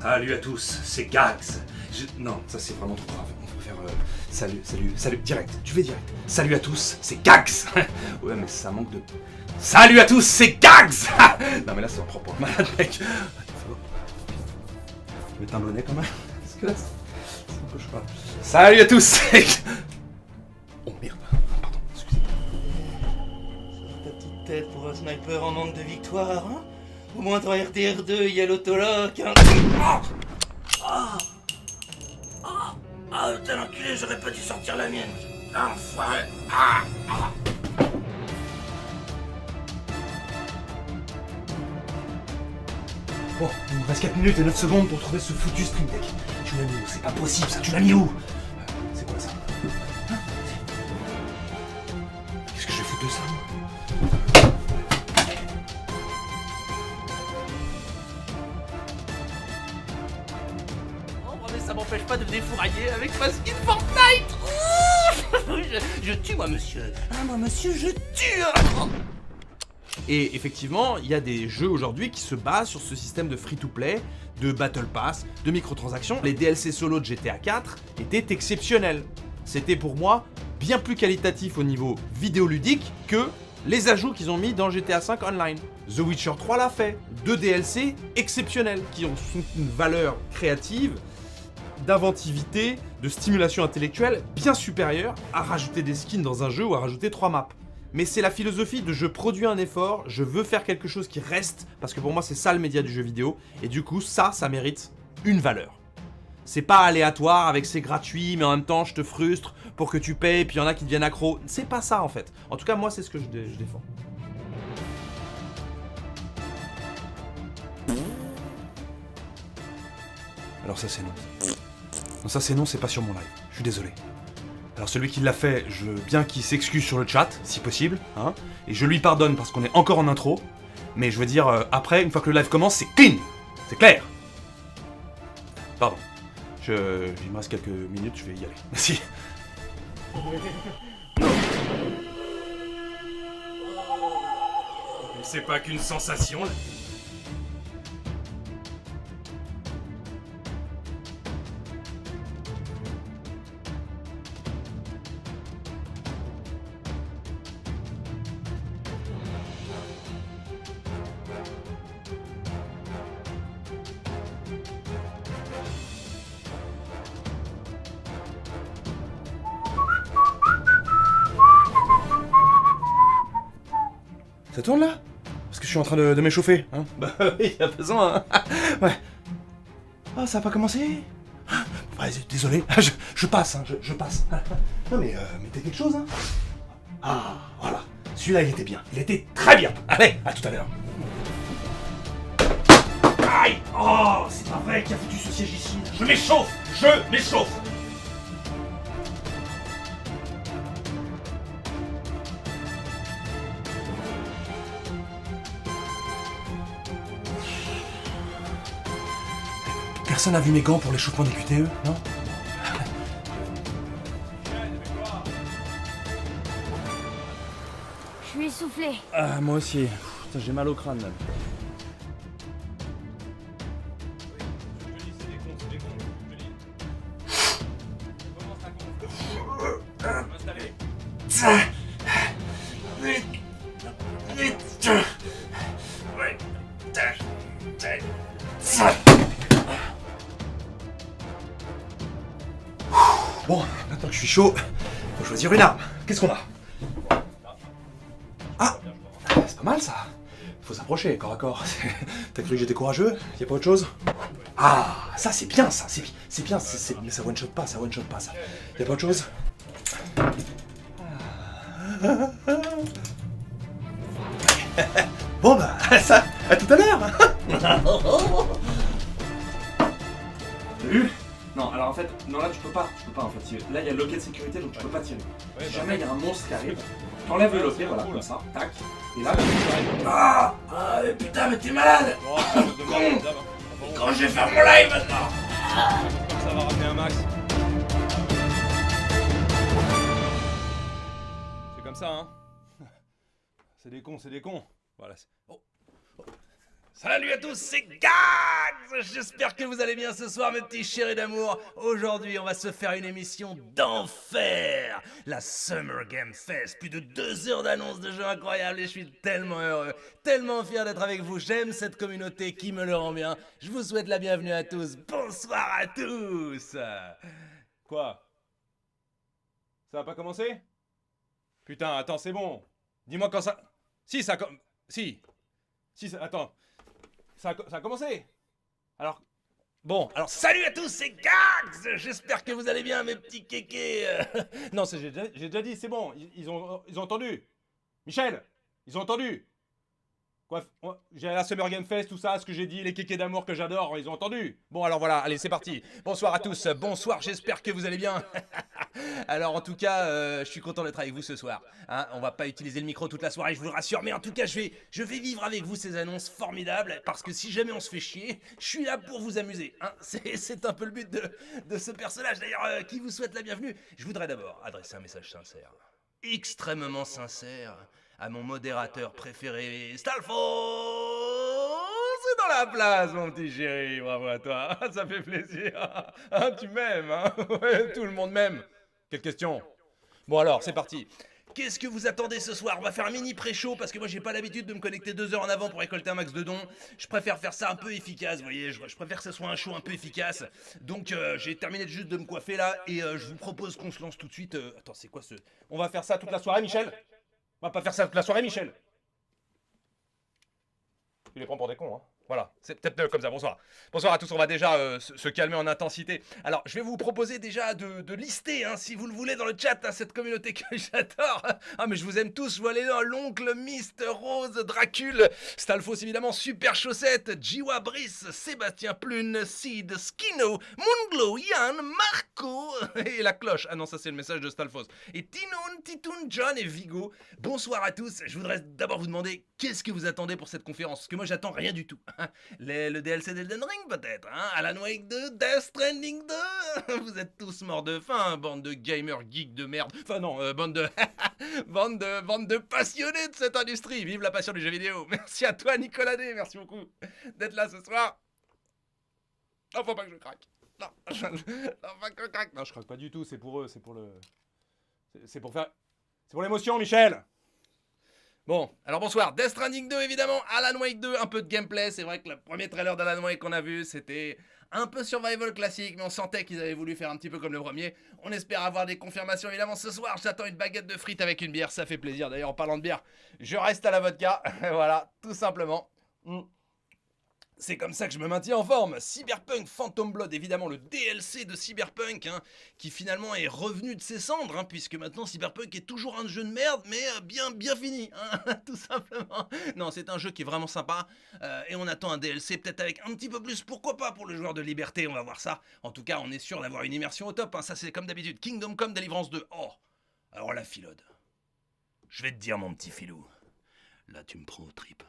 Salut à tous, c'est Gags. Non, ça c'est vraiment trop grave. On peut faire salut, direct. Tu fais direct. Salut à tous, c'est Gags. Ouais, mais ça manque de. Salut à tous, c'est Gags. Non, mais là c'est en propre malade, mec. Attends, je vais mettre un bonnet quand même. Parce que là, c'est un peu chaud. Salut à tous, c'est. Oh merde, pardon, excusez-moi. Ta petite tête pour un sniper en manque de victoire, hein? Au moins dans RDR2, il y a l'autologue, hein? Putain l'enculé, j'aurais pas dû sortir la mienne. Enfoiré. Bon, il nous reste 4 minutes et 9 secondes pour trouver ce foutu stream deck. Tu l'as mis où? C'est pas possible ça, tu l'as mis où? C'est quoi ça? Hein? Qu'est-ce que je vais foutre de ça? Ça m'empêche pas de me défourailler avec ma skin Fortnite. Je tue moi monsieur. Ah moi monsieur je tue. Et effectivement, il y a des jeux aujourd'hui qui se basent sur ce système de free-to-play, de battle pass, de microtransactions. Les DLC solo de GTA 4 étaient exceptionnels. C'était pour moi bien plus qualitatif au niveau vidéoludique que les ajouts qu'ils ont mis dans GTA 5 Online. The Witcher 3 l'a fait. 2 DLC exceptionnels qui ont une valeur créative, d'inventivité, de stimulation intellectuelle bien supérieure à rajouter des skins dans un jeu ou à rajouter 3 maps. Mais c'est la philosophie de je produis un effort, je veux faire quelque chose qui reste, parce que pour moi c'est ça le média du jeu vidéo, et du coup ça mérite une valeur. C'est pas aléatoire avec c'est gratuit, mais en même temps je te frustre pour que tu payes, puis il y en a qui deviennent accros. C'est pas ça en fait. En tout cas moi c'est ce que je défends. Alors ça c'est non. Non, ça c'est non, c'est pas sur mon live. Je suis désolé. Alors celui qui l'a fait, je veux bien qu'il s'excuse sur le chat, si possible, hein, et je lui pardonne parce qu'on est encore en intro, mais je veux dire, après, une fois que le live commence, c'est clean. C'est clair. Pardon. Il me reste quelques minutes, je vais y aller. Merci. C'est pas qu'une sensation. Ça tourne là? Parce que je suis en train de m'échauffer, hein? Bah oui, y'a besoin, hein? Ouais. Ah, ça a pas commencé? Ouais, désolé, je passe, hein, je passe. Non mais mettez quelque chose, hein? Ah, voilà. Celui-là, il était bien. Il était très bien. Allez, à tout à l'heure. Aïe! Oh, c'est pas vrai qu'il a foutu ce siège ici. Je m'échauffe! Je m'échauffe! Personne n'a vu mes gants pour l'échauffement des QTE, non? Je suis essoufflé. Ah moi aussi, putain, j'ai mal au crâne même. Bon, maintenant que je suis chaud, faut choisir une arme. Qu'est-ce qu'on a? Ah, c'est pas mal ça. Faut s'approcher, corps à corps. T'as cru que j'étais courageux? Y'a pas autre chose? Ah, ça c'est bien ça, c'est bien, mais ça one shot pas ça. Y'a pas autre chose? Bon bah, ça, à tout à l'heure. T'as vu? Non, alors en fait, non là tu peux pas en fait tirer. Là il y a le loquet de sécurité donc tu peux pas tirer. Si jamais il y a un monstre qui arrive, t'enlèves le loquet, voilà, comme ça, tac, et là, ah, mais putain mais t'es malade. Con. Quand je vais faire mon live maintenant. Ça va ramener un max. C'est comme ça hein. C'est des cons. Voilà. Oh. Salut à tous, c'est Gags. J'espère que vous allez bien ce soir, mes petits chéris d'amour. Aujourd'hui, on va se faire une émission d'enfer. La Summer Game Fest, plus de 2 heures d'annonces de jeux incroyables et je suis tellement heureux, tellement fier d'être avec vous. J'aime cette communauté qui me le rend bien. Je vous souhaite la bienvenue à tous. Bonsoir à tous. Quoi? Ça a pas commencé? Putain, attends, c'est bon. Dis-moi quand ça... Si, ça... Si, ça... Attends. Ça a commencé. Alors... Bon, alors... Salut à tous, c'est Gags. J'espère que vous allez bien, mes petits kékés. Non, j'ai déjà dit, c'est bon. Ils ont entendu. Michel, ils ont entendu. Quoi? J'ai la Summer Game Fest, tout ça, ce que j'ai dit, les kékés d'amour que j'adore, ils ont entendu. Bon, alors voilà, allez, c'est parti. Bonsoir à tous, bonsoir, j'espère que vous allez bien. Alors, en tout cas, je suis content d'être avec vous ce soir. Hein, on va pas utiliser le micro toute la soirée, je vous le rassure, mais en tout cas, je vais vivre avec vous ces annonces formidables, parce que si jamais on se fait chier, je suis là pour vous amuser. Hein. C'est un peu le but de ce personnage, d'ailleurs, qui vous souhaite la bienvenue. Je voudrais d'abord adresser un message sincère, extrêmement sincère, à mon modérateur préféré, Stalfo. C'est dans la place, mon petit chéri, bravo à toi, ça fait plaisir. Hein, tu m'aimes, hein? Ouais, tout le monde m'aime. Quelle question? Bon alors, c'est parti. Qu'est-ce que vous attendez ce soir? On va faire un mini pré-show parce que moi j'ai pas l'habitude de me connecter 2 heures en avant pour récolter un max de dons. Je préfère faire ça un peu efficace, vous voyez, je préfère que ce soit un show un peu efficace. Donc j'ai terminé juste de me coiffer là et je vous propose qu'on se lance tout de suite. Attends, c'est quoi ce... On va faire ça toute la soirée, Michel? On va pas faire ça toute la soirée, Michel? Tu les prends pour des cons, hein? Voilà, c'est peut-être comme ça, bonsoir. Bonsoir à tous, on va déjà se calmer en intensité. Alors, je vais vous proposer déjà de lister, hein, si vous le voulez, dans le chat, hein, cette communauté que j'adore. Ah, mais je vous aime tous, je vois les noms, l'oncle, Mist, Rose, Dracule, Stalfos évidemment, Super Chaussette, Jiwa Brice, Sébastien Plune, Sid, Skino, Moonglow, Yann, Marco, et la cloche. Ah non, ça c'est le message de Stalfos. Et Tinoun, Titoun, John et Vigo. Bonsoir à tous, je voudrais d'abord vous demander, qu'est-ce que vous attendez pour cette conférence? Parce que moi j'attends rien du tout. Le DLC d'Elden Ring peut-être, hein? Alan Wake 2, Death Stranding 2. Vous êtes tous morts de faim, bande de gamers geeks de merde. Enfin non, bande de passionnés de cette industrie. Vive la passion du jeu vidéo. Merci à toi Nicolas D, merci beaucoup d'être là ce soir. Oh, faut pas que je craque. Non, pas que je craque. Non, je craque pas du tout, c'est pour eux, c'est pour le... C'est pour faire... C'est pour l'émotion, Michel! Bon, alors bonsoir, Death Stranding 2 évidemment, Alan Wake 2, un peu de gameplay, c'est vrai que le premier trailer d'Alan Wake qu'on a vu, c'était un peu survival classique, mais on sentait qu'ils avaient voulu faire un petit peu comme le premier. On espère avoir des confirmations évidemment ce soir, j'attends une baguette de frites avec une bière, ça fait plaisir, d'ailleurs en parlant de bière, je reste à la vodka, voilà, tout simplement. C'est comme ça que je me maintiens en forme. Cyberpunk Phantom Blood, évidemment le DLC de Cyberpunk, hein, qui finalement est revenu de ses cendres, hein, puisque maintenant Cyberpunk est toujours un jeu de merde, mais bien fini, hein, tout simplement. Non, c'est un jeu qui est vraiment sympa, et on attend un DLC peut-être avec un petit peu plus, pourquoi pas pour le joueur de liberté, on va voir ça. En tout cas, on est sûr d'avoir une immersion au top, hein, ça c'est comme d'habitude. Kingdom Come Deliverance 2, oh, alors la Philode. Je vais te dire mon petit filou, là tu me prends aux tripes.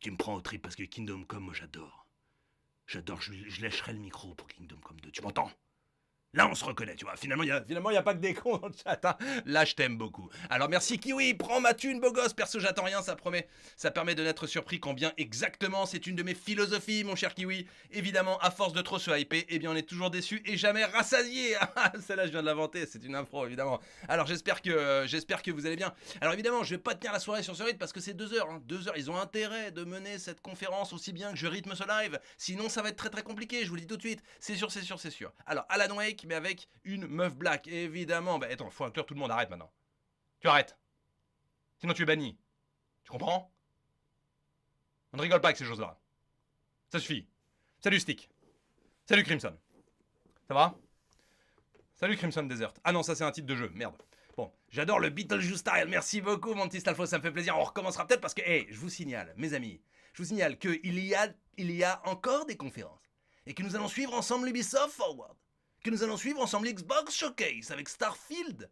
Tu me prends au trip parce que Kingdom Come, moi j'adore. J'adore, je lâcherai le micro pour Kingdom Come 2, tu m'entends? Là on se reconnaît, tu vois, finalement il y a pas que des cons dans le chat, hein. Là je t'aime beaucoup. Alors merci Kiwi, prends ma thune beau gosse, perso j'attends rien, ça permet de n'être surpris quand bien exactement, c'est une de mes philosophies mon cher Kiwi. Évidemment, à force de trop se hyper, eh bien on est toujours déçu et jamais rassasié. Celle-là je viens de l'inventer, c'est une impro évidemment. Alors j'espère que vous allez bien. Alors évidemment, je vais pas tenir la soirée sur ce rythme parce que c'est 2 heures, hein. 2 heures, ils ont intérêt de mener cette conférence aussi bien que je rythme ce live. Sinon ça va être très compliqué, je vous le dis tout de suite. C'est sûr. Alors Alan Wake, mais avec une meuf black, évidemment. Bah attends, faut inclure tout le monde, arrête maintenant. Tu arrêtes. Sinon tu es banni. Tu comprends? On ne rigole pas avec ces choses-là. Ça suffit. Salut Stick. Salut Crimson. Ça va? Salut Crimson Desert. Ah non, ça c'est un titre de jeu, merde. Bon, j'adore le Beetlejuice style, merci beaucoup mon petit Stalfo, ça me fait plaisir. On recommencera peut-être parce que, je vous signale, mes amis, je vous signale qu'il y a encore des conférences. Et que nous allons suivre ensemble l'Ubisoft Forward. Que nous allons suivre ensemble l'Xbox Showcase avec Starfield.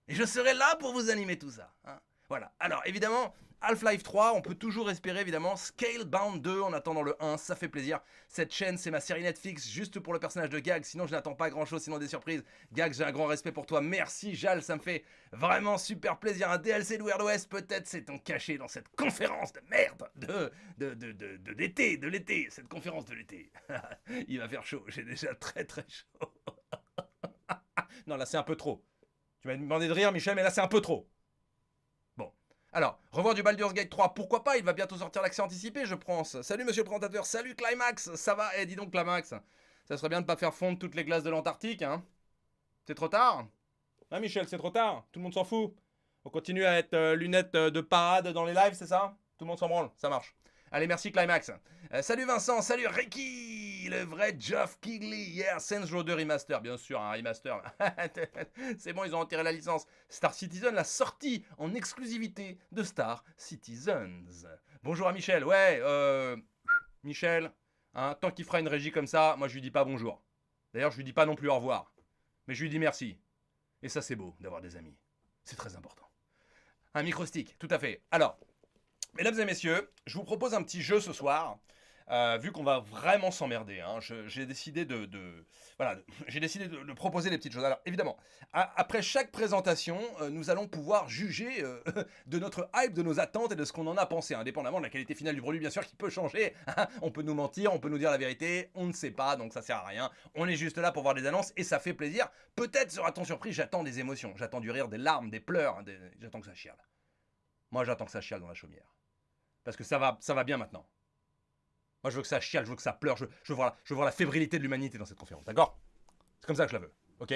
Et je serai là pour vous animer tout ça. Hein. Voilà. Alors, évidemment, Half-Life 3, on peut toujours espérer, évidemment, Scalebound 2 en attendant le 1, ça fait plaisir. Cette chaîne, c'est ma série Netflix, juste pour le personnage de Gag, sinon je n'attends pas grand-chose, sinon des surprises. Gag, j'ai un grand respect pour toi, merci Jal, ça me fait vraiment super plaisir. Un DLC de Weird West, peut-être c'est en caché dans cette conférence de merde de l'été, cette conférence de l'été. Il va faire chaud, j'ai déjà très très chaud. Non, là c'est un peu trop. Tu m'as demandé de rire, Michel, mais là c'est un peu trop. Bon. Alors, revoir du Baldur's Gate 3, pourquoi pas, il va bientôt sortir l'accès anticipé, je pense. Salut monsieur le présentateur, salut Climax, ça va? Eh, dis donc Climax, ça serait bien de pas faire fondre toutes les glaces de l'Antarctique, hein? C'est trop tard? Ah Michel, c'est trop tard, tout le monde s'en fout. On continue à être lunettes de parade dans les lives, c'est ça? Tout le monde s'en branle, ça marche. Allez, merci Climax. Salut Vincent, salut Ricky, le vrai Geoff Keighley. Yeah, Saints Row 2 Remaster, bien sûr, un remaster. C'est bon, ils ont enterré la licence. Star Citizen, la sortie en exclusivité de Star Citizens. Bonjour à Michel, ouais, Michel, hein, tant qu'il fera une régie comme ça, moi je lui dis pas bonjour. D'ailleurs, je lui dis pas non plus au revoir. Mais je lui dis merci. Et ça, c'est beau d'avoir des amis. C'est très important. Un micro-stick, tout à fait. Alors, mesdames et messieurs, je vous propose un petit jeu ce soir, vu qu'on va vraiment s'emmerder. Hein, j'ai décidé j'ai décidé de proposer des petites choses. Alors évidemment, après chaque présentation, nous allons pouvoir juger de notre hype, de nos attentes et de ce qu'on en a pensé, indépendamment de la qualité finale du produit, bien sûr, qui peut changer. Hein. On peut nous mentir, on peut nous dire la vérité, on ne sait pas, donc ça sert à rien. On est juste là pour voir des annonces et ça fait plaisir. Peut-être sera-t-on surpris, j'attends des émotions, j'attends du rire, des larmes, des pleurs, j'attends que ça chiale. Moi, j'attends que ça chiale dans la chaumière. Parce que ça va bien maintenant. Moi, je veux que ça chiale, je veux que ça pleure, je veux voir la fébrilité de l'humanité dans cette conférence, d'accord? C'est comme ça que je la veux, ok?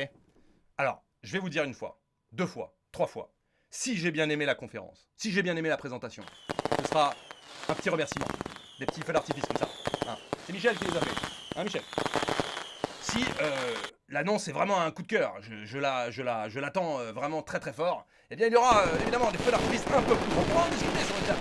Alors, je vais vous dire une fois, 2 fois, 3 fois. Si j'ai bien aimé la conférence, si j'ai bien aimé la présentation, ce sera un petit remerciement. Des petits feux d'artifice comme ça. Hein. C'est Michel qui les a fait. Hein, Michel? Si l'annonce est vraiment un coup de cœur, je l'attends vraiment très très fort, eh bien il y aura évidemment des feux d'artifice un peu plus gros. On pourra en discuter sur le chat.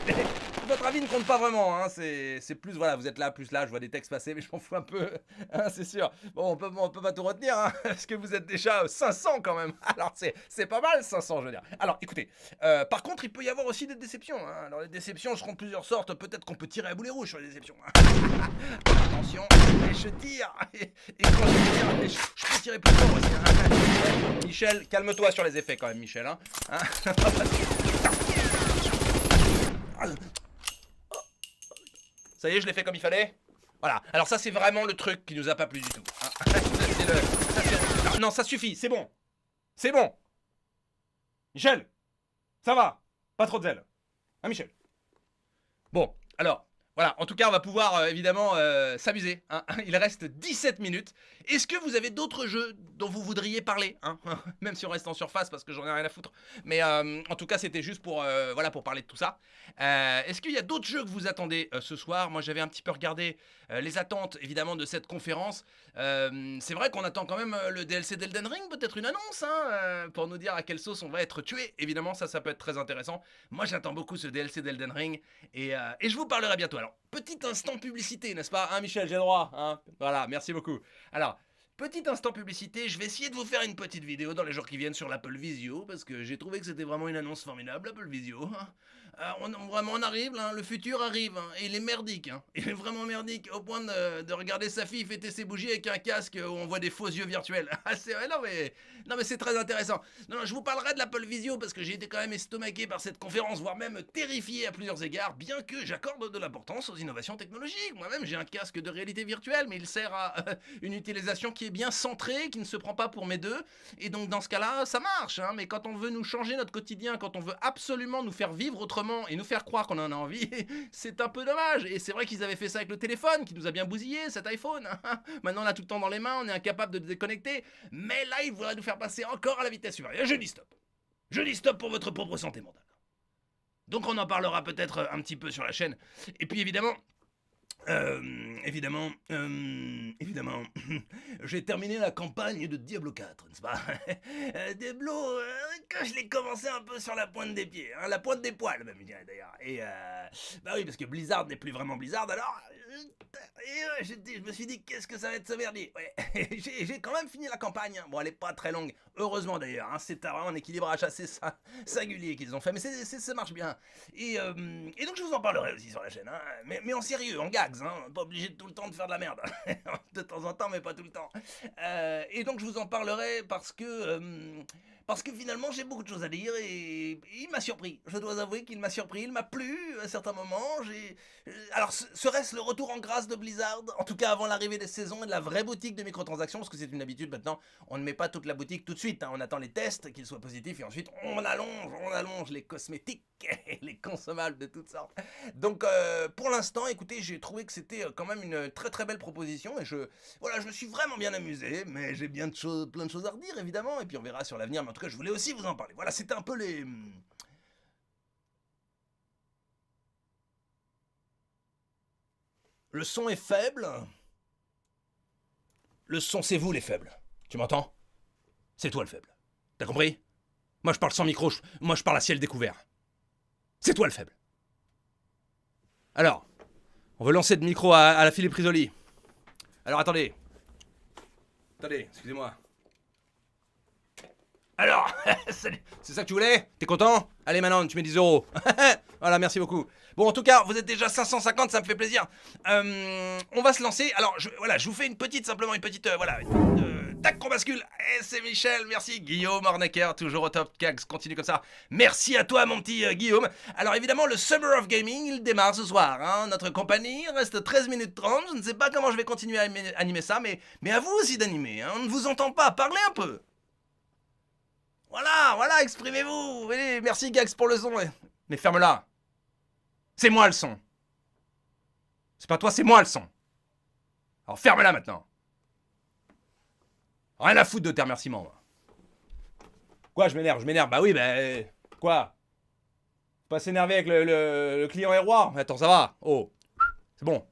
Votre avis ne compte pas vraiment, hein. C'est plus, voilà, vous êtes là, plus là, je vois des textes passer, mais je m'en fous un peu, hein, c'est sûr. Bon, on peut pas tout retenir, hein, parce que vous êtes déjà 500 quand même. Alors, c'est pas mal, 500, je veux dire. Alors, écoutez, par contre, il peut y avoir aussi des déceptions, hein. Alors, les déceptions seront de plusieurs sortes, peut-être qu'on peut tirer à boulet rouge sur les déceptions. Hein. Attention, et je tire, et quand je tire, je peux tirer plus fort aussi, hein. Michel, calme-toi sur les effets quand même, Michel, hein. Ça y est, je l'ai fait comme il fallait. Voilà. Alors ça, c'est vraiment le truc qui nous a pas plu du tout. Non, ça suffit. C'est bon. C'est bon. Michel, ça va. Pas trop de zèle. Hein, Michel? Bon, alors, voilà. En tout cas, on va pouvoir, évidemment, s'amuser. Hein. Il reste 17 minutes. Est-ce que vous avez d'autres jeux dont vous voudriez parler, hein? Même si on reste en surface, parce que j'en ai rien à foutre. Mais en tout cas, c'était juste pour, voilà, pour parler de tout ça. Est-ce qu'il y a d'autres jeux que vous attendez ce soir? Moi, j'avais un petit peu regardé les attentes, évidemment, de cette conférence. C'est vrai qu'on attend quand même le DLC d'Elden Ring, peut-être une annonce, hein, pour nous dire à quelle sauce on va être tué. Évidemment, ça peut être très intéressant. Moi, j'attends beaucoup ce DLC d'Elden Ring. Et je vous parlerai bientôt. Alors, petit instant publicité, n'est-ce pas? Hein, Michel, j'ai le droit. Hein, voilà, merci beaucoup. Alors, petit instant publicité, je vais essayer de vous faire une petite vidéo dans les jours qui viennent sur l'Apple Visio, parce que j'ai trouvé que c'était vraiment une annonce formidable, l'Apple Visio. Hein. On arrive, hein, le futur arrive, hein, et il est merdique. Hein. Il est vraiment merdique, au point de regarder sa fille fêter ses bougies avec un casque où on voit des faux yeux virtuels. Non mais c'est très intéressant. Non, je vous parlerai de l'Apple Visio, parce que j'ai été quand même estomaqué par cette conférence, voire même terrifié à plusieurs égards, bien que j'accorde de l'importance aux innovations technologiques. Moi-même, j'ai un casque de réalité virtuelle, mais il sert à une utilisation qui est bien centrée, qui ne se prend pas pour mes deux, et donc dans ce cas-là, ça marche, hein, mais quand on veut nous changer notre quotidien, quand on veut absolument nous faire vivre autrement et nous faire croire qu'on en a envie, c'est un peu dommage. Et c'est vrai qu'ils avaient fait ça avec le téléphone, qui nous a bien bousillé, cet iPhone. Maintenant, on a tout le temps dans les mains, on est incapable de déconnecter, mais là, ils voudraient nous faire passer encore à la vitesse supérieure. Je dis stop. Je dis stop pour votre propre santé mentale. Donc on en parlera peut-être un petit peu sur la chaîne. Et puis évidemment, j'ai terminé la campagne de Diablo 4, n'est-ce pas? Diablo, quand je l'ai commencé un peu sur la pointe des pieds, hein, la pointe des poils même, je dirais d'ailleurs. Et bah oui, parce que Blizzard n'est plus vraiment Blizzard, alors Et je me suis dit, qu'est-ce que ça va être ce merdier. Ouais. J'ai quand même fini la campagne. Bon, elle est pas très longue. Heureusement d'ailleurs. Hein. C'est vraiment un équilibrage assez singulier qu'ils ont fait. Mais ça marche bien. Et donc je vous en parlerai aussi sur la chaîne. Hein. Mais en sérieux, en gags. Hein. Pas obligé de tout le temps de faire de la merde. De temps en temps, mais pas tout le temps. Et donc je vous en parlerai parce que finalement j'ai beaucoup de choses à dire et il m'a surpris. Je dois avouer qu'il m'a surpris, il m'a plu à certains moments. Alors serait-ce le retour en grâce de Blizzard? En tout cas avant l'arrivée des saisons et de la vraie boutique de microtransactions, parce que c'est une habitude maintenant, on ne met pas toute la boutique tout de suite, hein. On attend les tests, qu'ils soient positifs et ensuite on allonge les cosmétiques et les consommables de toutes sortes. Donc pour l'instant, écoutez, j'ai trouvé que c'était quand même une très très belle proposition et je me suis vraiment bien amusé, mais j'ai plein de choses à redire évidemment, et puis on verra sur l'avenir, mais en tout cas je voulais aussi vous en parler. Voilà, c'était un peu les... Le son est faible. Le son, c'est vous les faibles. Tu m'entends? C'est toi le faible. T'as compris? Moi je parle sans micro, moi je parle à ciel découvert. C'est toi le faible. Alors, on veut lancer de micro à la Philippe Risoli. Alors attendez. Attendez, excusez-moi. Alors, c'est ça que tu voulais? T'es content? Allez maintenant, tu mets 10 €. Voilà, merci beaucoup. Bon, en tout cas, vous êtes déjà 550, ça me fait plaisir. On va se lancer. Alors, je vous fais simplement une petite, tac, qu'on bascule. Et c'est Michel, merci. Guillaume Hornecker, toujours au top. Gags, continue comme ça. Merci à toi, mon petit Guillaume. Alors, évidemment, le Summer of Gaming, il démarre ce soir. Hein. Notre compagnie reste 13 minutes 30. Je ne sais pas comment je vais continuer à animer ça, mais à vous aussi d'animer. Hein. On ne vous entend pas. Parlez un peu. Voilà, exprimez-vous. Oui, merci Gags pour le son. Mais ferme-la. C'est moi le son. C'est pas toi, c'est moi le son. Alors ferme-la maintenant. Rien à foutre de tes remerciements. Moi. Quoi, je m'énerve. Bah oui, quoi? Faut pas s'énerver avec le client est roi. Attends, ça va. Oh, c'est bon.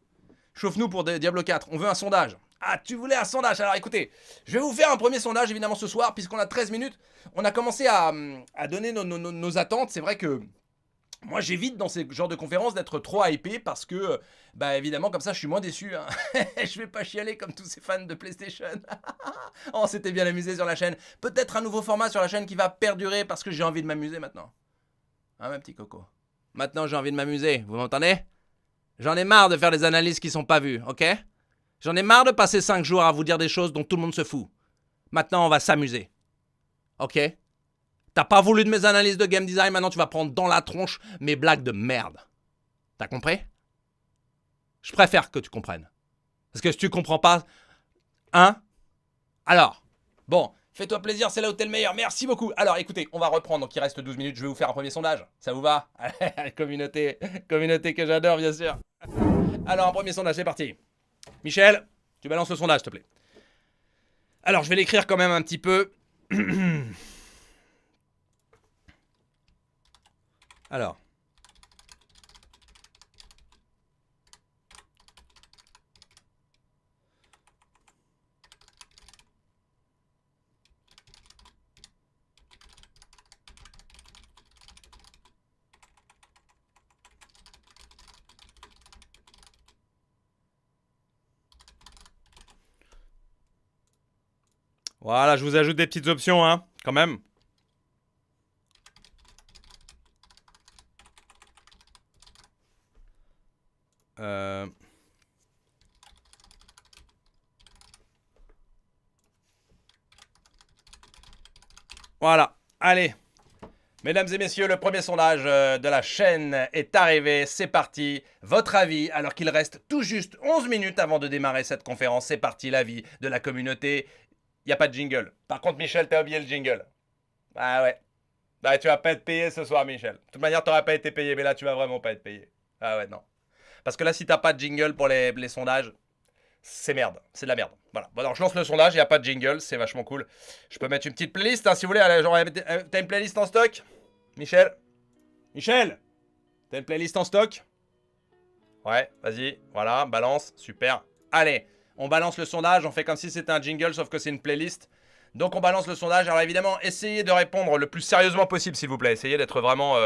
Chauffe-nous pour Diablo 4. On veut un sondage. Ah, tu voulais un sondage? Alors écoutez, je vais vous faire un premier sondage évidemment ce soir, puisqu'on a 13 minutes. On a commencé à donner nos attentes. C'est vrai que moi j'évite dans ces genres de conférences d'être trop hypé parce que, évidemment comme ça je suis moins déçu. Hein. Je vais pas chialer comme tous ces fans de PlayStation. Oh, c'était bien amusé sur la chaîne. Peut-être un nouveau format sur la chaîne qui va perdurer parce que j'ai envie de m'amuser maintenant. Hein, ma petit coco? Maintenant j'ai envie de m'amuser, vous m'entendez? J'en ai marre de faire des analyses qui sont pas vues, ok? J'en ai marre de passer 5 jours à vous dire des choses dont tout le monde se fout. Maintenant, on va s'amuser. Ok? T'as pas voulu de mes analyses de game design, maintenant tu vas prendre dans la tronche mes blagues de merde. T'as compris? Je préfère que tu comprennes. Parce que si tu comprends pas... Hein? Alors, bon, fais-toi plaisir, c'est là où t'es le meilleur. Merci beaucoup. Alors, écoutez, on va reprendre. Donc, il reste 12 minutes. Je vais vous faire un premier sondage. Ça vous va? Communauté que j'adore, bien sûr. Alors, un premier sondage, c'est parti. Michel, tu balances le sondage, s'il te plaît. Alors, je vais l'écrire quand même un petit peu. Alors. Voilà, je vous ajoute des petites options, hein, quand même. Voilà, allez. Mesdames et messieurs, le premier sondage de la chaîne est arrivé. C'est parti. Votre avis, alors qu'il reste tout juste 11 minutes avant de démarrer cette conférence. C'est parti, l'avis de la communauté. Il n'y a pas de jingle. Par contre, Michel, t'as oublié le jingle. Ah ouais. Bah, tu vas pas être payé ce soir, Michel. De toute manière, t'auras pas été payé, mais là, tu vas vraiment pas être payé. Ah ouais, non. Parce que là, si t'as pas de jingle pour les sondages, c'est merde. C'est de la merde. Voilà. Bon, alors, je lance le sondage, il n'y a pas de jingle, c'est vachement cool. Je peux mettre une petite playlist, hein, si vous voulez. Allez, genre, t'as une playlist en stock? Michel? Michel? T'as une playlist en stock? Ouais, vas-y. Voilà, balance. Super. Allez. On balance le sondage, on fait comme si c'était un jingle, sauf que c'est une playlist. Donc on balance le sondage. Alors évidemment, essayez de répondre le plus sérieusement possible, s'il vous plaît. Essayez d'être vraiment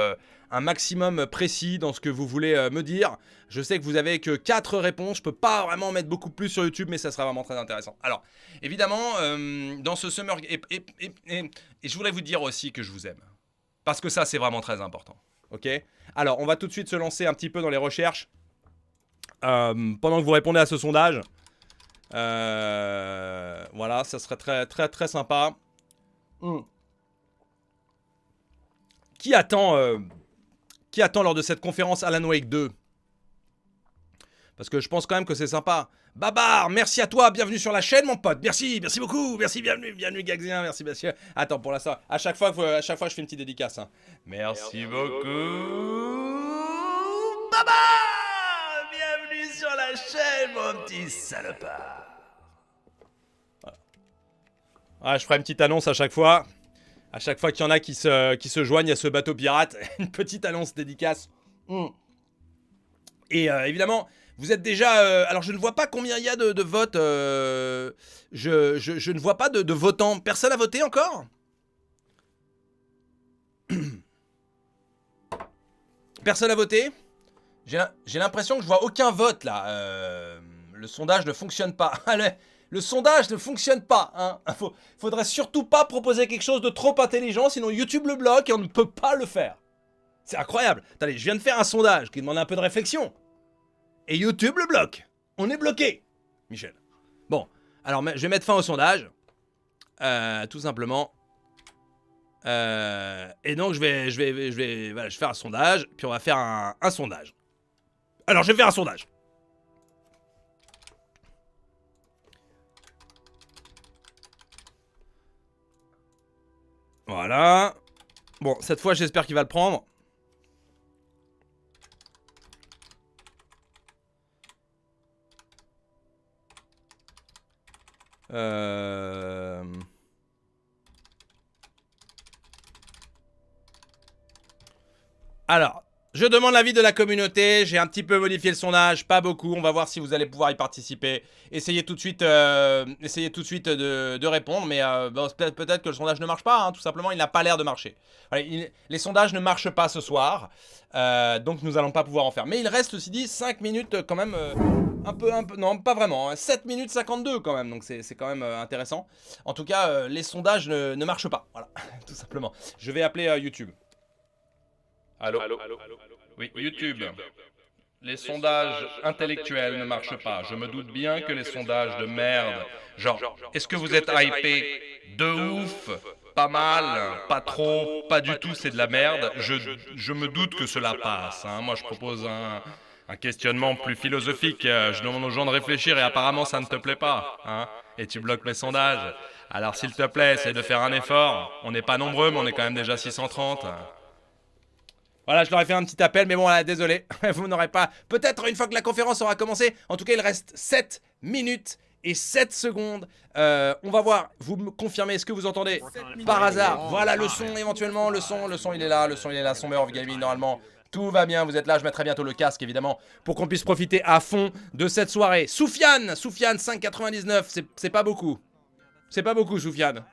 un maximum précis dans ce que vous voulez me dire. Je sais que vous avez que 4 réponses. Je peux pas vraiment mettre beaucoup plus sur YouTube, mais ça sera vraiment très intéressant. Alors, évidemment, dans ce summer... Et je voudrais vous dire aussi que je vous aime. Parce que ça, c'est vraiment très important. Ok? Alors, on va tout de suite se lancer un petit peu dans les recherches. Pendant que vous répondez à ce sondage. Voilà, ça serait très sympa. Qui attend lors de cette conférence Alan Wake 2? Parce que je pense quand même que c'est sympa. Babar, merci à toi, bienvenue sur la chaîne mon pote. Merci beaucoup, merci, bienvenue Gaxien, merci. Attends, pour l'instant, à chaque fois je fais une petite dédicace. Hein. Merci beaucoup. Babar, bienvenue sur la chaîne mon petit salopard. Voilà. Ah, je ferai une petite annonce à chaque fois. À chaque fois qu'il y en a qui se joignent à ce bateau pirate, une petite annonce dédicace. Et évidemment, vous êtes déjà... alors, je ne vois pas combien il y a de votes. Je ne vois pas de votants. Personne n'a voté encore? Personne n'a voté? J'ai l'impression que je vois aucun vote, là. Le sondage ne fonctionne pas. Allez, le sondage ne fonctionne pas. Hein. Faudrait surtout pas proposer quelque chose de trop intelligent, sinon YouTube le bloque et on ne peut pas le faire. C'est incroyable. Attendez, je viens de faire un sondage qui demande un peu de réflexion. Et YouTube le bloque. On est bloqué, Michel. Bon, alors je vais mettre fin au sondage. Tout simplement. Et donc je vais faire un sondage. Puis on va faire un sondage. Alors je vais faire un sondage. Voilà. Bon, cette fois j'espère qu'il va le prendre. Alors, je demande l'avis de la communauté. J'ai un petit peu modifié le sondage, pas beaucoup. On va voir si vous allez pouvoir y participer. Essayez tout de suite de répondre. Mais bon, peut-être que le sondage ne marche pas. Hein, tout simplement, il n'a pas l'air de marcher. Allez, les sondages ne marchent pas ce soir. Donc, nous n'allons pas pouvoir en faire. Mais il reste, ceci dit, 5 minutes quand même... Un peu, non, pas vraiment. Hein, 7 minutes 52 quand même. Donc, c'est quand même intéressant. En tout cas, les sondages ne marchent pas. Voilà, tout simplement. Je vais appeler YouTube. Allô. Oui, YouTube. Les sondages intellectuels ne marchent pas. Je me doute bien que les sondages de merde, genre, est-ce que vous êtes hypé de ouf, pas mal, pas trop, pas du tout, c'est de la merde. Je me doute que cela passe. Hein. Moi, je propose un questionnement plus philosophique. Je demande aux gens de réfléchir et apparemment, ça ne te plaît pas. Hein. Et tu bloques mes sondages. Alors, s'il te plaît, essaye de faire un effort. On n'est pas nombreux, mais on est quand même déjà 630. Voilà, je leur ai fait un petit appel, mais bon, là, désolé, vous n'aurez pas... Peut-être une fois que la conférence aura commencé, en tout cas, il reste 7 minutes et 7 secondes. On va voir, vous me confirmez, est-ce que vous entendez par hasard? Voilà, le son, éventuellement, le son, il est là, Summer of Gaming, normalement. Tout va bien, vous êtes là, je mettrai bientôt le casque, évidemment, pour qu'on puisse profiter à fond de cette soirée. Soufiane, 5,99, c'est pas beaucoup. C'est pas beaucoup, Soufiane.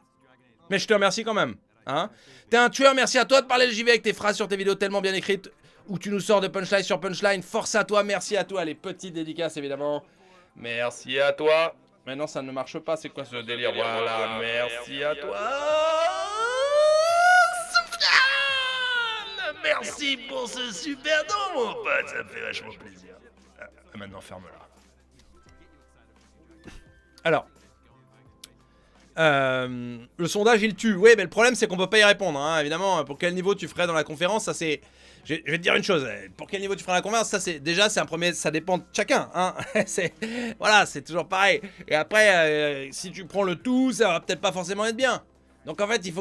Mais je te remercie quand même. Hein? T'es un tueur, merci à toi de parler le JV avec tes phrases sur tes vidéos tellement bien écrites où tu nous sors de punchline sur punchline. Force à toi, merci à toi. Les petites dédicaces évidemment. Merci à toi. Mais non, ça ne marche pas, c'est quoi ce délire? Voilà, merci à toi. Soufiane, merci pour ce super don, mon pote, ça me fait vachement plaisir. Maintenant, ferme-la. Alors. Le sondage il tue. Oui, mais le problème c'est qu'on peut pas y répondre. Hein. Évidemment, pour quel niveau tu ferais dans la conférence, ça c'est. Je vais te dire une chose. Pour quel niveau tu ferais la conférence, ça c'est déjà c'est un premier. Ça dépend de chacun. Hein. Voilà, c'est toujours pareil. Et après, si tu prends le tout, ça va peut-être pas forcément être bien. Donc en fait, il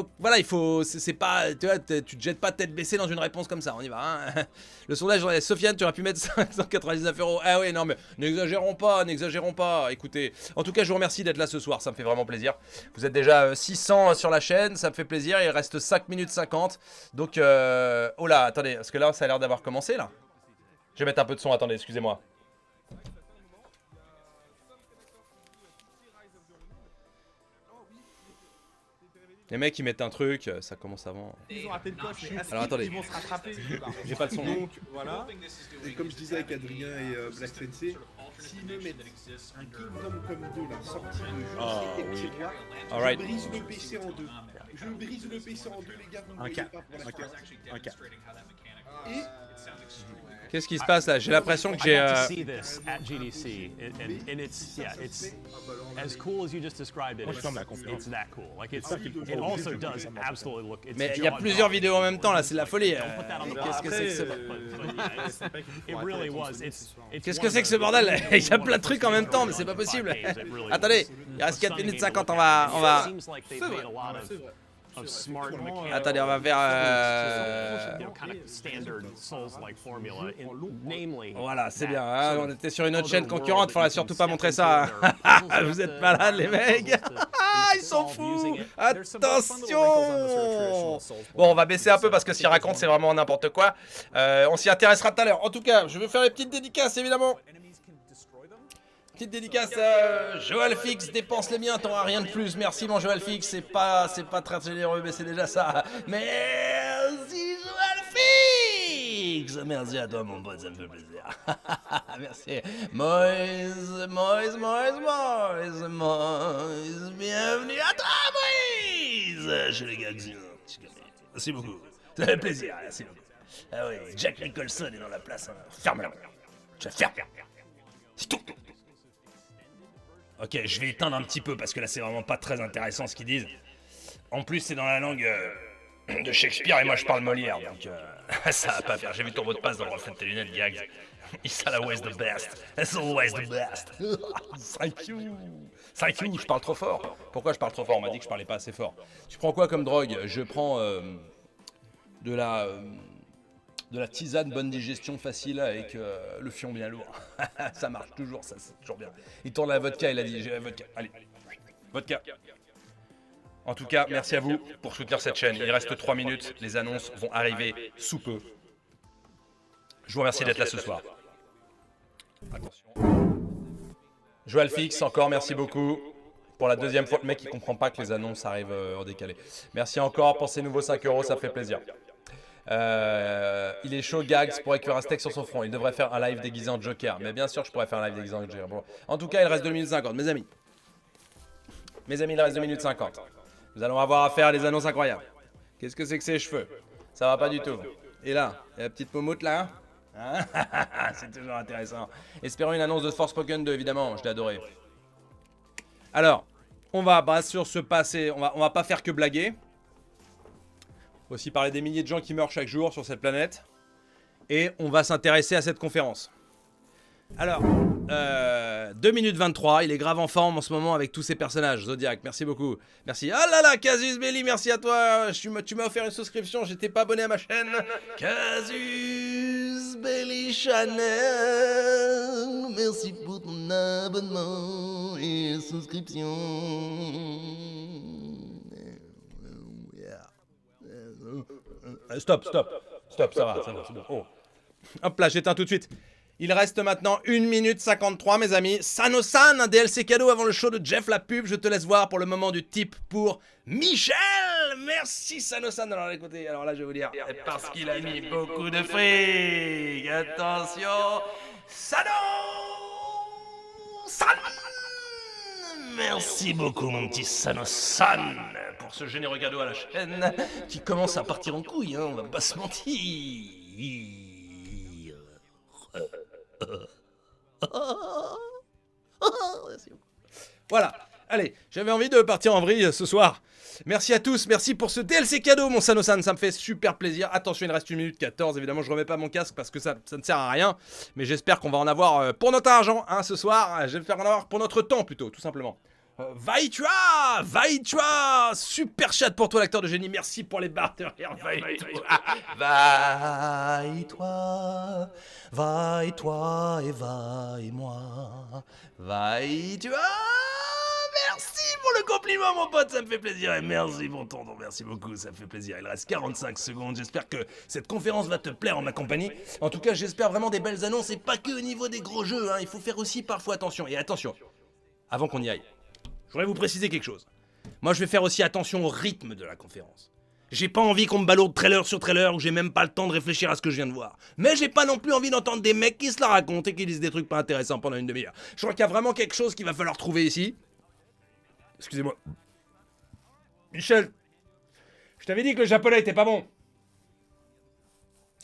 faut, c'est pas, tu vois, tu te jettes pas tête baissée dans une réponse comme ça, on y va. Hein. Le sondage, Sofiane, tu aurais pu mettre 599 €. Ah oui, non mais n'exagérons pas. Écoutez, en tout cas, je vous remercie d'être là ce soir, ça me fait vraiment plaisir. Vous êtes déjà 600 sur la chaîne, ça me fait plaisir. Il reste 5 minutes 50. Donc, oh là, attendez, parce que là, ça a l'air d'avoir commencé là. Je vais mettre un peu de son, attendez, excusez-moi. Les mecs ils mettent un truc, ça commence avant. Ils ont raté le coche, mais Alors attendez. ils vont se rattraper. J'ai pas de son. Donc voilà, et comme je disais avec Adrien et Black Sensei, s'ils me mettent un Kingdom Come 2 là, sorti de je Ah, sais quel oui. tiroir, Alright. je brise le PC en deux. Je brise le PC en deux, les gars, vous ne Un voyez cas. pas pour la Un cas. carte. Un cas. Et Qu'est-ce qui se passe là? J'ai l'impression que j'ai... I got to see this at GDC, and it's yeah, it's as cool as you just described it. It's that cool. Like it also does absolutely look. It's Mais il y a plusieurs vidéos en même temps là, c'est de la folie. Qu'est-ce que c'est que ce... It really was. Qu'est-ce que c'est que ce bordel? Il y a plein de trucs en même temps, mais c'est pas possible. Attendez, il reste 4 minutes 50, on va... Attendez, on va faire... Voilà, c'est bien, hein, on était sur une autre chaîne concurrente, faudra surtout pas montrer ça. Vous êtes malades les mecs. Ils sont fous. Attention. Bon, on va baisser un peu parce que ce qu'ils racontent c'est vraiment n'importe quoi. On s'y intéressera tout à l'heure. En tout cas, je vais faire les petites dédicaces évidemment. Petite dédicace à Joël Fix, dépense les miens, t'auras rien de plus. Merci mon Joël Fix, c'est pas très généreux, mais c'est déjà ça. Merci Joël Fix. Merci à toi mon pote, ça me fait plaisir. Merci. Moïse, bienvenue à toi Moïse. Chez les gars, merci beaucoup. Ça fait plaisir, merci beaucoup. Ah oui, Jack Nicholson est dans la place. Hein. Ferme-la. Je ferme. C'est tout. Ok, je vais éteindre un petit peu parce que là c'est vraiment pas très intéressant ce qu'ils disent. En plus c'est dans la langue de Shakespeare et moi je parle Molière donc ça va pas faire. J'ai vu ton mot de passe dans le reflet de tes lunettes, Gags. It's always the best. It's always the best. Thank you. Thank you, je parle trop fort. Pourquoi je parle trop fort? On m'a dit que je parlais pas assez fort. Tu prends quoi comme drogue? Je prends de la tisane bonne digestion facile avec le fion bien lourd. Ça marche toujours, ça c'est toujours bien. Il tourne la vodka, il a dit j'ai la vodka. Allez, vodka. En tout cas, merci à vous pour soutenir cette chaîne. Il reste 3 minutes, les annonces vont arriver sous peu. Je vous remercie d'être là ce soir. Attention. Joël Fix, encore merci beaucoup. Pour la deuxième fois, le mec il comprend pas que les annonces arrivent en décalé. Merci encore pour ces nouveaux 5 €, ça fait plaisir. Il est chaud, Gags pourrait cuire un steak sur son front. Il devrait faire un live déguisé en Joker. Mais bien sûr, je pourrais faire un live déguisé en Joker. Bon. En tout cas, il reste 2 minutes 50, mes amis. Mes amis, il reste 2 minutes 50. Nous allons avoir à faire des annonces incroyables. Qu'est-ce que c'est que ces cheveux? Ça va pas du tout. Et là, la petite moumoute là hein. C'est toujours intéressant. Espérons une annonce de Forspoken 2, évidemment. Je l'ai adoré. Alors, on va bien sûr se passer. On va pas faire que blaguer. Aussi parler des milliers de gens qui meurent chaque jour sur cette planète. Et on va s'intéresser à cette conférence. Alors, 2 minutes 23, il est grave en forme en ce moment avec tous ces personnages. Zodiac, merci beaucoup. Merci. Ah là là, Casus Belli, merci à toi. Tu m'as offert une souscription, j'étais pas abonné à ma chaîne. Casus Belli Chanel, merci pour ton abonnement et souscription. Stop, ça va, c'est bon. Oh. Hop là, j'éteins tout de suite. Il reste maintenant 1 minute 53, mes amis. Sanosan, un DLC cadeau avant le show de Jeff la pub. Je te laisse voir pour le moment du tip pour Michel. Merci Sanosan. Alors écoutez, alors là je vais vous dire, parce qu'il a mis beaucoup de fric. Attention, Sano. Merci beaucoup mon petit Sanosan pour ce généreux cadeau à la chaîne qui commence à partir en couille, hein, on va pas se mentir. Voilà, allez, j'avais envie de partir en vrille ce soir. Merci à tous, merci pour ce DLC cadeau mon Sanosan, ça me fait super plaisir. Attention, il reste 1 minute 14, évidemment je remets pas mon casque parce que ça ne sert à rien. Mais j'espère qu'on va en avoir pour notre argent hein, ce soir. Je vais faire en avoir pour notre temps plutôt, tout simplement. Vaitra, super chat pour toi l'acteur de génie, merci pour les barres derrière. Vaille-toi et vaille-moi. Vaille-toi. Merci pour le compliment mon pote, ça me fait plaisir. Et merci pour ton don, merci beaucoup, ça me fait plaisir. Il reste 45 secondes, j'espère que cette conférence va te plaire en ma compagnie. En tout cas, j'espère vraiment des belles annonces et pas que au niveau des gros jeux. Hein. Il faut faire aussi parfois attention. Et attention, avant qu'on y aille, je voudrais vous préciser quelque chose. Moi, je vais faire aussi attention au rythme de la conférence. J'ai pas envie qu'on me balourde trailer sur trailer où j'ai même pas le temps de réfléchir à ce que je viens de voir. Mais j'ai pas non plus envie d'entendre des mecs qui se la racontent et qui disent des trucs pas intéressants pendant une demi-heure. Je crois qu'il y a vraiment quelque chose qu'il va falloir trouver ici. Excusez-moi. Michel, je t'avais dit que le japonais était pas bon.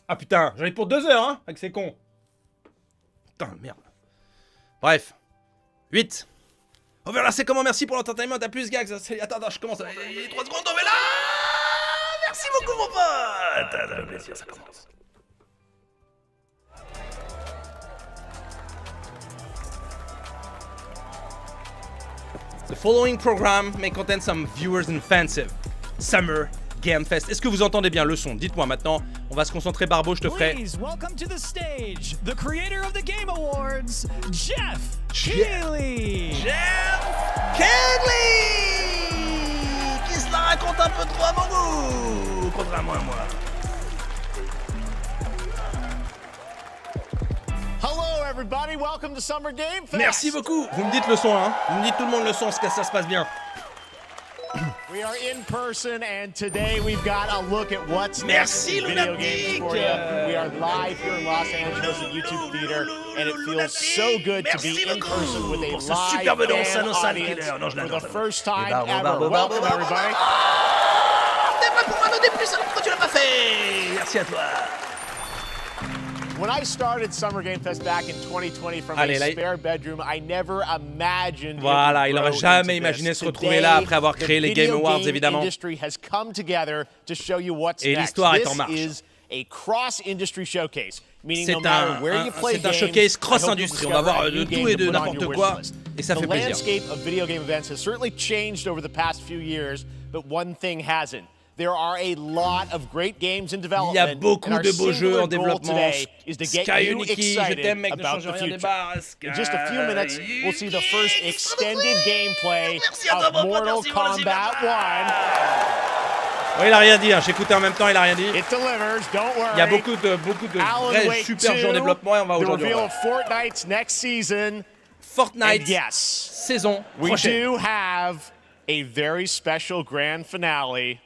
Ah putain, j'en ai pour 2 heures, hein, avec ces cons. Putain, merde. Bref. 8. On verra, c'est comment, merci pour l'entertainment, à plus, gags. Attends, je commence. Il est 3 secondes, on est là. Merci beaucoup, mon pote. Un plaisir, ça commence. The following program may contain some viewers offensive. Summer Game Fest. Est-ce que vous entendez bien le son? Dites-moi maintenant. On va se concentrer, Barbeau, je te ferai. Please welcome to the stage, the creator of the Game Awards, Jeff Keighley. Jeff Keighley, qui se la raconte un peu trop à mon goût, contrairement à moi. Hello everybody, welcome to Summer Game Fest. Merci beaucoup. Vous me dites le son, hein. Vous me dites tout le monde le son, que ça se passe bien. We are in person and today we've got a look at what's Merci, next in video games for you. We are live here in Los Angeles at YouTube Theater and it feels so good to be in person with a live fan audience for the first time ever. Welcome everybody. T'es prêt pour un autre plus, alors pourquoi tu l'as pas fait? Merci à toi. When I started Summer Game Fest back in 2020 from Allez, a là, spare bedroom, I never imagined. Voilà, il n'aurait jamais imaginé se retrouver là après avoir créé les Game Awards, évidemment. Et l'histoire est en marche. C'est un showcase cross-industrie. On va voir de tout et de n'importe quoi, et ça fait plaisir. There are a lot of great games in development. Il y a beaucoup de beaux jeux en développement. Sky Unity, je t'aime mec, ne change rien des barres. In just a few minutes, we'll see the first extended gameplay of Mortal Kombat 1. Ouais, il a rien dit, hein. J'écoutais en même temps, il a rien dit. It delivers, don't worry. Il y a beaucoup de vrais super jeux en développement et on va aujourd'hui voir. Fortnite's next season. Fortnite, yes, saison prochaine. We do have a very special grand finale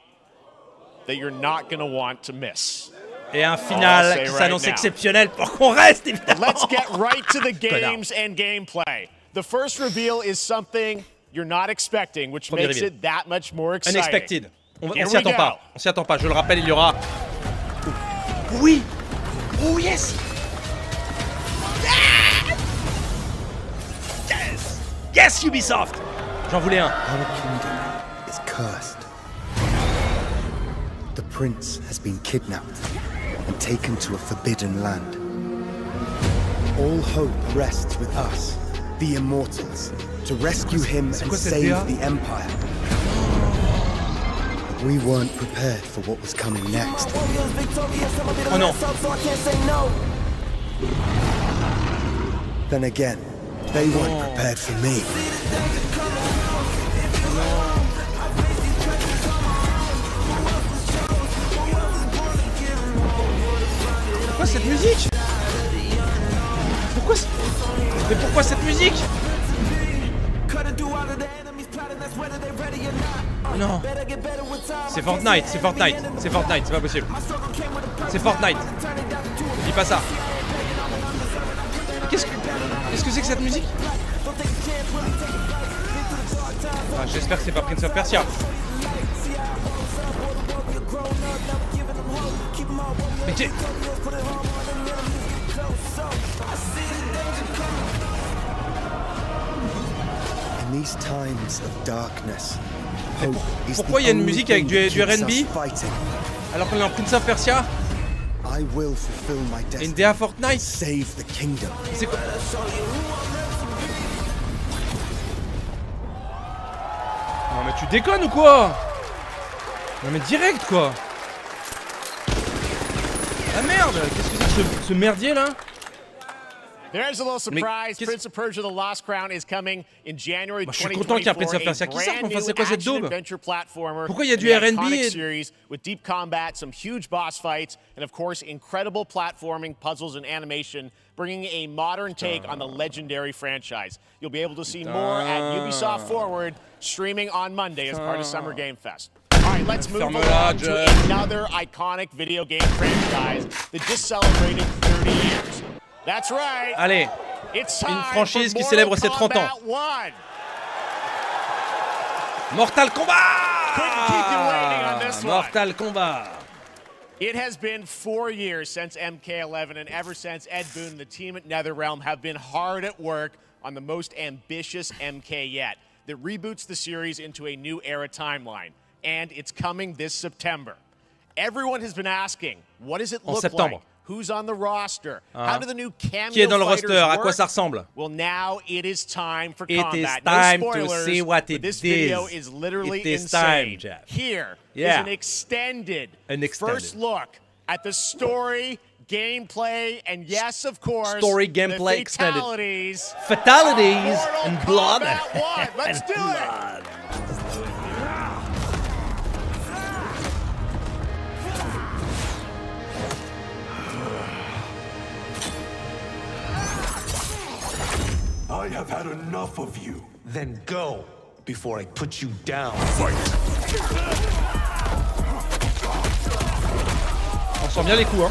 that you're not going to want to miss. Et un final qui s'annonce exceptionnel pour qu'on reste, évidemment. Let's get right to the games and gameplay. The first reveal is something you're not expecting, which makes it that much more exciting. Unexpected. On s'y attend pas. On s'y attend pas. Je le rappelle, il y aura... Oui. Oh yes. Yes. Yes, Ubisoft. J'en voulais un. Our kingdom is cursed. The prince has been kidnapped and taken to a forbidden land. All hope rests with us, the immortals, to rescue him and save the empire. But we weren't prepared for what was coming next. Oh non. Then again, they weren't prepared for me. Pourquoi cette musique? Mais pourquoi cette musique? Non. C'est Fortnite, c'est Fortnite, c'est Fortnite, c'est pas possible. C'est Fortnite. Dis pas ça. Qu'est-ce que c'est que cette musique? Ah, j'espère que c'est pas Prince of Persia. Mais qu'est... In these times of darkness, hope is Pourquoi il y a une musique avec du R&B fighting. alors qu'on est en Prince of Persia I will fulfill my et destiny. une DA Fortnite? Save the kingdom. C'est quoi? Non mais tu déconnes ou quoi? Non mais direct quoi. Ah merde, qu'est-ce que c'est que ce merdier là? There's a little surprise. Prince of Persia: The Lost Crown is coming in January 2024. Je suis content qu'il y ait Prince of Persia qui sorte, mais enfin c'est quoi cette daube? Pourquoi il y a du R&B series with deep combat, some huge boss fights, and of course incredible platforming, puzzles, and animation bringing a modern take on the legendary franchise. You'll be able to see more at Ubisoft Forward, streaming on Monday as part of Summer Game Fest. All right, let's move along to another iconic video game franchise that just celebrated 30 years. That's right. Allez, une franchise qui célèbre ses 30 ans. Mortal Kombat! Mortal Kombat. It has been 4 years since MK11, and ever since, Ed Boon and the team at NetherRealm have been hard at work on the most ambitious MK yet that reboots the series into a new era timeline. And it's coming this September. Everyone has been asking, what does it look like? Who's on the roster? How do the new cameo Qui est dans le fighters roster? À work? quoi ça ressemble? Well, now it is time for It combat. is time no to spoilers, see what it this is. video is literally It is insane. time, Jeff. Here is Yeah. an extended first Extended. look at the story, gameplay, and yes, of course, Story, gameplay, the extended. fatalities. Fatalities of and Mortal blood. Kombat 1. Let's do it. I have had enough of you. Then go before I put you down. On sent bien les coups, hein.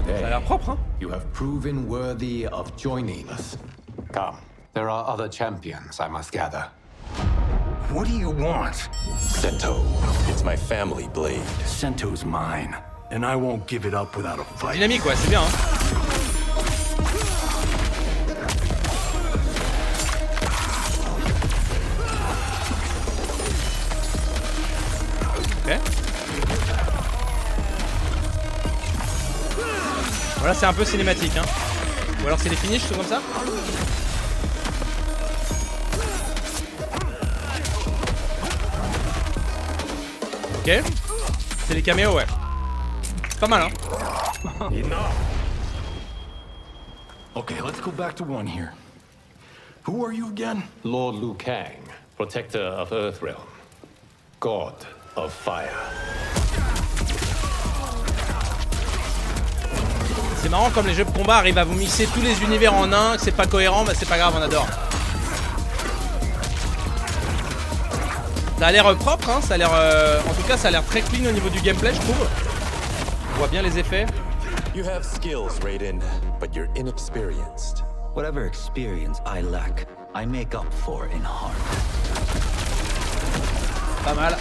Ça a l'air propre, hein. You have proven worthy of joining us. Come, there are other champions, I must gather. What do you want? Sento. It's my family blade. Sento's mine, and I won't give it up without a fight. Dynamique, ouais, c'est bien, hein. Ok. Voilà, c'est un peu cinématique, hein. Ou alors c'est les finishes, tout comme ça. Ok. C'est les caméos, ouais. C'est pas mal, hein. Okay, let's go back to one here. Who are you again? Lord Liu Kang, protector of Earthrealm, god of fire. C'est marrant comme les jeux de combat arrivent à vous mixer tous les univers en un, que c'est pas cohérent, bah c'est pas grave, on adore. Ça a l'air propre, hein, ça a l'air, en tout cas ça a l'air très clean au niveau du gameplay, je trouve. On voit bien les effets. You have skills, Raiden, but you're inexperienced. Whatever experience I lack, I make up for in heart. Pas mal.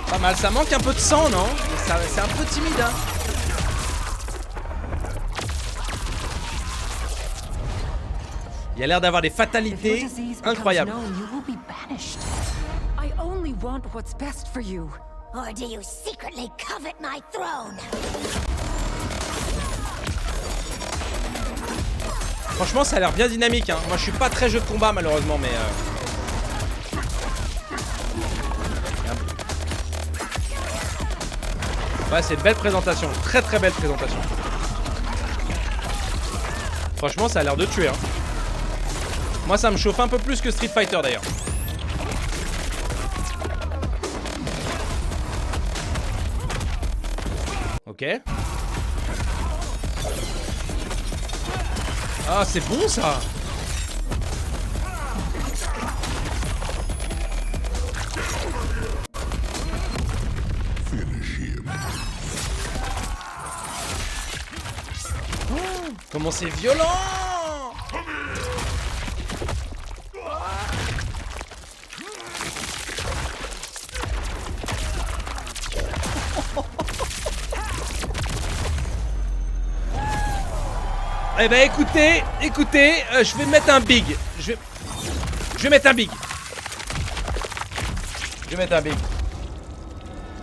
Pas mal, ça manque un peu de sang, non? C'est un peu timide, hein. Il y a l'air d'avoir des fatalités incroyables. I only want what's best for you. Or do you secretly covet my throne? Franchement, ça a l'air bien dynamique, hein. Moi, je suis pas très jeu de combat, malheureusement, mais... Ouais, c'est une belle présentation. Très très belle présentation. Franchement, ça a l'air de tuer, hein. Moi, ça me chauffe un peu plus que Street Fighter, d'ailleurs. Ok. Ah, c'est bon, ça. Comment c'est violent! Eh ben écoutez, je vais mettre un big. Je vais mettre un big.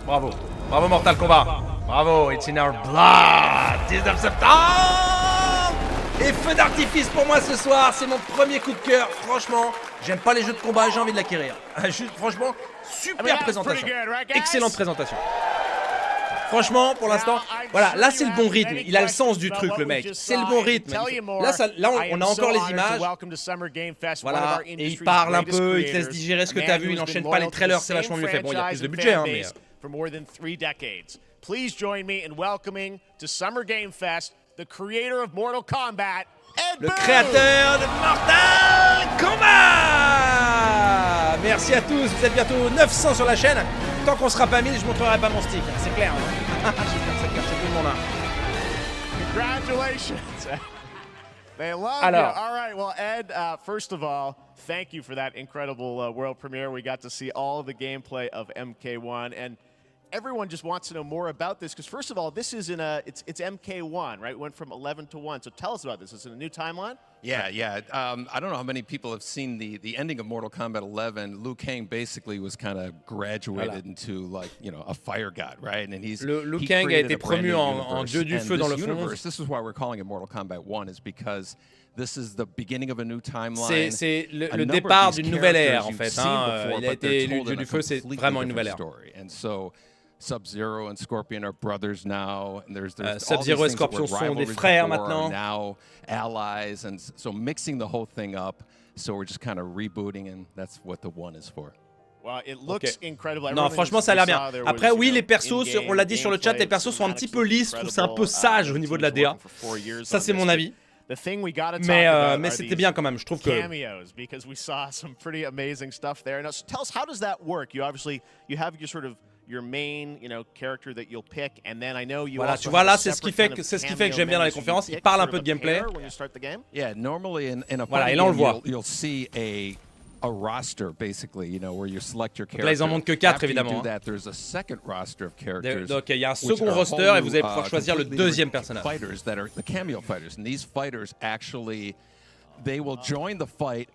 Bravo. Bravo Mortal Kombat. Bravo, it's in our blood. 19 septembre. Et feu d'artifice pour moi ce soir. C'est mon premier coup de cœur. Franchement, j'aime pas les jeux de combat, j'ai envie de l'acquérir. Franchement, super présentation. Excellente présentation. Franchement, pour l'instant, voilà, là c'est le bon rythme. Il a le sens du truc, le mec. C'est le bon rythme. Là, on a encore les images. Voilà, et il parle un peu, il te laisse digérer ce que t'as vu, il enchaîne pas les trailers, c'est vachement mieux fait. Bon, il y a plus de budget, hein, mais... Please join me in welcoming to Summer Game Fest the creator of Mortal Kombat, le créateur de Mortal Kombat. Merci à tous, vous êtes bientôt 900 sur la chaîne. Tant qu'on sera pas 1000, je montrerai pas mon stick, c'est clair. Hein. C'est clair, c'est tout le monde. Congratulations. They love you. All right, well, Ed, first of all, thank you for that incredible world premiere. We got to see all of the gameplay of MK1, and everyone just wants to know more about this, because first of all, this is in it's MK1, right? It went from 11 to 1. So tell us about this. Is it a new timeline? Yeah. I don't know how many people have seen the ending of Mortal Kombat 11. Liu Kang basically was kind of graduated into, like, you know, a fire god, right? And Liu Kang a été promu en dieu du feu dans le fond. This is why we're calling it Mortal Kombat 1, is because this is the beginning of a new timeline. C'est le départ d'une nouvelle ère, en fait. Hein. Il a été élu dieu du feu, c'est vraiment une nouvelle ère. And so Sub-Zero and Scorpion are brothers now, and there's Sub-Zero et Scorpion sont des frères maintenant. Now allies, and so mixing the whole thing up. So we're just kind of rebooting, and that's what the 1 is for. Well, it looks incredible. Non, franchement, ça a l'air bien. Après, oui, les persos, on l'a dit sur le chat, les persos sont un petit peu lisses. Je trouve c'est un peu sage au niveau de la DA. Ça, c'est mon avis. Mais c'était bien quand même. Je trouve que. Cameos, because we saw some pretty amazing stuff there. Now, tell us, how does that work? You have your sort of your main, you know, character that you'll pick, and then I know you. Voilà, tu vois là, c'est ce qui fait que j'aime bien dans les conférences. Il parle un peu de gameplay. Yeah, normally in a voilà, et là on le voit. You'll see a roster, basically, you know, where you select your character. Là, ils en montrent que 4 évidemment. There's a second roster of characters. Donc il y a un second roster et vous allez pouvoir choisir le deuxième personnage. Fighters that are the cameo fighters, and these fighters actually, they will join the fight.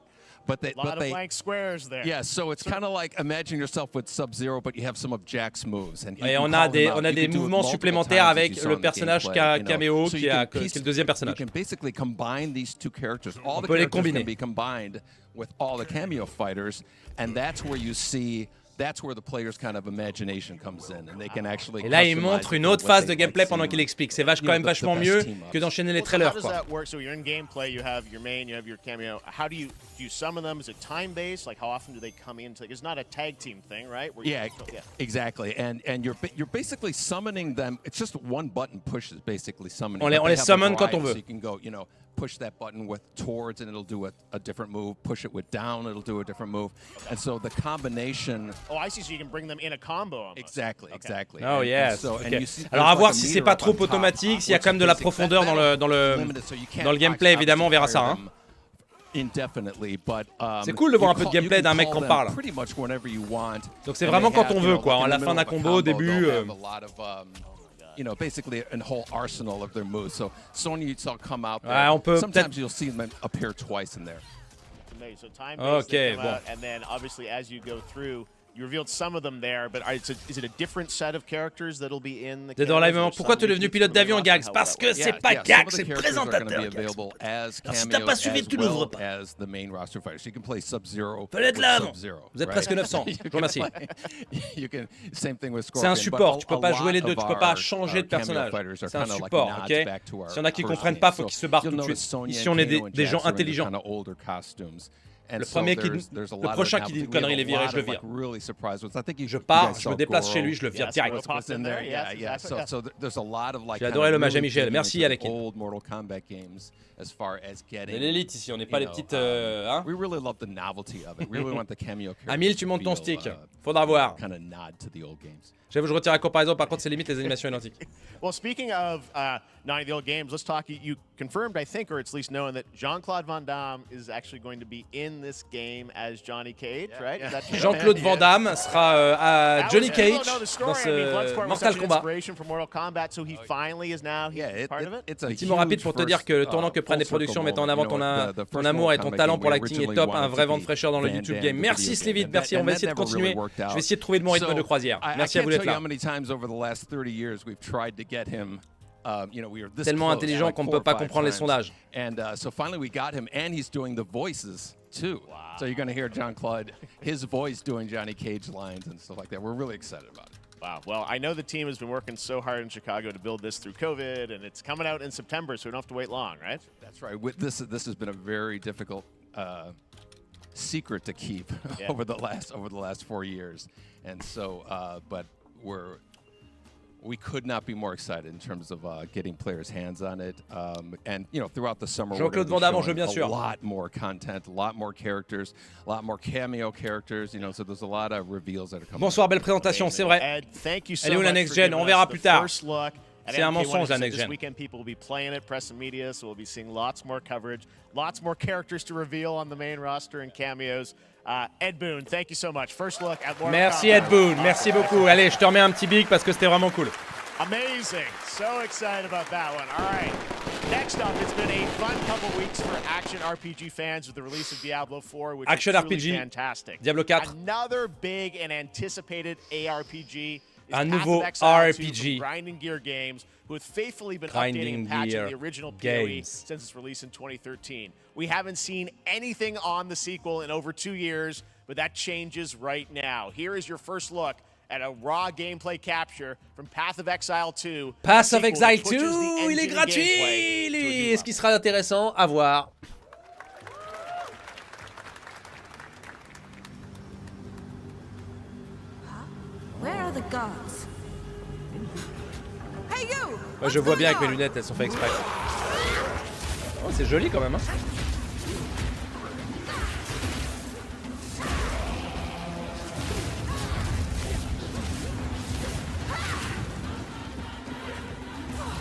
But they, blank squares there. Yeah, so it's kind of like imagine yourself with Sub-Zero, but you have some of Jack's moves. And et on a des mouvements supplémentaires avec le personnage caméo qui est le deuxième personnage. You can basically combine these two characters. All the peut les characters combiner. can be combined with all the cameo fighters, and that's where you see. That's where the player's kind of imagination comes in, and they can actually. Et là, il montre une autre phase de gameplay pendant qu'il explique. C'est quand même vachement mieux que d'enchaîner les trailers, quoi. How does that work? So you're in gameplay, you have your main, you have your cameo. How do you summon them? Is it time based? Like how often do they come in? It's not a tag team thing, right? Yeah, exactly. And you're basically summoning them. It's just one button push is basically summoning. On les summon quand on veut. So you can go, you know, push that button with towards and it'll do a different move. Push it with down, it'll do a different move. And so the combination. Oh, I see. So you can bring them in a combo. Almost. Exactly. Oh yes. Alors à voir si c'est pas trop automatique, s'il y a quand même de la profondeur dans le gameplay. Évidemment, on verra ça. Hein. C'est cool de voir un peu de gameplay d'un mec qu'on parle. Donc c'est vraiment quand on veut, quoi. À la fin d'un combo, au début. You know, basically a whole arsenal of their moves. So Sonya, you saw come out there. Ouais, on peut sometimes you'll see them appear twice in there. So time-based, they come out, and then obviously as you go through, you revealed some of them there, but is it a different set of characters that'll be in the cameos? Pourquoi tu es devenu pilote d'avion, Gags? Parce que c'est pas Gags, c'est présentateur. Alors si t'as pas suivi, tu l'ouvres pas. Fallait être là, non? Vous êtes presque 900, je vous remercie. C'est un support, tu peux pas jouer les deux, tu peux pas changer de personnage. C'est un support, ok? S'il y en a qui comprennent pas, faut qu'ils se barrent tout de suite. Ici on est des gens intelligents. Le prochain qui dit une connerie, il est viré, je le vire. Je pars, je me déplace chez lui, je le vire direct. J'ai adoré l'hommage à Michel. Merci Alec. L'élite ici, on n'est pas les petites. Hein? Amil, tu montes ton stick. Faudra voir. J'avoue, je retire la comparaison, par contre, c'est limite les animations identiques. Well, speaking of Night of the Old Games, let's talk. You confirmed, I think, or it's at least known that Jean-Claude Van Damme is actually going to be in this game as Johnny Cage, right? Jean-Claude Van Damme sera à Johnny Cage dans ce Mortal Kombat. Petit mot rapide pour te dire que le tournant que prennent les productions mettant en avant ton amour et ton talent pour l'acting est top, un vrai vent de fraîcheur dans le YouTube game. Merci Slevit, merci, on va essayer de continuer. Je vais essayer de trouver de mon rythme de croisière. Merci à vous d'être là. Tellement intelligent qu'on ne peut pas comprendre les sondages. So finally we got him, and he's doing the voices too. So you're going to hear Jean-Claude, his voice doing Johnny Cage lines and stuff like that. We're really excited about it. Wow. Well, I know the team has been working so hard in Chicago to build this through COVID, and it's coming out in September, so we don't have to wait long, right? That's right. This has been a very difficult secret to keep over the last 4 years, and so but we could not be more excited in terms of getting players' hands on it, and throughout the summer we're going to be showing a lot more content, a lot more characters, a lot more cameo characters. So there's a lot of reveals that are coming. Bonsoir, belle présentation, c'est vrai. Ed, thank you so Elle est où la much next for gen? giving On us verra the plus tard. first look at C'est un MK1. mensonge la next This gen. weekend people will be playing it, press and media, so we'll be seeing lots more coverage, lots more characters to reveal on the main roster and cameos. Ed Boon, thank you so much. First look at Mortal Merci Kombat. Ed Boon, merci beaucoup. Allez, je te remets un petit big parce que c'était vraiment cool. Amazing. So excited about that one. All right. Next up, it's been a fun couple weeks for action RPG fans with the release of Diablo 4, which Action is truly RPG, fantastic. Diablo 4. Another big and anticipated ARPG. Un nouveau RPG. Grinding Gear Games, who have faithfully been Grinding updating and patching Gear the original PoE Games. since its release in 2013. We haven't seen anything on the sequel in over 2 years, but that changes right now. Here is your first look at a raw gameplay capture from Path of Exile 2. Path of Exile 2, il est gratuit, lui. Est-ce qu'il sera intéressant à voir? Where are the gods? Hey you! Ouais, je vois bien avec mes lunettes, elles sont faites exprès. Oh, c'est joli quand même, hein.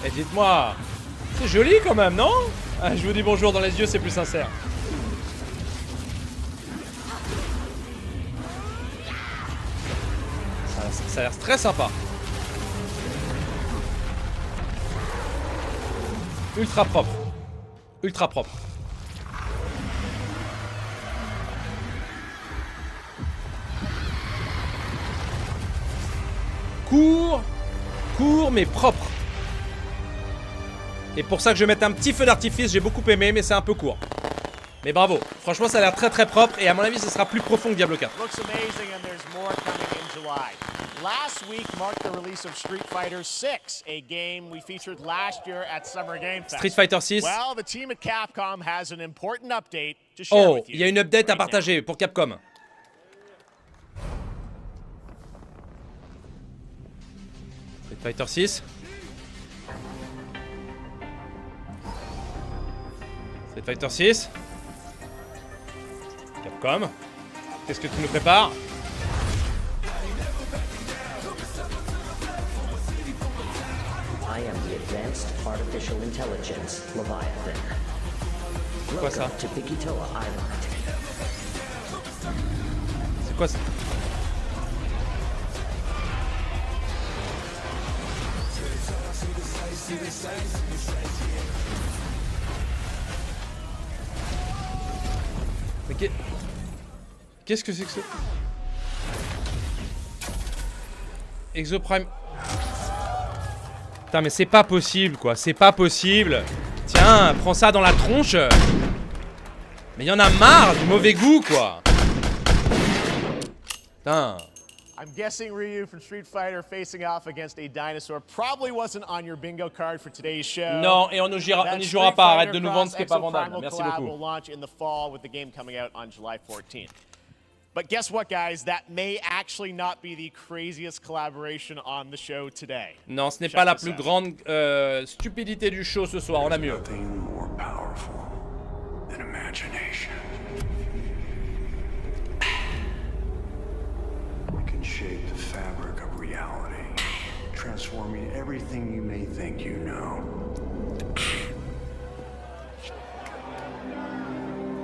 Et dites-moi, c'est joli quand même, non? Je vous dis bonjour dans les yeux, c'est plus sincère. Ça a l'air très sympa. Ultra propre. Ultra propre. Court mais propre. Et pour ça que je vais mettre un petit feu d'artifice, j'ai beaucoup aimé, mais c'est un peu court. Mais bravo, franchement ça a l'air très très propre et à mon avis ce sera plus profond que Diablo 4. Last week marked the release of Street Fighter 6, a game we featured last year at Summer Game Fest. Street Fighter 6. Well, the team at Capcom has an important update to share with you. Il y a une update à partager pour Capcom. Street Fighter 6. Street Fighter 6. Capcom. Qu'est-ce que tu nous prépares? I am the advanced artificial intelligence, Leviathan. Quoi ça? To Pikitoa Island. C'est quoi ça? Mais qu'est-ce que c'est que ça? Exoprime. Putain mais c'est pas possible quoi, c'est pas possible. Tiens, prends ça dans la tronche. Mais y en a marre du mauvais goût quoi. Putain. I'm guessing Ryu from Street Fighter facing off against a dinosaur probably wasn't on your bingo card for today's show. Non, et on n'y jouera pas, arrête de nous vendre ce qui est pas vendable. Merci beaucoup. Will launch in the fall with the game coming out on July 14th. But guess what, guys? That may actually not be the craziest collaboration on the show today. Non, ce n'est pas la plus grande stupidité du show ce soir. On a mieux. It can shape the fabric of reality, transforming everything you may think you know.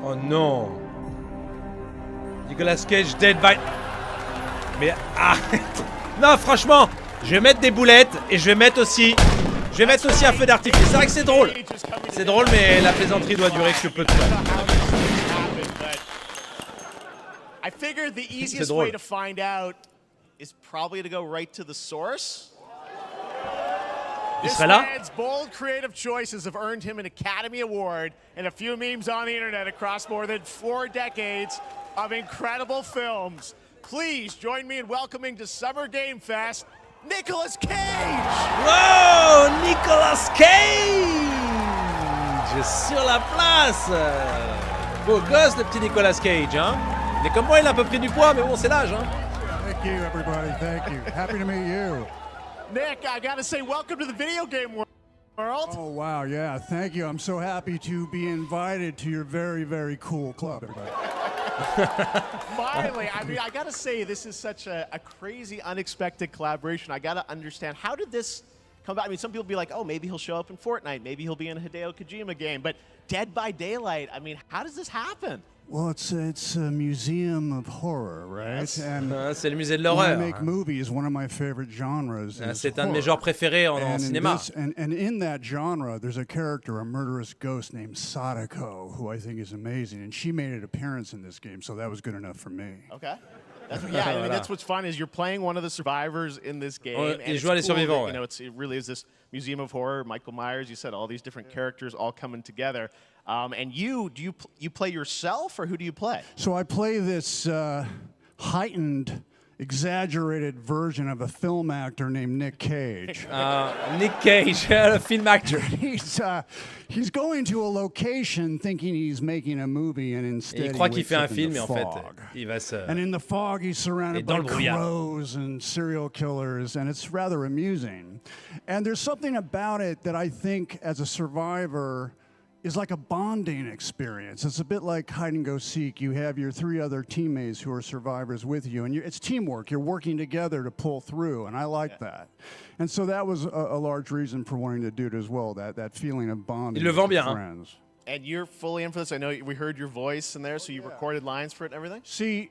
Oh non. Nicolas Cage dead by... Mais arrête. Non franchement, je vais mettre des boulettes et je vais mettre aussi un feu d'artifice. C'est vrai que c'est drôle. C'est drôle mais la plaisanterie doit durer que peu de temps. I figured the easiest way to find out is probably to go right to the source. This man's bold creative choices have earned him an Academy Award and a few memes on the internet across more than 4 decades of incredible films. Please join me in welcoming to Summer Game Fest, Nicolas Cage! Wow, Nicolas Cage sur la place. Beau gosse, le petit Nicolas Cage, hein. Il est comme moi, il a un peu pris du poids, mais bon, c'est l'âge, hein. Thank you, everybody. Thank you. Happy to meet you. Nick, I gotta say, welcome to the video game world. Oh, wow, yeah, thank you. I'm so happy to be invited to your very, very cool club, everybody. Finally, I mean, I gotta say, this is such a crazy, unexpected collaboration. I gotta understand, how did this come about? I mean, some people be like, oh, maybe he'll show up in Fortnite, maybe he'll be in a Hideo Kojima game, but Dead by Daylight, I mean, how does this happen? Well, it's a museum of horror, right? Yes. And C'est le musée de when I l'horreur. make movies, one of my favorite genres is C'est un de mes horror. genres préférés en And in cinéma. and in that genre, there's a character, a murderous ghost named Sadako, who I think is amazing, and she made an appearance in this game, so that was good enough for me. Okay. Yeah, I mean, that's what's fun is you're playing one of the survivors in this game. And Il it's joue à les cool survivants, that, you know, it really is this museum of horror. Michael Myers, you said all these different characters all coming together. And you play yourself, or who do you play? So I play this heightened, exaggerated version of a film actor named Nick Cage. Nick Cage, le film actor. He's going to a location thinking he's making a movie, and instead Il croit qu'il wakes fait un up in film, the et en fait, fog. il va se... And in the fog, he's surrounded by dans le brouillard. crows and serial killers, and it's rather amusing. And there's something about it that I think, as a survivor, is like a bonding experience. It's a bit like hide and go seek. You have your 3 other teammates who are survivors with you, and it's teamwork. You're working together to pull through, and I like that. And so that was a large reason for wanting to do it as well, that feeling of bonding Il le vend with bien, friends. And you're fully in for this. I know we heard your voice in there, so you recorded lines for it and everything? See,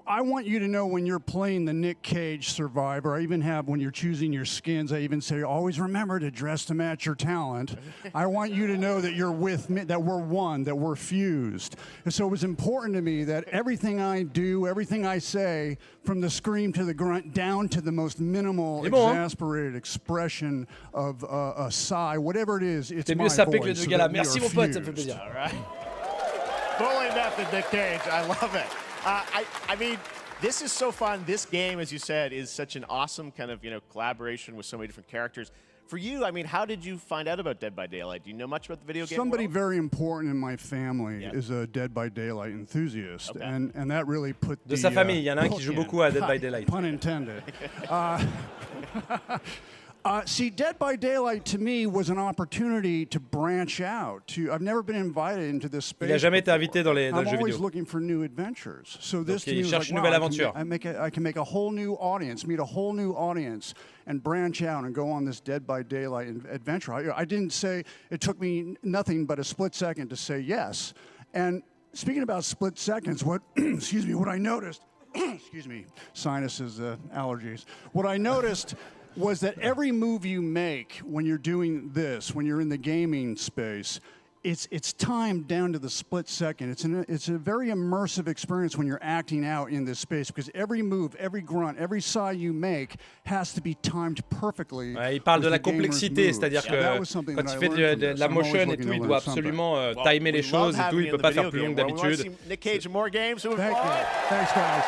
I want you to know when you're playing the Nick Cage survivor, I even have, when you're choosing your skins, I even say, always remember to dress to match your talent. I want you to know that you're with me, that we're one, that we're fused. And so it was important to me that everything I do, everything I say, from the scream to the grunt, down to the most minimal, exasperated expression of a sigh, whatever it is, it's my voice. So that we are fused. All right. Fully method, Nick Cage. I love it. I mean, this is so fun. This game, as you said, is such an awesome kind of, collaboration with so many different characters. For you, I mean, how did you find out about Dead by Daylight? Do you know much about the video game Somebody world? very important in my family is a Dead by Daylight enthusiast, and that really put De sa famille, il y en a un qui joue beaucoup à Dead by Daylight. Pun intended. See, Dead by Daylight to me was an opportunity to branch out. I've never been invited into this space. Il n'a jamais été invité dans le I'm jeu always vidéo. looking for new adventures. So this Donc, to me il was cherche like, une nouvelle wow, aventure. I can make a whole new audience, meet a whole new audience, and branch out and go on this Dead by Daylight adventure. I didn't say, it took me nothing but a split second to say yes. And speaking about split seconds, what I noticed, excuse me, sinuses, allergies. What I noticed was that every move you make when you're doing this, when you're in the gaming space, it's timed down to the split second. It's a very immersive experience when you're acting out in this space, because every move, every grunt, every sigh you make has to be timed perfectly. Il parle de la with the gamer's complexité, moves. c'est-à-dire que That was something quand that il I fait learned de from la this. I'm always motion et looking tout, to il learn doit something. absolument timer les choses et tout, il peut pas faire plus long que d'habitude. Nick Cage in more games. Thank you. Thanks, guys.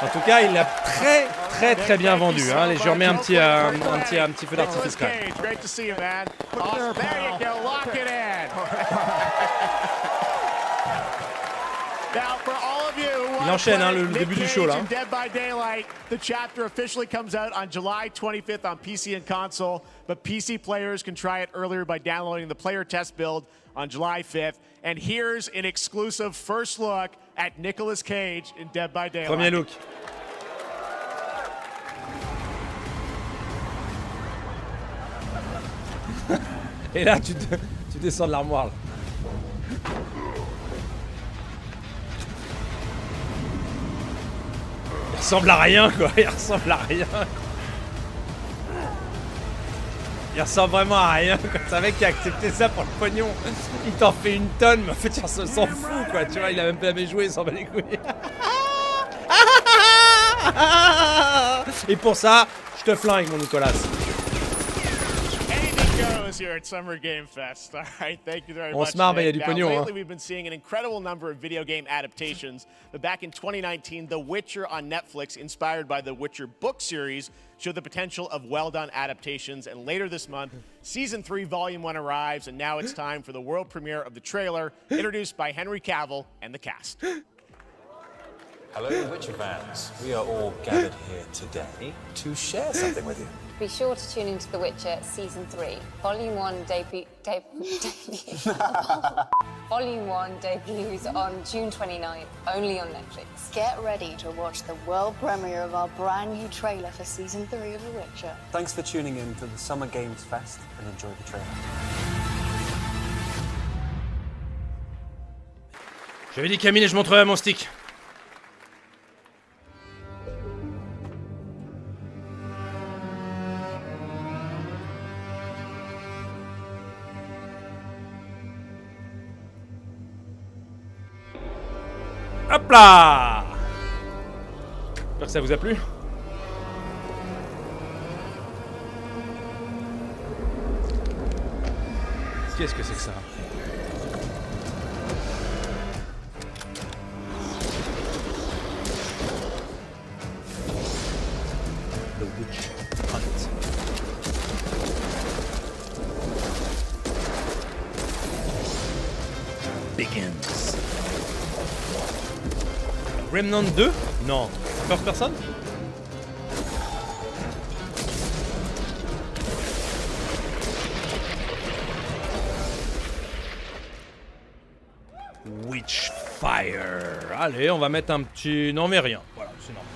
En tout cas, il l'a très bien vendu. Hein. Je remets un petit feu d'artifice quand même. Great to see you, man. Awesome. There you go. Lock it in. Now, for all of you who Il enchaîne le Nick début du Cage show là. in Dead by Daylight, the chapter officially comes out on July 25th on PC and console, but PC players can try it earlier by downloading the player test build on July 5th. And here's an exclusive first look at Nicolas Cage in Dead by Daylight. Premier look. Et là, tu descends de l'armoire là. Il ressemble à rien quoi, il ressemble à rien. Il ressemble vraiment à rien quoi. C'est un mec qui a accepté ça pour le pognon. Il t'en fait une tonne, mais en fait il s'en fout quoi, tu vois, il a même pas jamais joué, il s'en bat les couilles. Et pour ça, je te flingue mon Nicolas. news here at Summer Game Fest. All right, thank you very On much. se marre, mais il y a du Now, pognon. lately, we've been seeing an incredible number of video game adaptations. But back in 2019, The Witcher on Netflix, inspired by the Witcher book series, showed the potential of well-done adaptations. And later this month, Season 3, Volume 1 arrives, and now it's time for the world premiere of the trailer, introduced by Henry Cavill and the cast. Hello, Witcher fans. We are all gathered here today to share something with you. Be sure to tune into The Witcher Season 3. Volume 1 Volume 1 debuts on June 29th, only on Netflix. Get ready to watch the world premiere of our brand new trailer for Season 3 of The Witcher. Thanks for tuning in to the Summer Games Fest and enjoy the trailer. J'avais dit Camille et je montrerai mon stick. Hop là! J'espère que ça vous a plu. Qu'est-ce que c'est que ça? The Witch Hunt. Begins. Remnant 2? Non. First person? Witchfire. Allez, on va mettre un petit... Non mais rien. Voilà, c'est normal.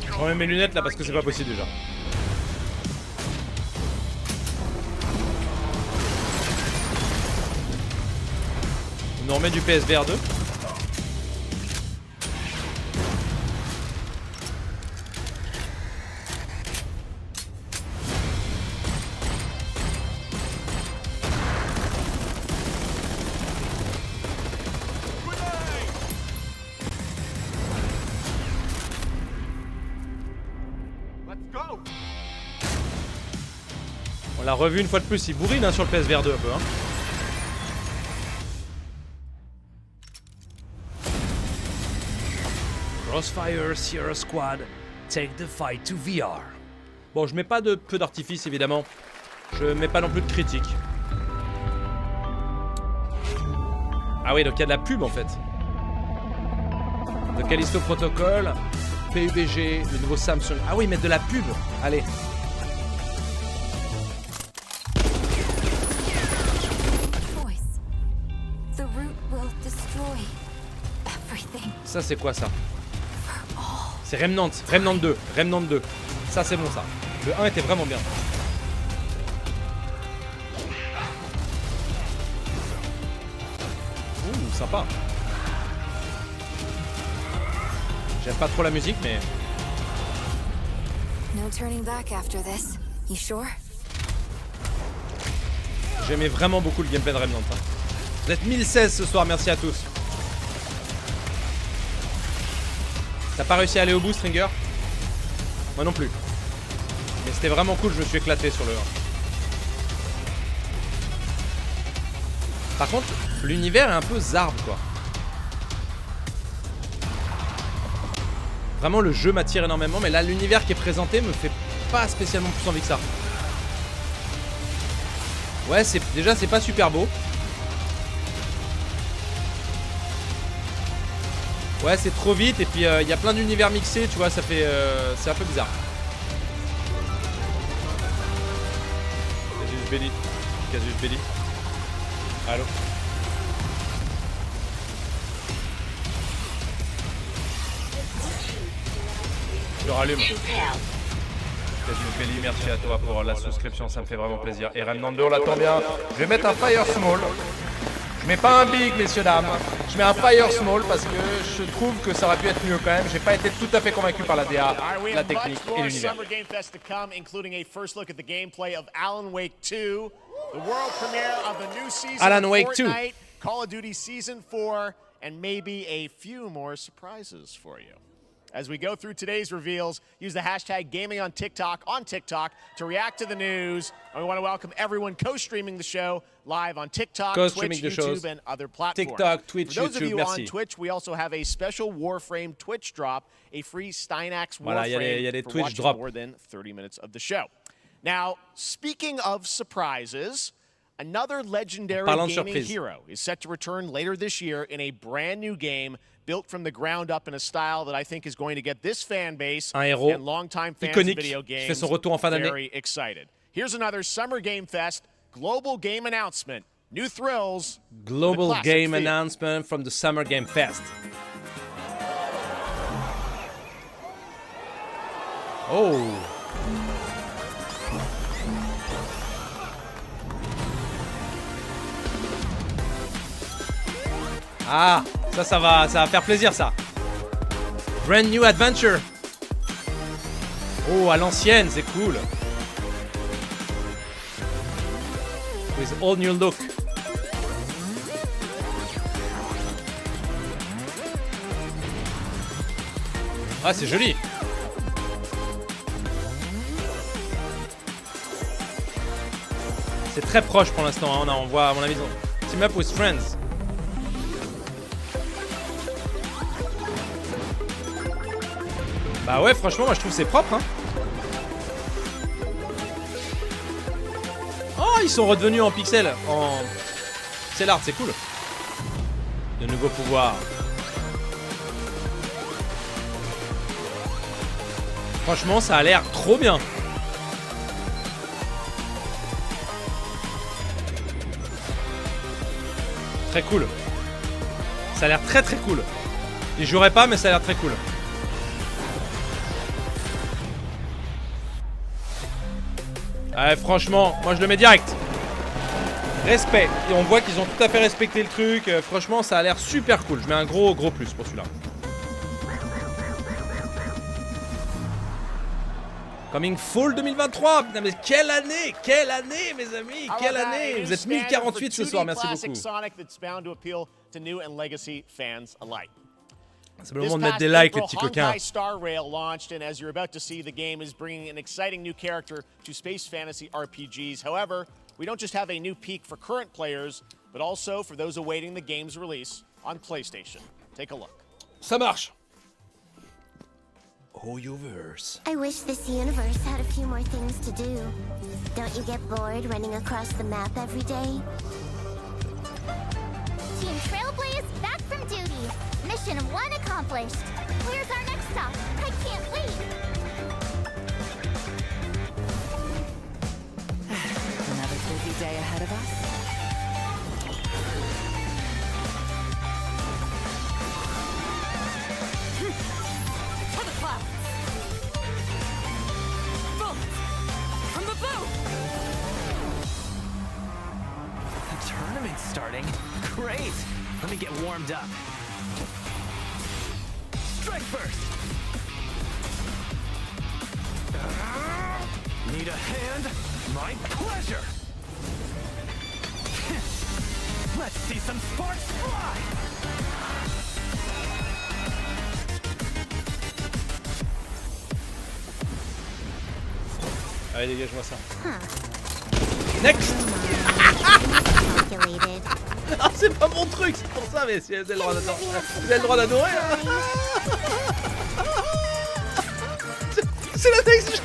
Je remets mes lunettes là parce que c'est pas possible déjà. On remet du PSVR 2. On l'a revu une fois de plus, il bourrine hein, sur le PSVR 2 un peu. Hein. Crossfire, Sierra Squad, take the fight to VR. Bon, je mets pas de peu d'artifice évidemment. Je mets pas non plus de critique. Ah oui, donc il y a de la pub en fait. The Callisto Protocol, PUBG, le nouveau Samsung. Ah oui, mettre de la pub. Allez. Ça c'est quoi ça? C'est Remnant 2, Remnant 2. Ça c'est bon ça. Le 1 était vraiment bien. Ouh, sympa. J'aime pas trop la musique mais... No turning back after this. You sure? J'aimais vraiment beaucoup le gameplay de Remnant. Hein. Vous êtes 1016 ce soir, merci à tous. T'as pas réussi à aller au bout, Stringer? Moi non plus. Mais c'était vraiment cool, je me suis éclaté sur le 1. Par contre, l'univers est un peu zarbe, quoi. Vraiment, le jeu m'attire énormément, mais là, l'univers qui est présenté me fait pas spécialement plus envie que ça. Ouais, déjà, c'est pas super beau. Ouais, c'est trop vite et puis il y a plein d'univers mixés, tu vois, ça fait... c'est un peu bizarre. Casus Belli. Casus Belli. Allô. Je le rallume. Casus Belli, merci à toi pour la souscription, ça me fait vraiment plaisir. Et Remnant 2, on l'attend bien. Je vais mettre un Fire Small. Je mets pas un big, messieurs dames. Je mets un Fire Small parce que je trouve que ça aurait pu être mieux quand même. J'ai pas été tout à fait convaincu par la DA, la technique et l'univers. Alan Wake 2. Call of Duty Season 4 and maybe a few more surprises for you. As we go through today's reveals, use the hashtag gaming on TikTok to react to the news. And we want to welcome everyone co-streaming the show live on TikTok, Twitch, YouTube, and other platforms. TikTok, Twitch, For those of YouTube, you merci. on Twitch, we also have a special Warframe Twitch drop, a free Steinax Voilà, Warframe y a des for Twitch watching drop. more than 30 minutes of the show. Now, speaking of surprises, another legendary gaming hero is set to return later this year in a brand new game built from the ground up in a style that I think is going to get this fan base and longtime fans of video games fait son retour en fin d'année. very excited. Here's another Summer Game Fest global game announcement. New thrills. Global game announcement from the Summer Game Fest. Oh. Ah, ça va faire plaisir ça. Brand new adventure. Oh, à l'ancienne, c'est cool. With all new look. Ah, c'est joli. C'est très proche pour l'instant, hein. On voit à mon avis Team Up with Friends. Bah ouais, franchement, moi je trouve c'est propre, hein. Oh, ils sont redevenus en pixel, en pixel art, c'est cool. De nouveaux pouvoirs. Franchement, ça a l'air trop bien. Très cool. Ça a l'air très très cool. J'y jouerai pas, mais ça a l'air très cool. Ouais, franchement, moi je le mets direct. Respect. Et on voit qu'ils ont tout à fait respecté le truc. Franchement, ça a l'air super cool. Je mets un gros plus pour celui-là. Coming Fall 2023. Putain, mais quelle année, mes amis, quelle année. Vous êtes 1048 ce soir, merci beaucoup. C'est le moment de mettre des likes, les petits coquins. Star Rail launched, and as you're about to see, the game is bringing an exciting new character to space fantasy RPGs. However, we don't just have a new peak for current players, but also for those awaiting the game's release on PlayStation. Take a look. Ça marche. Oh, universe. I wish this universe had a few more things to do. Don't you get bored running across the map every day? Team Trailblaze back from duty. Mission 1 accomplished. Where's our next stop? I can't wait. Another busy day ahead of us. To the clouds. Bullets from the boat. The tournament's starting. Great. Let me get warmed up. Strike first! Need a hand? My pleasure! Let's see some sparks fly! Allez, dégage-moi ça. Next! Ah, c'est pas mon truc, c'est pour ça, mais vous avez le droit d'adorer. Vous avez le droit d'adorer, hein. C'est la next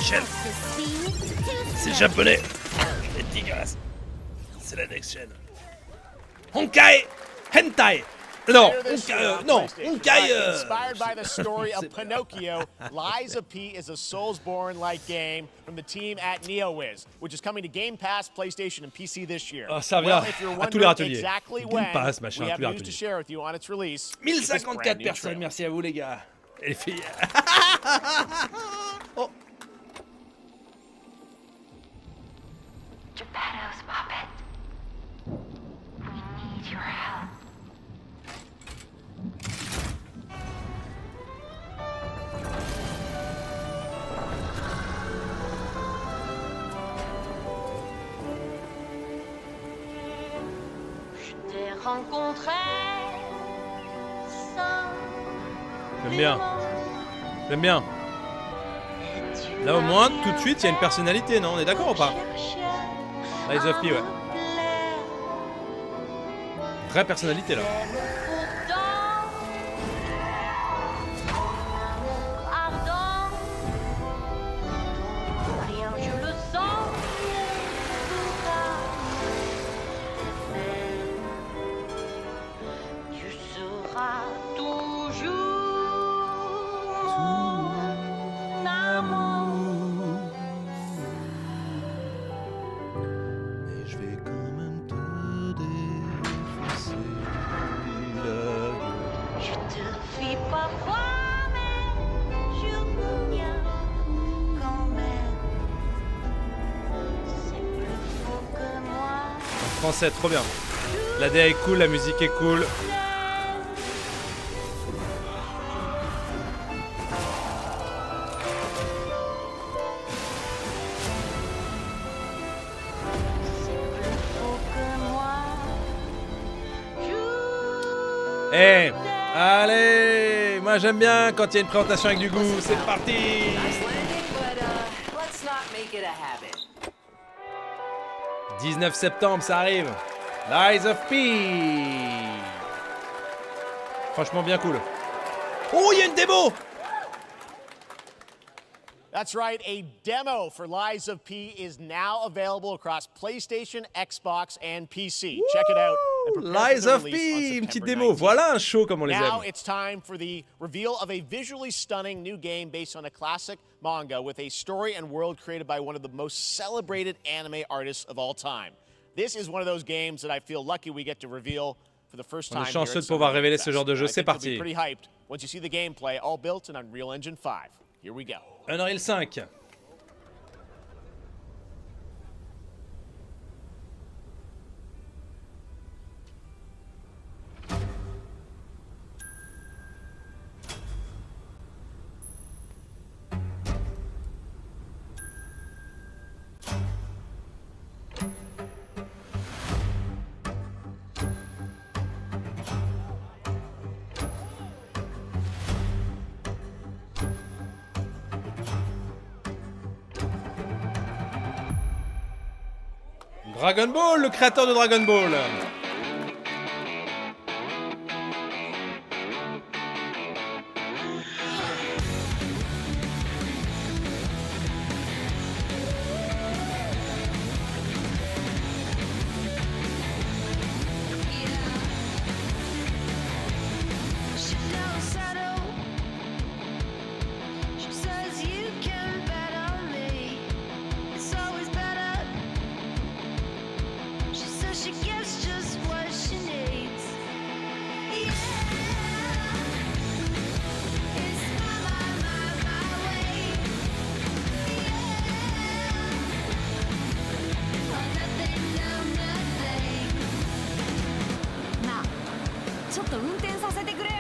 gen. C'est japonais. C'est dégueulasse. C'est la next gen. Honkai Hentai. Non, Honkai. Inspired by the story of Pinocchio, Lies of P is a Soulsborne-like game from the team at NeoWiz, which is coming to Game Pass, PlayStation, and PC this year. Ah, ça vient à tous les râteliers. Exactly Game Pass, machin, we have tous les news to râteliers. share with you on its release. 1054 personnes, merci à vous les gars. Et les filles. Oh. Geppetto's puppet. We need your help. J'aime bien. J'aime bien. Là au moins, tout de suite, il y a une personnalité, non? On est d'accord ou pas? Lies of P, ouais. Vraie personnalité là. Français, trop bien. La DA est cool, la musique est cool. Eh, allez, moi j'aime bien quand il y a une présentation avec du goût. C'est parti. 19 septembre, ça arrive. Lies of P. Franchement bien cool. Oh, il y a une démo. That's right, a demo for Lies of P is now available across PlayStation, Xbox, and PC. Check it out. Lies of P, une petite démo. Voilà un show comme on les aime. Now it's time for the reveal of a visually stunning new game based on a classic manga with a story and world created by one of the most celebrated anime artists of all time. This is one of those games that I feel lucky we get to reveal for the first time. On est chanceux de pouvoir révéler ce genre de jeu. C'est parti. Pretty hyped once you see the gameplay, all built in Unreal Engine 5. Here we go. Unreal 5. Dragon Ball, le créateur de Dragon Ball.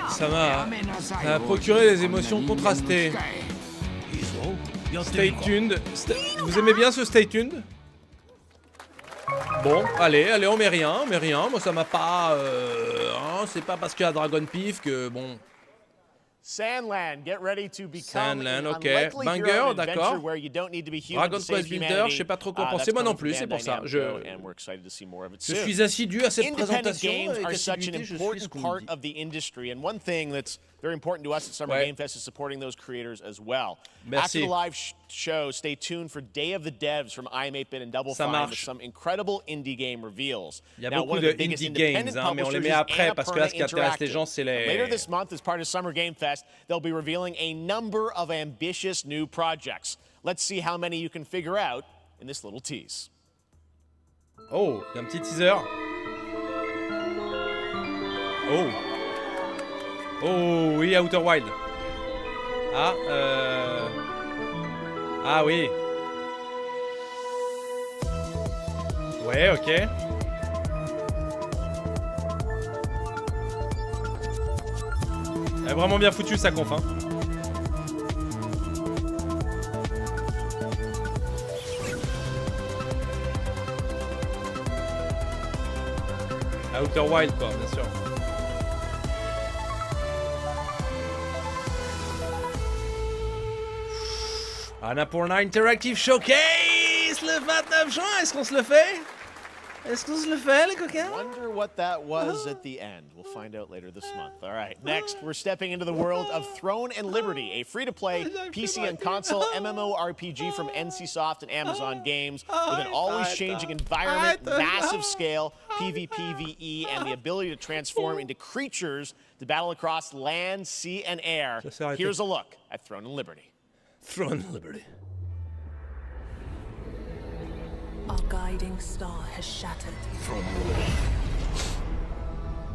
Ça m'a procuré des émotions contrastées. Stay tuned. Vous aimez bien ce Stay tuned? Bon, allez, on met rien. Moi, ça m'a pas... c'est pas parce qu'il y a Dragon Pif que, bon... Sandland, get ready to become Sandland, ok. Banger, d'accord. Dragon Quest Builder, je sais pas trop quoi penser, moi non plus, c'est pour ça. Je suis assidu à cette présentation. Are such an important part of the industry, and one thing that's very important to us at Summer Game Fest is supporting those creators as well. After the live show, stay tuned for Day of the Devs from IM8bit and Double Fine with some incredible indie game reveals. Il y a beaucoup de indie games, mais on les met après parce que là, ce qui intéresse les gens, c'est les... Later this month, as part of Summer Game Fest, they'll be revealing a number of ambitious new projects. Let's see how many you can figure out in this little tease. Oh, il y a un petit teaser. Oh. Oh oui, Outer Wild. Ah oui. Ouais, ok. Elle est vraiment bien foutue sa conf, hein. Outer Wild, quoi, bien sûr. Annapurna Interactive Showcase le 29 juin. Est-ce qu'on se le fait? Est-ce qu'on se le fait, les coquins? Wonder what that was at the end. We'll find out later this month. All right, next, we're stepping into the world of Throne and Liberty, a free-to-play PC and console MMORPG from NCSoft and Amazon Games, with an always-changing environment, massive scale, PvPvE, and the ability to transform into creatures to battle across land, sea, and air. Here's a look at Throne and Liberty. Throne and Liberty. Our guiding star has shattered.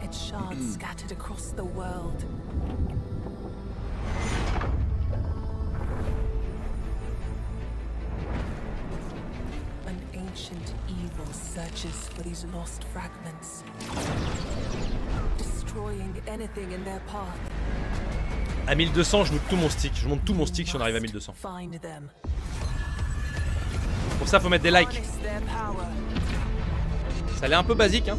Its shards scattered across the world. An ancient evil searches for these lost fragments, destroying anything in their path. À 1200, je monte tout mon stick. Je monte tout mon stick si on arrive à 1200. Find them. Pour ça, faut mettre des likes. Ça a l'air un peu basique, hein.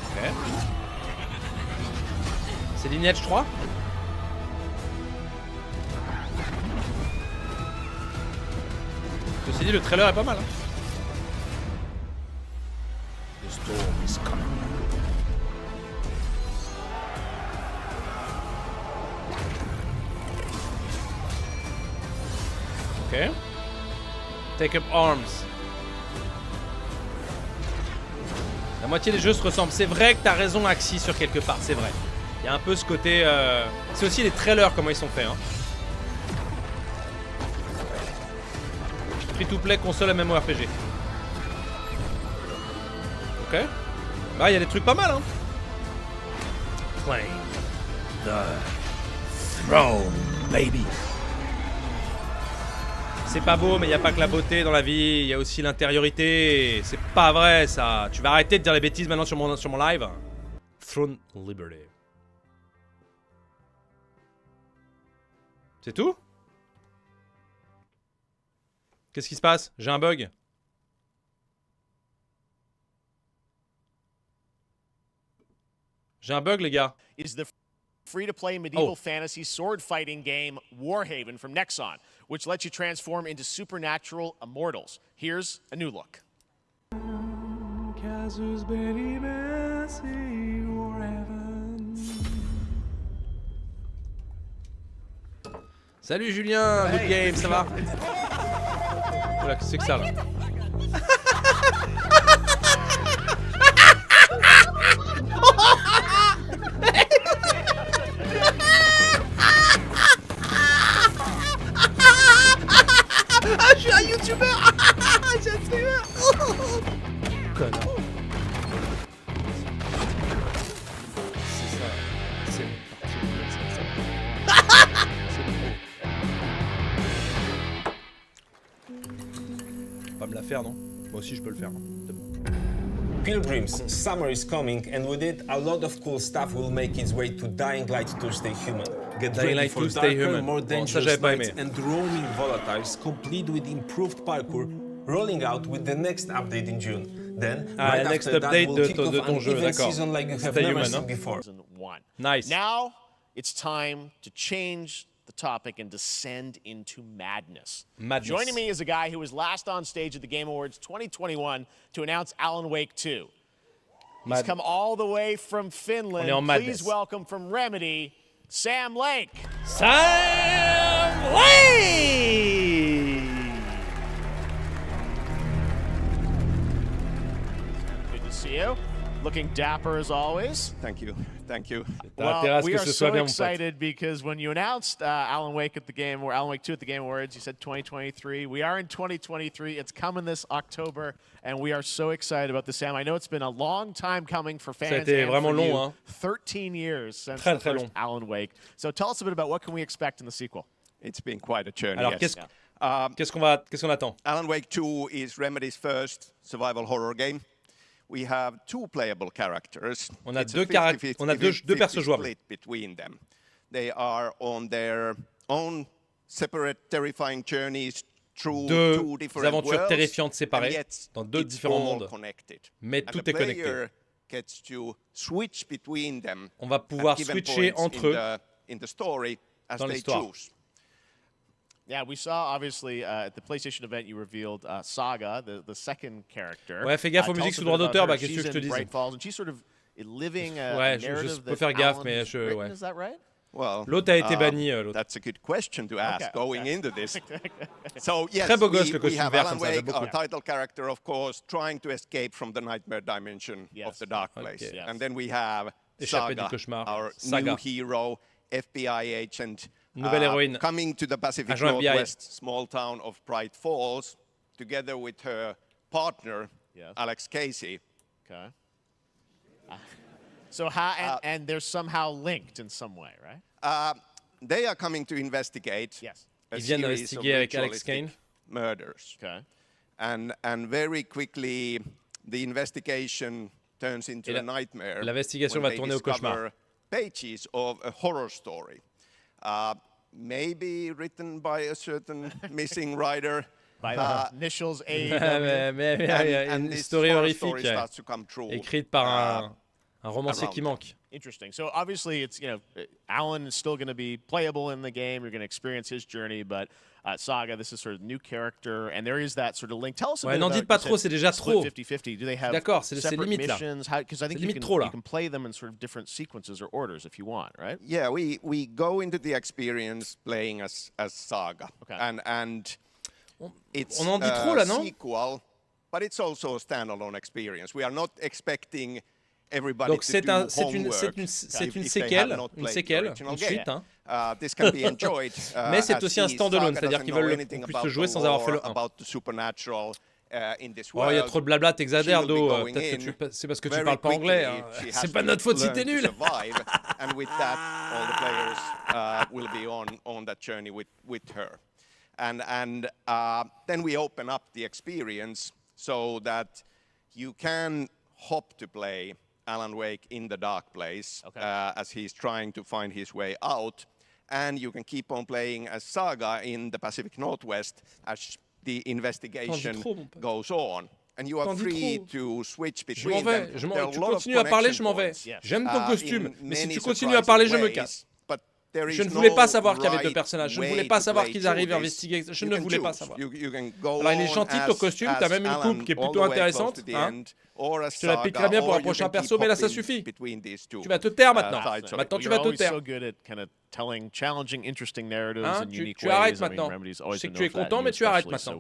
Ok. C'est Lineage 3. Ceci dit, le trailer est pas mal, hein. The storm is coming. Ok. Take up arms. La moitié des jeux se ressemblent. C'est vrai que t'as raison, Axi, sur quelque part. C'est vrai. Il y a un peu ce côté... C'est aussi les trailers, comment ils sont faits. Hein. Free-to-play, console MMORPG. Ok. Bah, il y a des trucs pas mal, hein. Playing the throne, baby. C'est pas beau, mais il n'y a pas que la beauté dans la vie, il y a aussi l'intériorité. C'est pas vrai, ça. Tu vas arrêter de dire les bêtises maintenant sur mon live. Throne Liberty. C'est tout? Qu'est-ce qui se passe? J'ai un bug. J'ai un bug, les gars. Is the free-to-play medieval fantasy sword fighting game Warhaven from Nexon, which lets you transform into supernatural immortals. Here's a new look. Salut Julien, good game, ça va? Voilà, qu'est-ce que c'est que ça là? Ah, je suis un youtubeur. J'ai un streamer. Connard. C'est ça. C'est pas me la faire, non? Moi aussi je peux le faire. C'est bon. Pilgrims, summer is coming, and with it, a lot of cool stuff will make its way to Dying Light to Stay Human. Get Dying ready Light for to Stay darker, Human. more Bon, ça dangerous j'avais pas nights aimé. and roaming volatiles, complete with improved parkour, rolling out with the next update in June. Then, right next after that, update we'll kick de off ton an jeu, event d'accord. season like you have Stay never Human, seen hein. before. Nice. Now, it's time to change the topic and descend into madness. Joining me is a guy who was last on stage at the Game Awards 2021 to announce Alan Wake 2. He's come all the way from Finland. Please welcome from Remedy, Sam Lake. Sam Lake! Good to see you. Looking dapper as always. Thank you. Thank you. Well, we are so excited because when you announced Alan Wake at the Game, or Alan Wake 2 at the Game Awards, you said 2023. We are in 2023. It's coming this October, and we are so excited about this, Sam. I know it's been a long time coming for fans. Ça a été and vraiment for long, you. hein. 13 years since Très, the très first long. Alan Wake. So tell us a bit about what can we expect in the sequel. It's been quite a journey. Alors yes. qu'est-ce qu'on attend? Alan Wake 2 is Remedy's first survival horror game. We have two playable characters. On a It's deux a 50-50 on a deux persos jouables. split between them. They are on their own separate terrifying journeys deux aventures terrifiantes séparées dans deux différents mondes, mais tout est connecté. On va pouvoir switcher entre eux dans l'histoire. Yeah, we saw obviously at the PlayStation event you revealed Saga, the second character. Ouais, fais gaffe aux musiques sous droit d'auteur, bah qu'est-ce que je te dis. Ouais, je peux faire gaffe, mais je. Ouais. Is that right? Well, l'autre a été banni. That's a good question to ask going into this. So yes, très beau gosse le we costume have vert Alan comme ça, Wake, our title character, of course, trying to escape from the nightmare dimension of the dark place. Okay. And then we have Échappé Saga, du cauchemar. our Saga. new hero, FBI agent, nouvelle héroïne. coming to the Pacific Northwest small town of Bright Falls, together with her partner, Alex Casey. Okay. So how and they're somehow linked in some way, right? They are coming to investigate a Ils viennent series of investiguer avec Alex Kane. murders. Okay. And very quickly the investigation turns into a nightmare. L'investigation va tourner au cauchemar. Pages of a horror story, maybe written by a certain missing writer. By the initials A. Une story horrifique écrite par un romancier qui manque. Interesting. So obviously, it's Alan is still going to be playable in the game. You're going to experience his journey, but Saga, this is sort of new character, and there is that sort of link. Tell us a bit n'en about. dites pas trop, c'est déjà trop. 50-50. Do they have separate missions? Because I think you can play them in sort of different sequences or orders if you want, right? Yeah, we go into the experience playing as Saga, and it's on en dit trop là, non? A sequel, but it's also a standalone experience. We are not expecting everybody to do homework une if séquelle, they have not une played séquelle, the original une suite. game. This can be enjoyed. Mais c'est aussi un as standalone, Saga c'est-à-dire qu'ils doesn't know veulent anything qu'on puisse about le jouer the sans avoir fait le lore, 1. about the supernatural in this Oh, il y a world. trop de blabla, t'exagères, She will be Do. going Peut-être que in c'est parce que tu very parles pas quickly. anglais. Hein. She has C'est pas to notre faute si learn t'es to nul. survive, and with that, all the players will be on that journey with her. And then we open up the experience so that you can hop to play Alan Wake in the dark place as he's trying to find his way out. And you can keep on playing as Saga in the Pacific Northwest as the investigation goes on. And you are free to switch between them. Tu continues à parler, je m'en vais. J'aime ton costume, mais si tu continues à parler, je me casse. Je ne voulais pas savoir qu'il y avait deux personnages. Je ne voulais pas savoir qu'ils arrivent à investiguer. Je ne voulais pas savoir. Alors il est gentil ton costume, t'as même une coupe qui est plutôt intéressante. Hein, je te la piquerai bien pour un prochain perso, mais là ça suffit. Tu vas te taire maintenant. Maintenant tu vas te taire. Hein, tu arrêtes maintenant. Je sais que tu es content, mais tu arrêtes maintenant.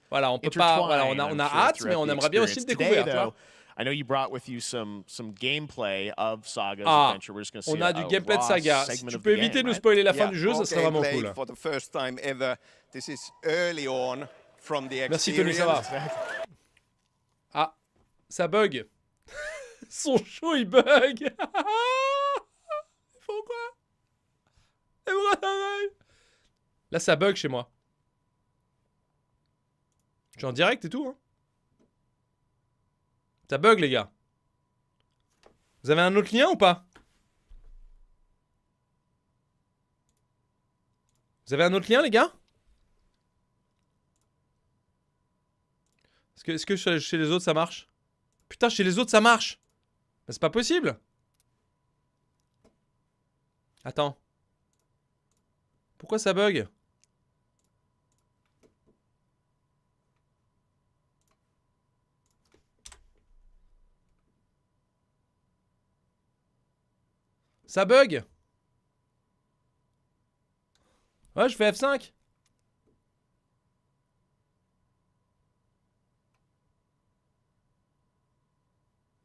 Voilà, on peut pas. Voilà, on a hâte, mais on aimerait bien aussi le découvrir. I know you brought with you some gameplay of Saga's adventure. We're just going to see on a du gameplay de Saga. Si tu peux éviter de nous spoiler la fin du jeu, ça serait vraiment cool. For the first time ever. This is early on from the Merci Tony, ça va. Ah, ça bug. Son show il bug. Pourquoi? Là ça bug chez moi. Je suis en direct et tout, hein. Ça bug les gars. Vous avez un autre lien ou pas? Vous avez un autre lien les gars? Est-ce que chez les autres ça marche? Putain, chez les autres ça marche. Mais c'est pas possible. Attends. Pourquoi ça bug? Ça bug. Ouais, je fais F5.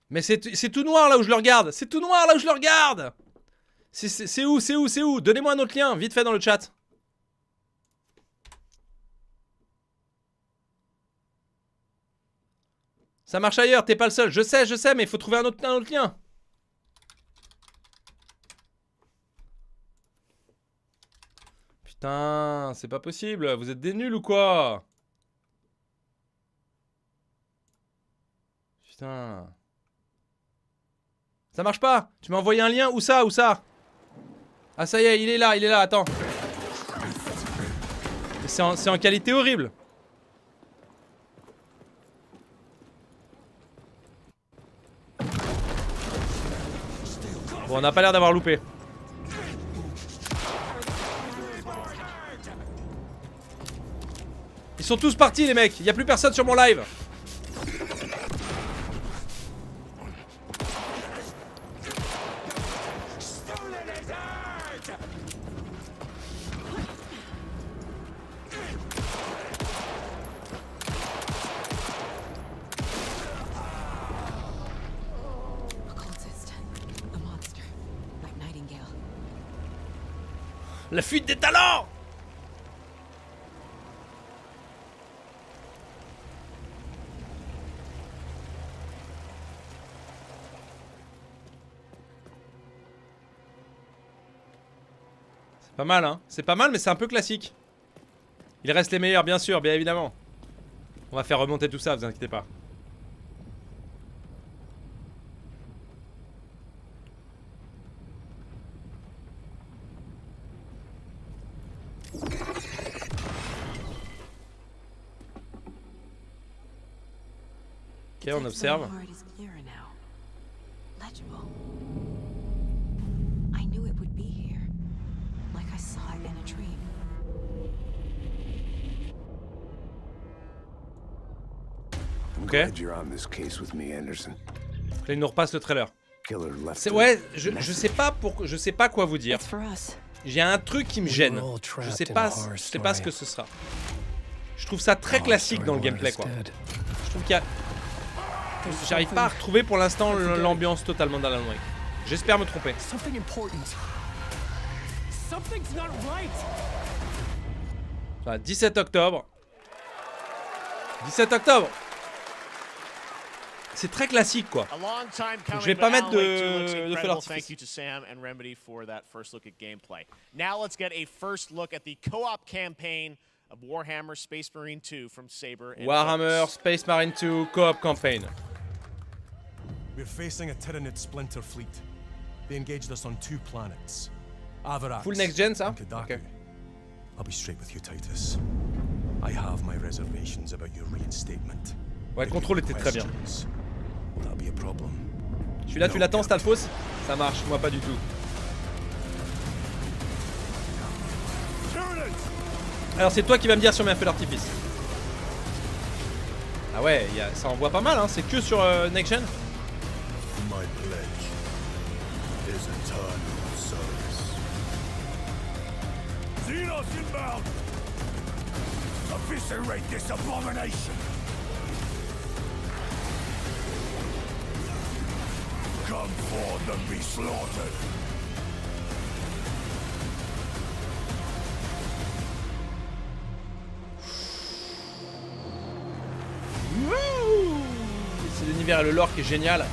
Mais c'est tout noir là où je le regarde. C'est tout noir là où je le regarde. C'est où? Donnez-moi un autre lien, vite fait dans le chat. Ça marche ailleurs, t'es pas le seul. Je sais, mais il faut trouver un autre lien. Putain, c'est pas possible. Vous êtes des nuls ou quoi? Putain. Ça marche pas. Tu m'as envoyé un lien. Où ça? Ah ça y est, il est là, attends. Mais C'est en qualité horrible. Bon, on n'a pas l'air d'avoir loupé. Ils sont tous partis les mecs, il n'y a plus personne sur mon live. La fuite des talents! C'est pas mal, hein? C'est pas mal, mais c'est un peu classique. Il reste les meilleurs, bien sûr, bien évidemment. On va faire remonter tout ça, vous inquiétez pas. Ok, on observe. Ok. Là, il nous repasse le trailer. Ouais, je sais pas quoi vous dire. J'ai un truc qui me gêne. Je sais pas ce que ce sera. Je trouve ça très classique dans le gameplay, quoi. Je trouve qu'il y a... J'arrive pas à retrouver pour l'instant l'ambiance totalement d'Alan Wake. J'espère me tromper. Enfin, 17 octobre. 17 octobre. C'est très classique, quoi. Donc, je vais pas mettre de feu d'artifice. Thank you to Sam and Remedy for that first look at gameplay. Now let's get a first look at the co-op campaign of Warhammer Space Marine 2 from Saber. Warhammer Space Marine 2 co-op campaign. We're facing a Tyranid splinter fleet. They engaged us on 2 planets. Avarax. Full next gen, ça? Okay. I'll be straight with you, Titus. I have my reservations about your reinstatement. Ouais, le contrôle était très bien. Will that be a problem? Celui-là, tu l'attends, Stalfos? Ça marche, moi pas du tout. Alors, c'est toi qui vas me dire si on met un feu d'artifice. Ah ouais, ça envoie pas mal, hein. C'est que sur Next Gen. My pledge is eternal service. Xenos inbound! Eviscerate this abomination! Come forth and be slaughtered! C'est l'univers et le lore qui est génial.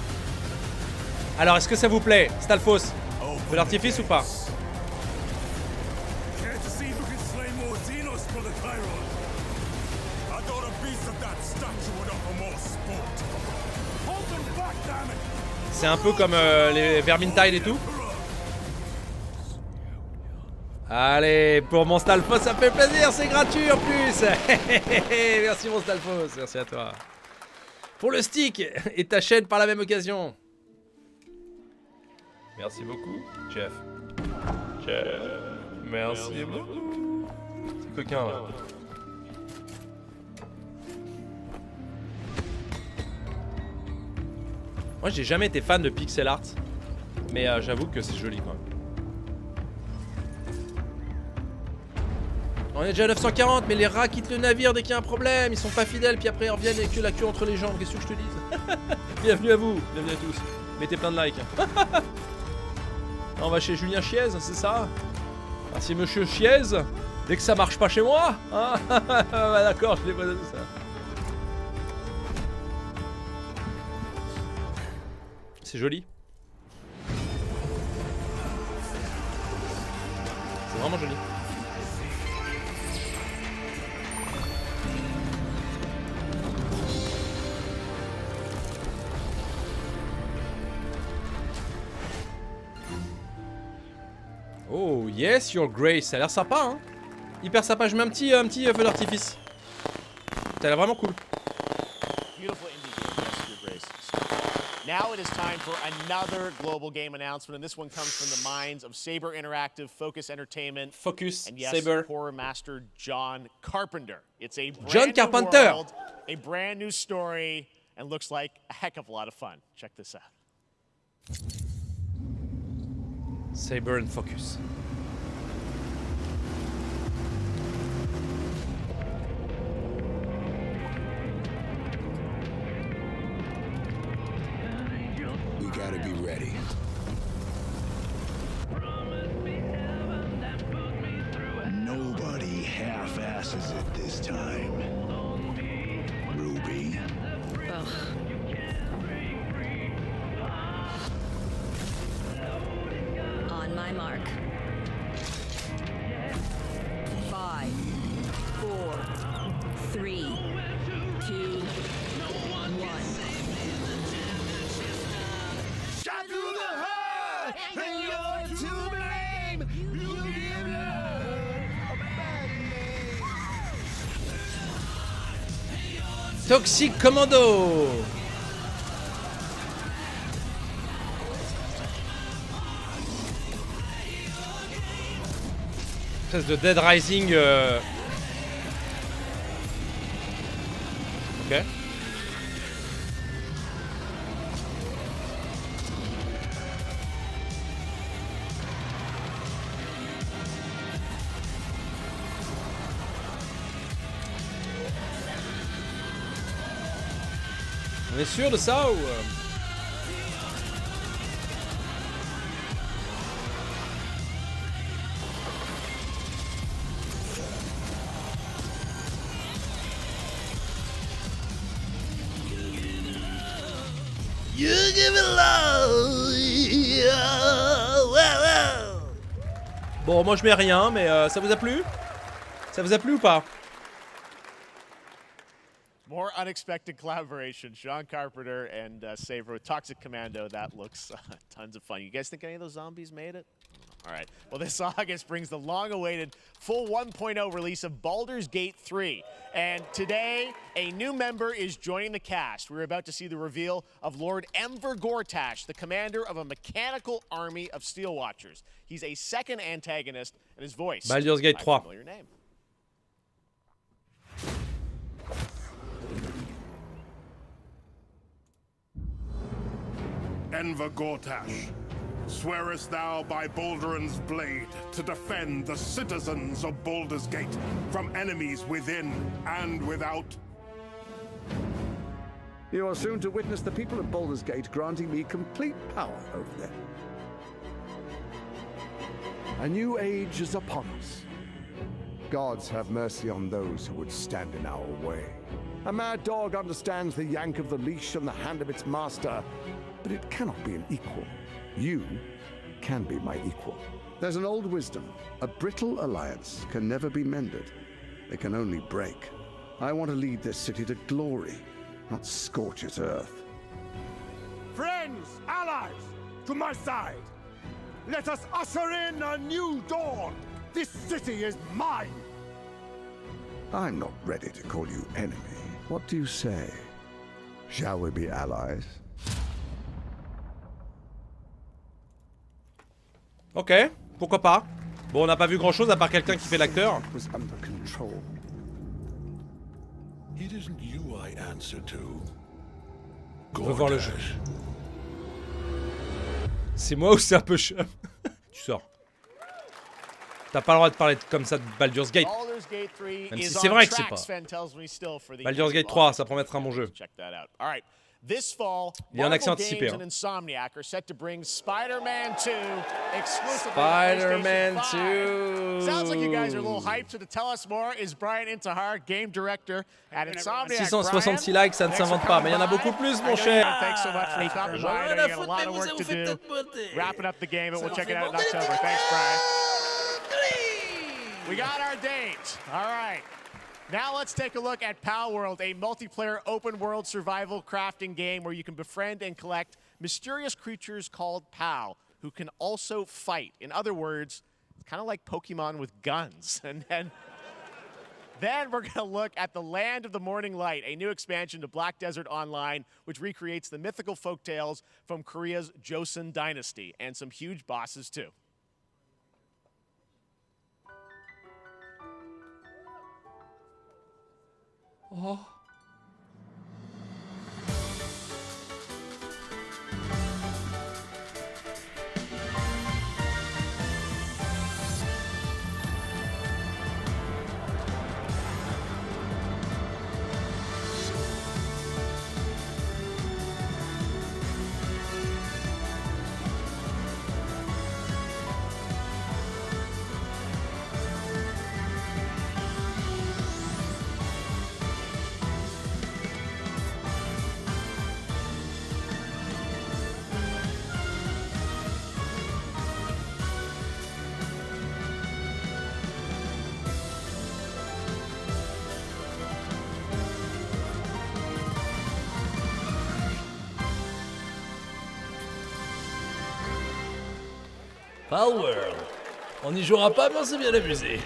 Alors, est-ce que ça vous plaît, Stalfos? Feu d'artifice ou pas? C'est un peu comme les Vermintide et tout. Allez, pour mon Stalfos, ça me fait plaisir, c'est gratuit en plus. Merci mon Stalfos, merci à toi. Pour le stick et ta chaîne par la même occasion. Merci beaucoup, Jeff. Merci beaucoup. C'est coquin là. Moi j'ai jamais été fan de pixel art, mais j'avoue que c'est joli quand même. On est déjà à 940, mais les rats quittent le navire dès qu'il y a un problème, ils sont pas fidèles, puis après ils reviennent avec la queue entre les jambes, qu'est-ce que je te dise? Bienvenue à vous, bienvenue à tous. Mettez plein de likes. On va chez Julien Chiez, c'est ça? Merci monsieur Chiez. Dès que ça marche pas chez moi, hein. Bah d'accord, je l'ai pas tout ça. C'est joli. C'est vraiment joli. Oh yes, your grace, ça a l'air sympa, hein. Hyper sympa. Je mets un petit feu d'artifice. Ça a l'air vraiment cool. Beautiful indie game, yes, Your Grace. Now it is time for another global game announcement, and this one comes from the minds of Saber Interactive, Focus Entertainment, and yes, Saber. horror master John Carpenter. It's a John brand new Carpenter. world, a brand new story, and looks like a heck of a lot of fun. Check this out. Saber and Focus. We gotta be ready. Nobody half-asses it this time. Ruby. Ugh. On my mark. 5, 4, 3, 2, 1. Shot through the heart, and you're to blame. You give love a bad name. Toxic Commando. Espèce de Dead Rising. Ok. On est sûr de ça ou You give it love. Yeah. Wow. Bon, moi je mets rien, mais ça vous a plu? Ça vous a plu ou pas? More unexpected collaboration. John Carpenter and Saber with Toxic Commando. That looks tons of fun. You guys think any of those zombies made it? All right. Well, this August brings the long-awaited full 1.0 release of Baldur's Gate 3. And today, a new member is joining the cast. We're about to see the reveal of Lord Enver Gortash, the commander of a mechanical army of Steel Watchers. He's a second antagonist, and his voice. Baldur's Gate 3. Familiar name. Enver Gortash, swearest thou by Balduran's blade to defend the citizens of Baldur's Gate from enemies within and without? You are soon to witness the people of Baldur's Gate granting me complete power over them. A new age is upon us. Gods have mercy on those who would stand in our way. A mad dog understands the yank of the leash on the hand of its master, but it cannot be an equal. You can be my equal. There's an old wisdom. A brittle alliance can never be mended. It can only break. I want to lead this city to glory, not scorch its earth. Friends, allies, to my side. Let us usher in a new dawn. This city is mine. I'm not ready to call you enemy. What do you say? Shall we be allies? Ok, pourquoi pas. Bon, on n'a pas vu grand chose à part quelqu'un qui fait l'acteur. On veut voir le jeu. C'est moi ou c'est un peu chum? Tu sors. T'as pas le droit de parler comme ça de Baldur's Gate. Même si c'est vrai que c'est pas. Baldur's Gate 3, ça promet d'être un bon jeu. This fall, Il y a un accent Marvel anticipé. Games and Insomniac are set to bring Spider-Man 2 exclusively Spider-Man to PlayStation 5. 2. Sounds like you guys are a little hyped, so to tell us more is Brian Intihar, game director at Insomniac. 666 likes, ça ne s'invente pas, mais il y en a beaucoup plus, mon cher. Thanks so much for stopping by. I know you got a lot of work to do. Wrapping up the game, but we'll check it out in October. Thanks, Brian. We got our date. All right. Now let's take a look at Pal World, a multiplayer open-world survival crafting game where you can befriend and collect mysterious creatures called Pal, who can also fight. In other words, It's kind of like Pokemon with guns. And then we're going to look at the Land of the Morning Light, a new expansion to Black Desert Online, which recreates the mythical folktales from Korea's Joseon dynasty, and some huge bosses too. Oh. Power. On n'y jouera pas, mais on s'est bien amusé.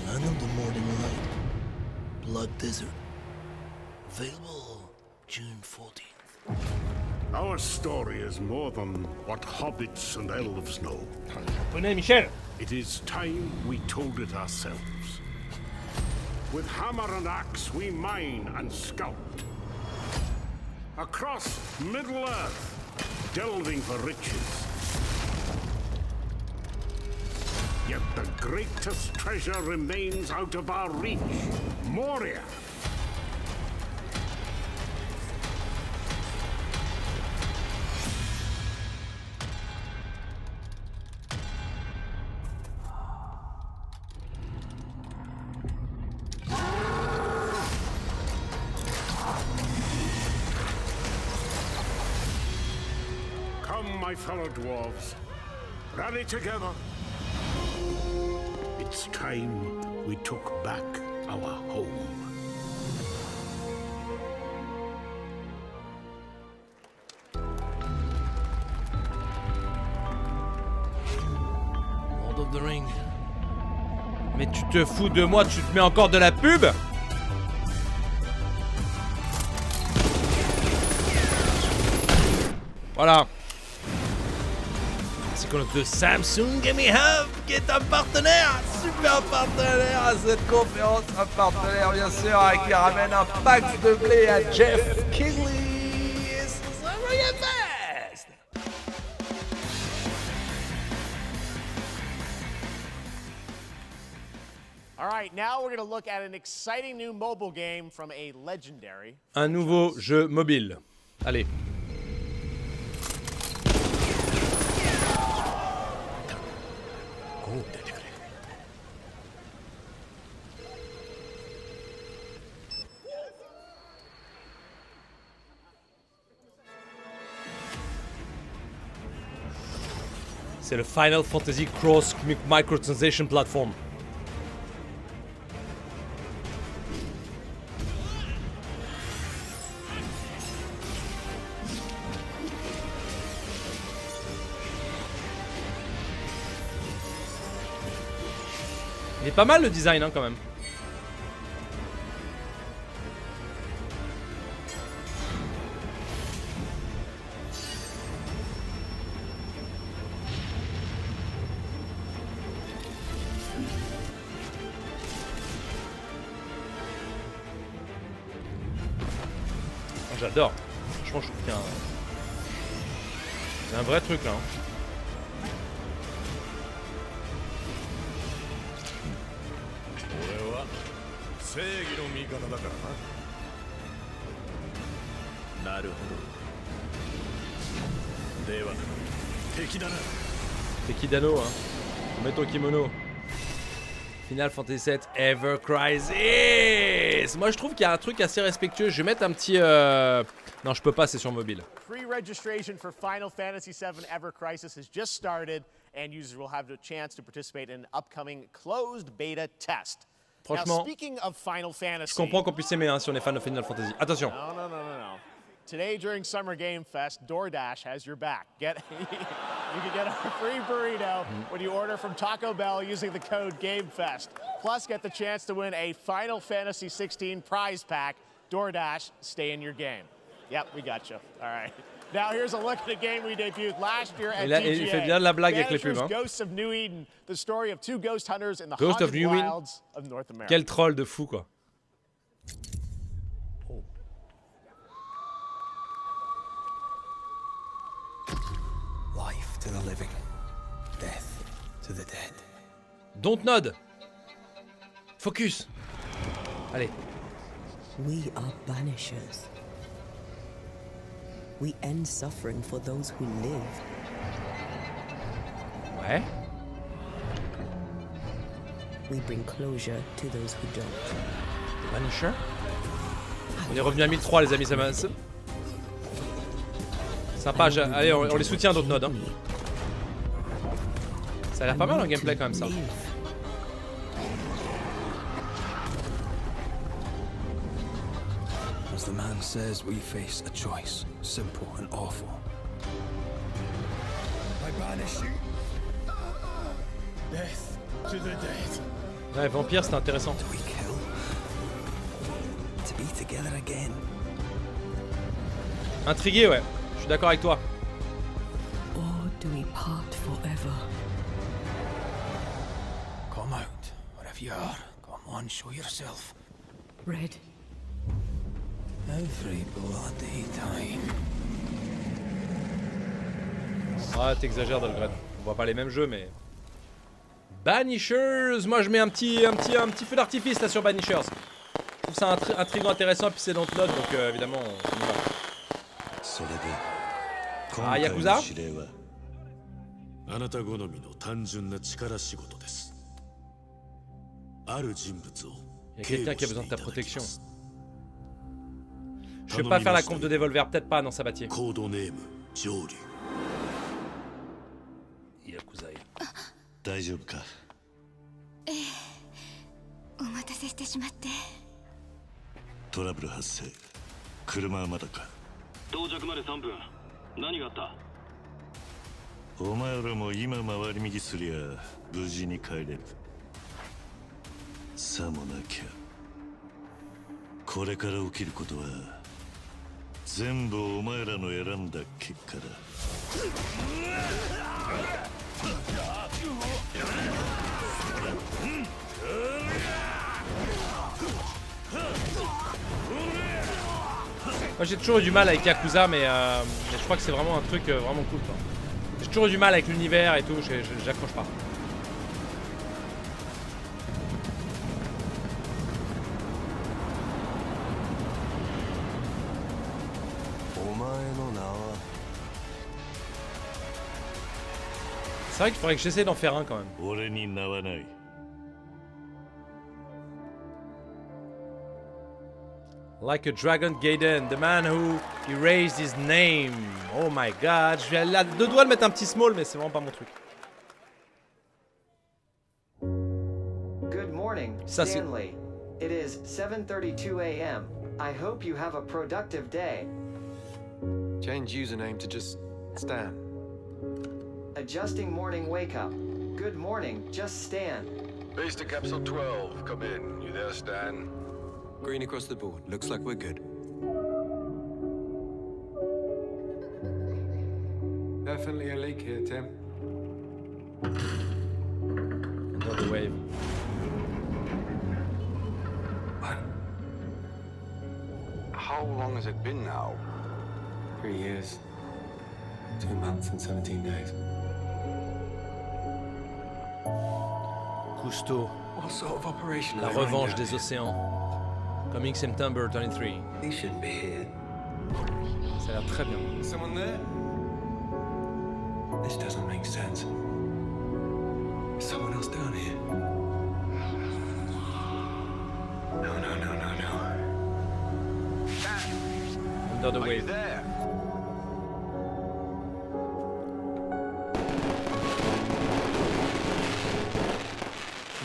Land of the Morning Light, Black Desert. Available June 14th. Our story is more than what hobbits and elves know. Japonais, Michel. It is time we told it ourselves. With hammer and axe we mine and scout. Across Middle-earth, delving for riches. Yet the greatest treasure remains out of our reach. Moria. Come, my fellow dwarves. Rally together. It's time we took back our home. Lord of the Ring. Mais tu te fous de moi, tu te mets encore de la pub? Voilà. C'est qu'on a de Samsung Gaming Hub qui est un partenaire, super partenaire à cette conférence, un partenaire bien sûr qui ramène un pack de blé à Jeff Kingley. Et ce sera Royal Best. All right, now we're going to look at an exciting new mobile game from a legendary. Un nouveau jeu mobile. Allez. C'est le Final Fantasy Cross Microtransaction Platform. Il est pas mal le design hein, quand même. J'adore. Franchement, je trouve qu'il y a un... C'est un vrai truc là. Hein. Tekidano, hein. Mets ton kimono. Final Fantasy VII Ever Crisis. Moi je trouve qu'il y a un truc assez respectueux. Je vais mettre un petit... Non, je peux pas, c'est sur mobile. Pre-registration for Final Fantasy VII Ever Crisis has just started, and users will have the chance to participate in an upcoming closed beta test. Franchement, now, speaking of Final Fantasy, je comprends qu'on puisse aimer hein, si on est fan de Final Fantasy. Attention. No. Today during Summer Game Fest, DoorDash has your back. You can get a free burrito when you order from Taco Bell using the code GameFest. Plus, get the chance to win a Final Fantasy 16 prize pack. DoorDash, stay in your game. Yep, we got you. All right. Now here's a look at a game we debuted last year at TGA. Il fait bien de la blague avec les pubs. Hein. Ghosts of New Eden, the story of two ghost hunters in the haunted wilds of North America. Quel troll de fou quoi. Life to the living, death to the dead. Dontnod. Focus. Allez. We are banishers. We end suffering for those who live. Ouais. We bring closure to those who don't. Banisher. On est revenu à 1003 les amis, ça va. Sympa, allez, on les soutient d'autres nodes. Hein. Ça a l'air pas mal en gameplay quand même ça. As the man says, we face a choice, simple and awful. I banish you. Death to the dead. Ouais, vampire, c'était intéressant. To be killed. To be together again. Intrigué, ouais. Je suis d'accord avec toi. Or do we part forever? Come out, wherever you are. Come on, show yourself. Red. Every bloody time. Ah, t'exagères Dolgren. On voit pas les mêmes jeux, mais... Banishers. Moi, je mets un petit feu d'artifice là sur Banishers. Je trouve ça intriguant, intéressant, puis c'est dans le note, donc évidemment, on y va. Ah, Yakuza? Il y a quelqu'un qui a besoin de ta protection. Je vais pas faire la conf de Devolver, peut-être pas, non, Sabatier. Yakuza. 大丈夫か。お待たせしてしまって。トラブル発生。車はまだか。到着まで3分。何があった？お前らも今回り右すりゃ無事に帰れる。さもなきゃこれから起きることは全部お前らの選んだ結果だ。Moi j'ai toujours eu du mal avec Yakuza, mais je crois que c'est vraiment un truc vraiment cool. J'ai toujours eu du mal avec l'univers et tout, j'accroche pas. C'est vrai qu'il faudrait que j'essaie d'en faire un quand même. Like a Dragon Gaiden, the man who erased his name. Oh my god, je vais à deux doigts de mettre un petit small, mais c'est vraiment pas mon truc. Good morning, Stanley. It is 7:32 a.m. I hope you have a productive day. Change username to just Stan. Adjusting morning wake up. Good morning, just Stan. Base to capsule 12, come in. You there, Stan? Green across the board. Looks like we're good. Definitely a leak here, Tim. Another wave. Hold How long has it been now? 3 years, 2 months and 17 days. Cousteau. What sort of operation La are they revanche running des océans. Coming September 23. He shouldn't be here. Ça a l'air très bien. Someone there? This doesn't make sense. Is someone else down here? No. Under the wave. There.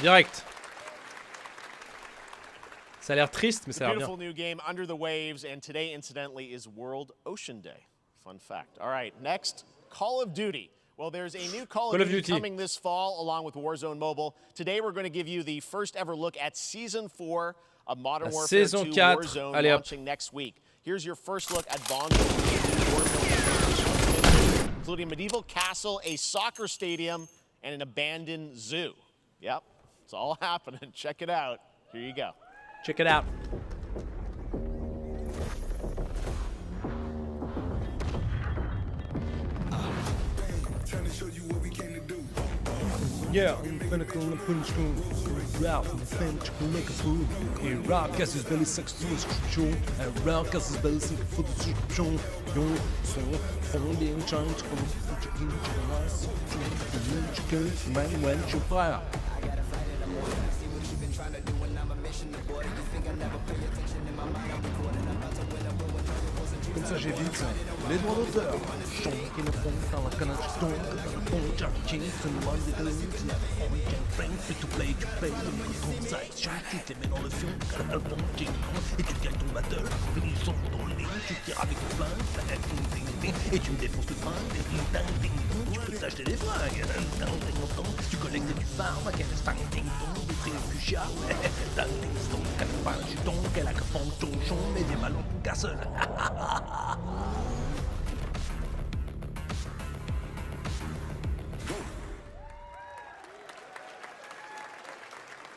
Direct. Ça a l'air triste, mais ça a l'air Beautiful bien. new game, Under the Waves, and today, incidentally, is World Ocean Day. Fun fact. All right, next, Call of Duty. Well, there's a new Call of Duty coming this fall, along with Warzone Mobile. Today, we're going to give you the first ever look at Season 4 of Modern Warfare 2 Warzone, launching next week. Here's your first look at Bond, including a medieval castle, a soccer stadium, and an abandoned zoo. Yep, it's all happening. Check it out. Here you go. Check it out. Yeah, I'm gonna call the punch room. Ralph, the French can make a fool. Et Ralph casse his belly, sucks to his subscription. And Ralph casse his belly, sucks for the subscription. Young, so, fonding, trying to come to the nice. Man, when you fire. Comme ça j'évite les droits d'auteur. Chant qui ne font dans la canne, je tombe dans le pont, Jackie, c'est le monde des deux. Free to play, tu payes le micro-transaction, tu t'es mis dans le fion, à le bon king, et tu gagnes ton battle, finissons dans le ring, tu tires avec le flingue, et tu me défonces le fringue, tu peux t'acheter des fringues, tu collectes du farm, qu'elle est des préfugiats, qu'elle pas un juton, qu'elle a que fond chonchon, mais des ballons cassel.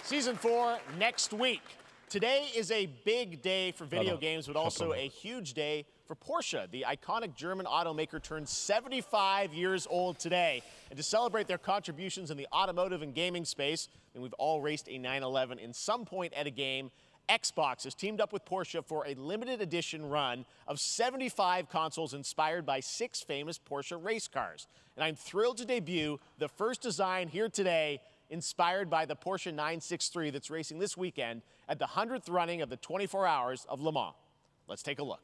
Season 4 next week. Today is a big day for video games, but also a huge day for Porsche. The iconic German automaker turned 75 years old today. And to celebrate their contributions in the automotive and gaming space, and we've all raced a 911 in some point at a game, Xbox has teamed up with Porsche for a limited edition run of 75 consoles inspired by 6 famous Porsche race cars. And I'm thrilled to debut the first design here today, inspired by the Porsche 963 that's racing this weekend at the 100th running of the 24 Hours of Le Mans. Let's take a look.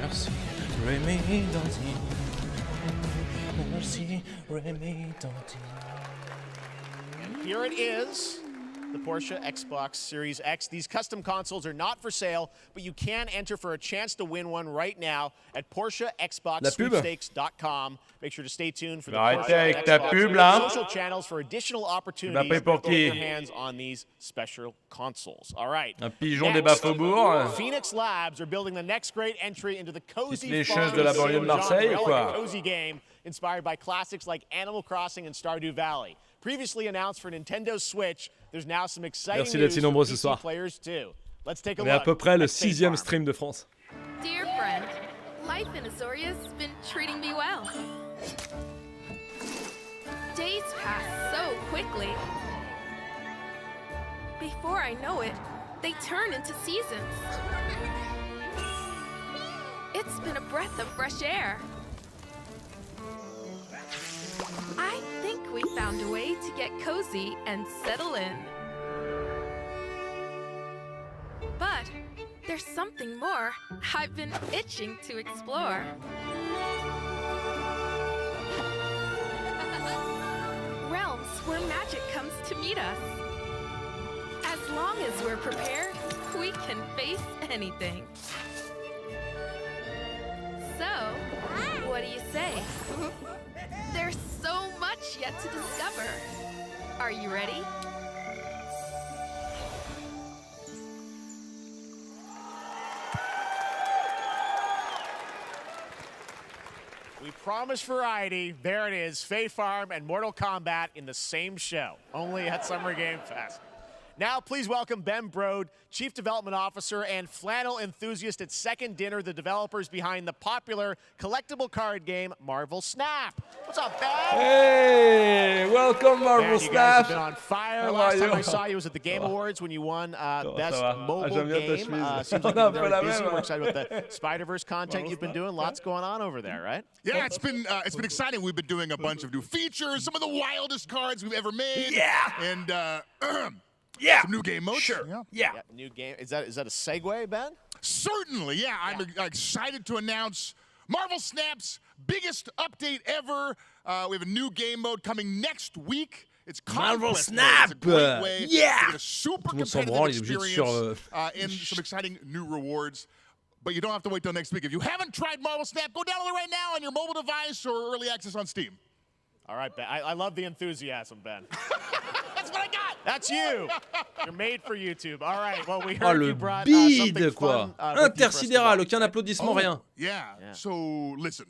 Merci, Rémi Danty. Merci, Rémi Danty. And here it is, the Porsche Xbox Series X. These custom consoles are not for sale, but you can enter for a chance to win one right now at PorscheXboxSweepstakes.com. Make sure to stay tuned for the Porsche Xbox social channels for additional opportunities to get your hands on these special consoles. All right. Un pigeon des Bas-Faubourgs. Phoenix Labs are building the next great entry into the cozy lécheuse de la banlieue de Marseille ou quoi? Cozy game inspired by classics like Animal Crossing and Stardew Valley. Previously announced for Nintendo Switch, there's now some exciting news for PC players too. Let's take a look. On est à peu près le 6e stream de France. Dear friend, life in Azoria's been treating me well. Days pass so quickly. Before I know it, they turn into seasons. It's been a breath of fresh air. I think we found a way to get cozy and settle in. But there's something more I've been itching to explore. Realms where magic comes to meet us. As long as we're prepared, we can face anything. say? There's so much yet to discover. Are you ready? We promised variety. There it is. Fae Farm and Mortal Kombat in the same show, only at Summer Game Fest. Now, please welcome Ben Brode, Chief Development Officer and flannel enthusiast at Second Dinner, the developers behind the popular collectible card game Marvel Snap. What's up, Ben? Hey, welcome Marvel Ben, Snap. you guys have been on fire. How Last are time you? I saw you was at the Game Awards when you won Best va. Mobile J'aime bien ta Game. chemise. Seems like you've been very busy. We're excited about the Spider-Verse content you've been doing. Lots going on over there, right? Yeah, it's been exciting. We've been doing a bunch of new features, some of the wildest cards we've ever made. Yeah. And yeah, some new game modes. Sure. Yeah. New game. Is that a segue, Ben? Certainly. Yeah, I'm excited to announce Marvel Snap's biggest update ever. We have a new game mode coming next week. It's Marvel Conquest Snap. mode. It's a great way Yeah. to get a super Tout le monde s'en competitive branle, il est obligé de experience sur, and some exciting new rewards. But you don't have to wait till next week. If you haven't tried Marvel Snap, go download it right now on your mobile device or early access on Steam. All right, Ben. I love the enthusiasm, Ben. That's what I got. That's you. You're made for YouTube. All right. Well, we Oh, heard le you brought bide, something quoi. fun, with you for us to Intersidéral, watch. aucun applaudissement, rien. Yeah. So listen,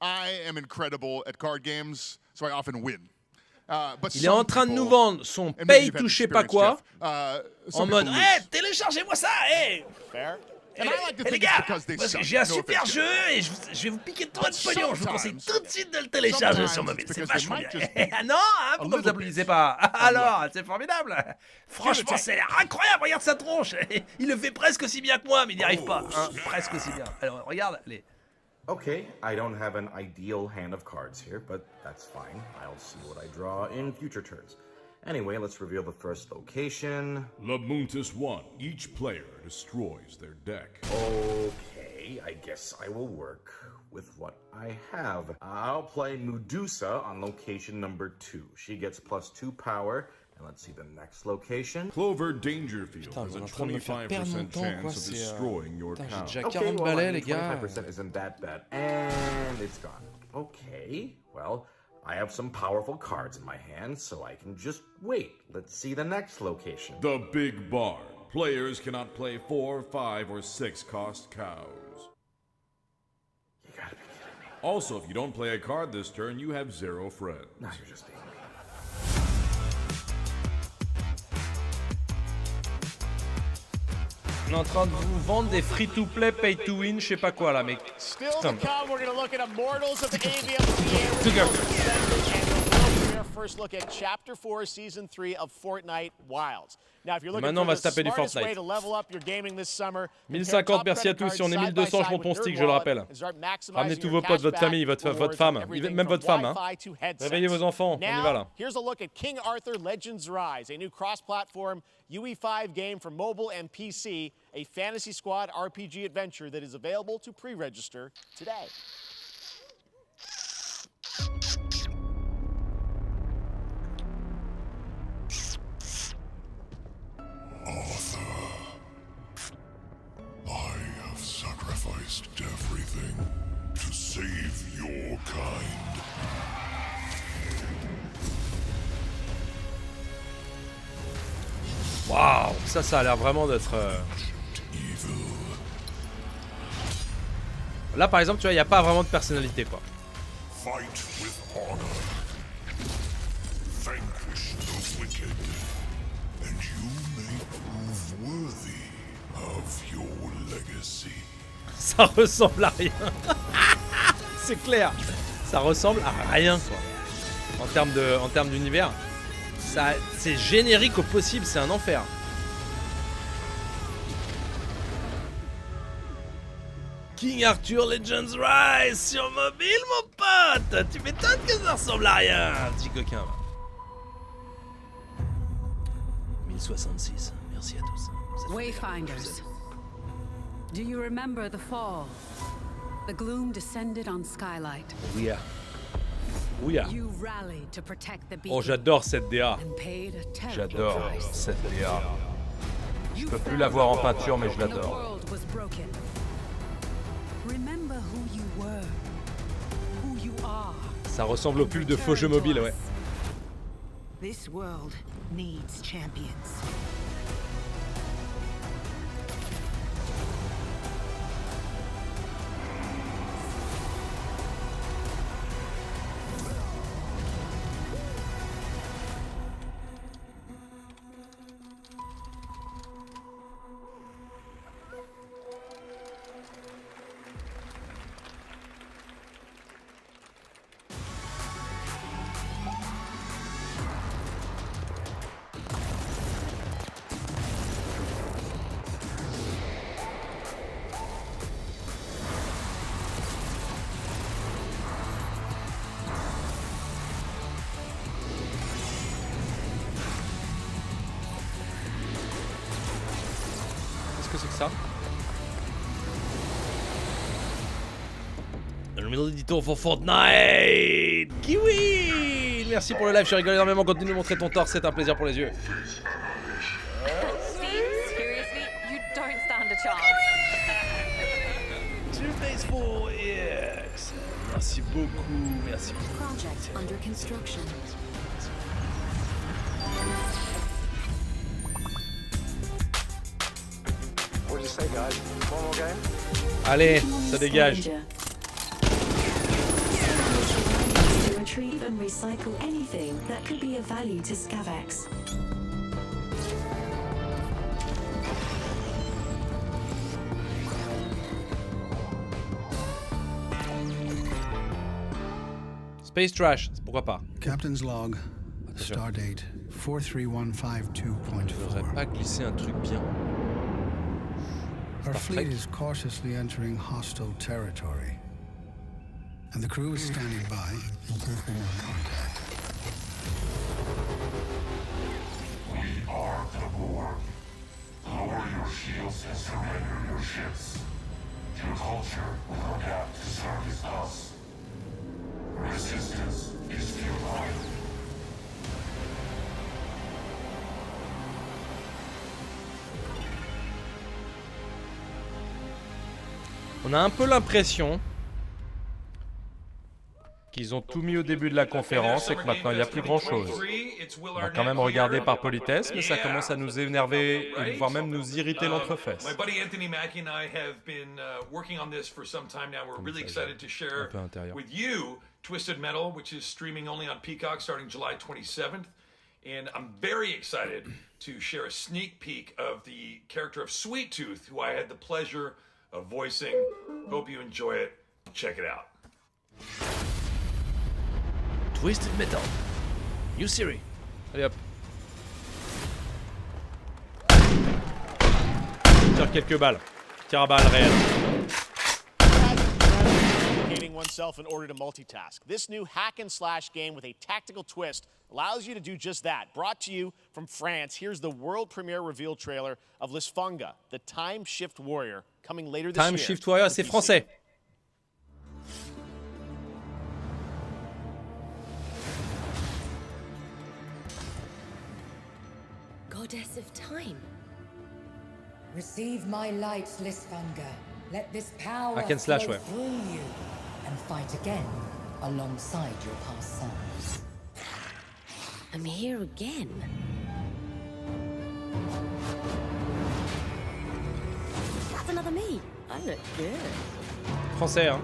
I am incredible at card games, so I often win. But Il est en train de nous vendre son pay to je sais pas quoi, en mode hey, téléchargez-moi ça, hey. Fair. And I like to think les gars, it's because they parce que suck. j'ai un No super offense. jeu et je vais vous piquer tout votre pognon. Je vous conseille tout de suite de le télécharger sur mobile. C'est vachement bien. Ah non, hein, pourquoi vous applaudissez pas? Alors, c'est formidable. Franchement, c'est incroyable. Regarde sa tronche. Il le fait presque aussi bien que moi, mais il n'y arrive pas. Hein, presque aussi bien. Alors, regarde les. Okay, I don't have an ideal hand of cards here, but that's fine. I'll see what I draw in future turns. Anyway, let's reveal the first location. Labuntus 1. Each player destroys their deck. Okay, I guess I will work with what I have. I'll play Medusa on location number 2. She gets +2 power. And let's see the next location. Clover Dangerfield has a 25% chance of destroying your town. Okay, well, I mean, 25% isn't that bad. And it's gone. Okay, well, I have some powerful cards in my hand, so I can just wait. Let's see the next location. The Big Barn. Players cannot play 4, 5, or 6 cost cows. You gotta be kidding me. Also, if you don't play a card this turn, you have 0 friends. No, you're just being mean. On est en train de vous vendre des free-to-play, pay-to-win, je sais pas quoi là, mec. Still to come, we're going to look at Immortals of the Avium. First look at Chapter 4, Season 3 of Fortnite Wilds. Now, if you're looking Maintenant, on for va se the taper du smartest way Fortnite. to level up your gaming this summer, 1050, merci à tous. Si on est 1200, je monte mon stick, je le rappelle. Ramenez tous vos potes, votre famille, votre femme, même votre femme. Hein. Réveillez vos enfants, on y va là. Here's a look at King Arthur Legends Rise, a new cross-platform UE5 game for mobile and PC, a Fantasy Squad RPG adventure that is available to pre-register today. Arthur, I have sacrificed everything to save your kind. Waouh, ça a l'air vraiment d'être. Là, par exemple, tu vois, il n'y a pas vraiment de personnalité, quoi. Fight with honor. Vanquish the wicked. And you may prove worthy of your legacy. Ça ressemble à rien. C'est clair. Ça ressemble à rien, quoi. En termes d'univers. C'est générique au possible, c'est un enfer. King Arthur Legends Rise sur mobile, mon pote. Tu m'étonnes que ça ressemble à rien, petit coquin. Va. 1066, merci à tous. Wayfinders, do you remember the fall? The gloom descended on Skylight. Yeah. Ouya. You rallied to protect the Oh, j'adore cette DA. and paid a terrible J'adore price. cette DA. Je peux plus la voir en peinture, mais je The l'adore. world was broken. Remember who you were, who Ça ressemble au pull de faux jeux mobiles, ouais. This world needs champions. Qu'est-ce que c'est que ça? Le numéro d'éditeur pour Fortnite! Kiwi! Merci pour le live, je rigole énormément. Continue de montrer ton torse, c'est un plaisir pour les yeux. Seriously, you don't stand a chance. Two days for yes. Merci beaucoup, merci beaucoup. Project under construction. What did you say, guys? One more game? Allez, ça dégage. To retrieve and recycle anything that could be of value to Scavax. Space Trash, pourquoi pas. Captain's log. Attention. Stardate 43152.4. Je voudrais pas glisser un truc bien. Our fleet is cautiously entering hostile territory. And the crew is standing by in case they want contact. We are the Borg. Lower your shields and surrender your ships. Your culture will adapt to service us. Resistance is futile. On a un peu l'impression qu'ils ont tout mis au début de la conférence et que maintenant il n'y a plus grand chose. On va quand même regarder par politesse, mais ça commence à nous énerver et voire même nous irriter l'entrefesse. My buddy Anthony Mackie and I have been working on this for some time now. We're really excited to share with you Twisted Metal, which is streaming only on Peacock starting July 27th. And I'm very excited to share a sneak peek of the character of Sweet Tooth, who I had the pleasure of voicing. Hope you enjoy it. Check it out. Twisted Metal. New Siri. Allez hop. Tire quelques balles. Tire à balles réelles. Educating oneself in order to multitask. This new hack and slash game with a tactical twist allows you to do just that. Brought to you from France, here's the world premiere reveal trailer of Lisfunga, the Time Shift Warrior, coming later this year. Time Shift Warrior, c'est français. Goddess of time. Receive my light, Lisfunga. Let this power Hack and slash, flow ouais. through you and fight again alongside your past selves. I'm here again. That's another me. I look good. Français, hein.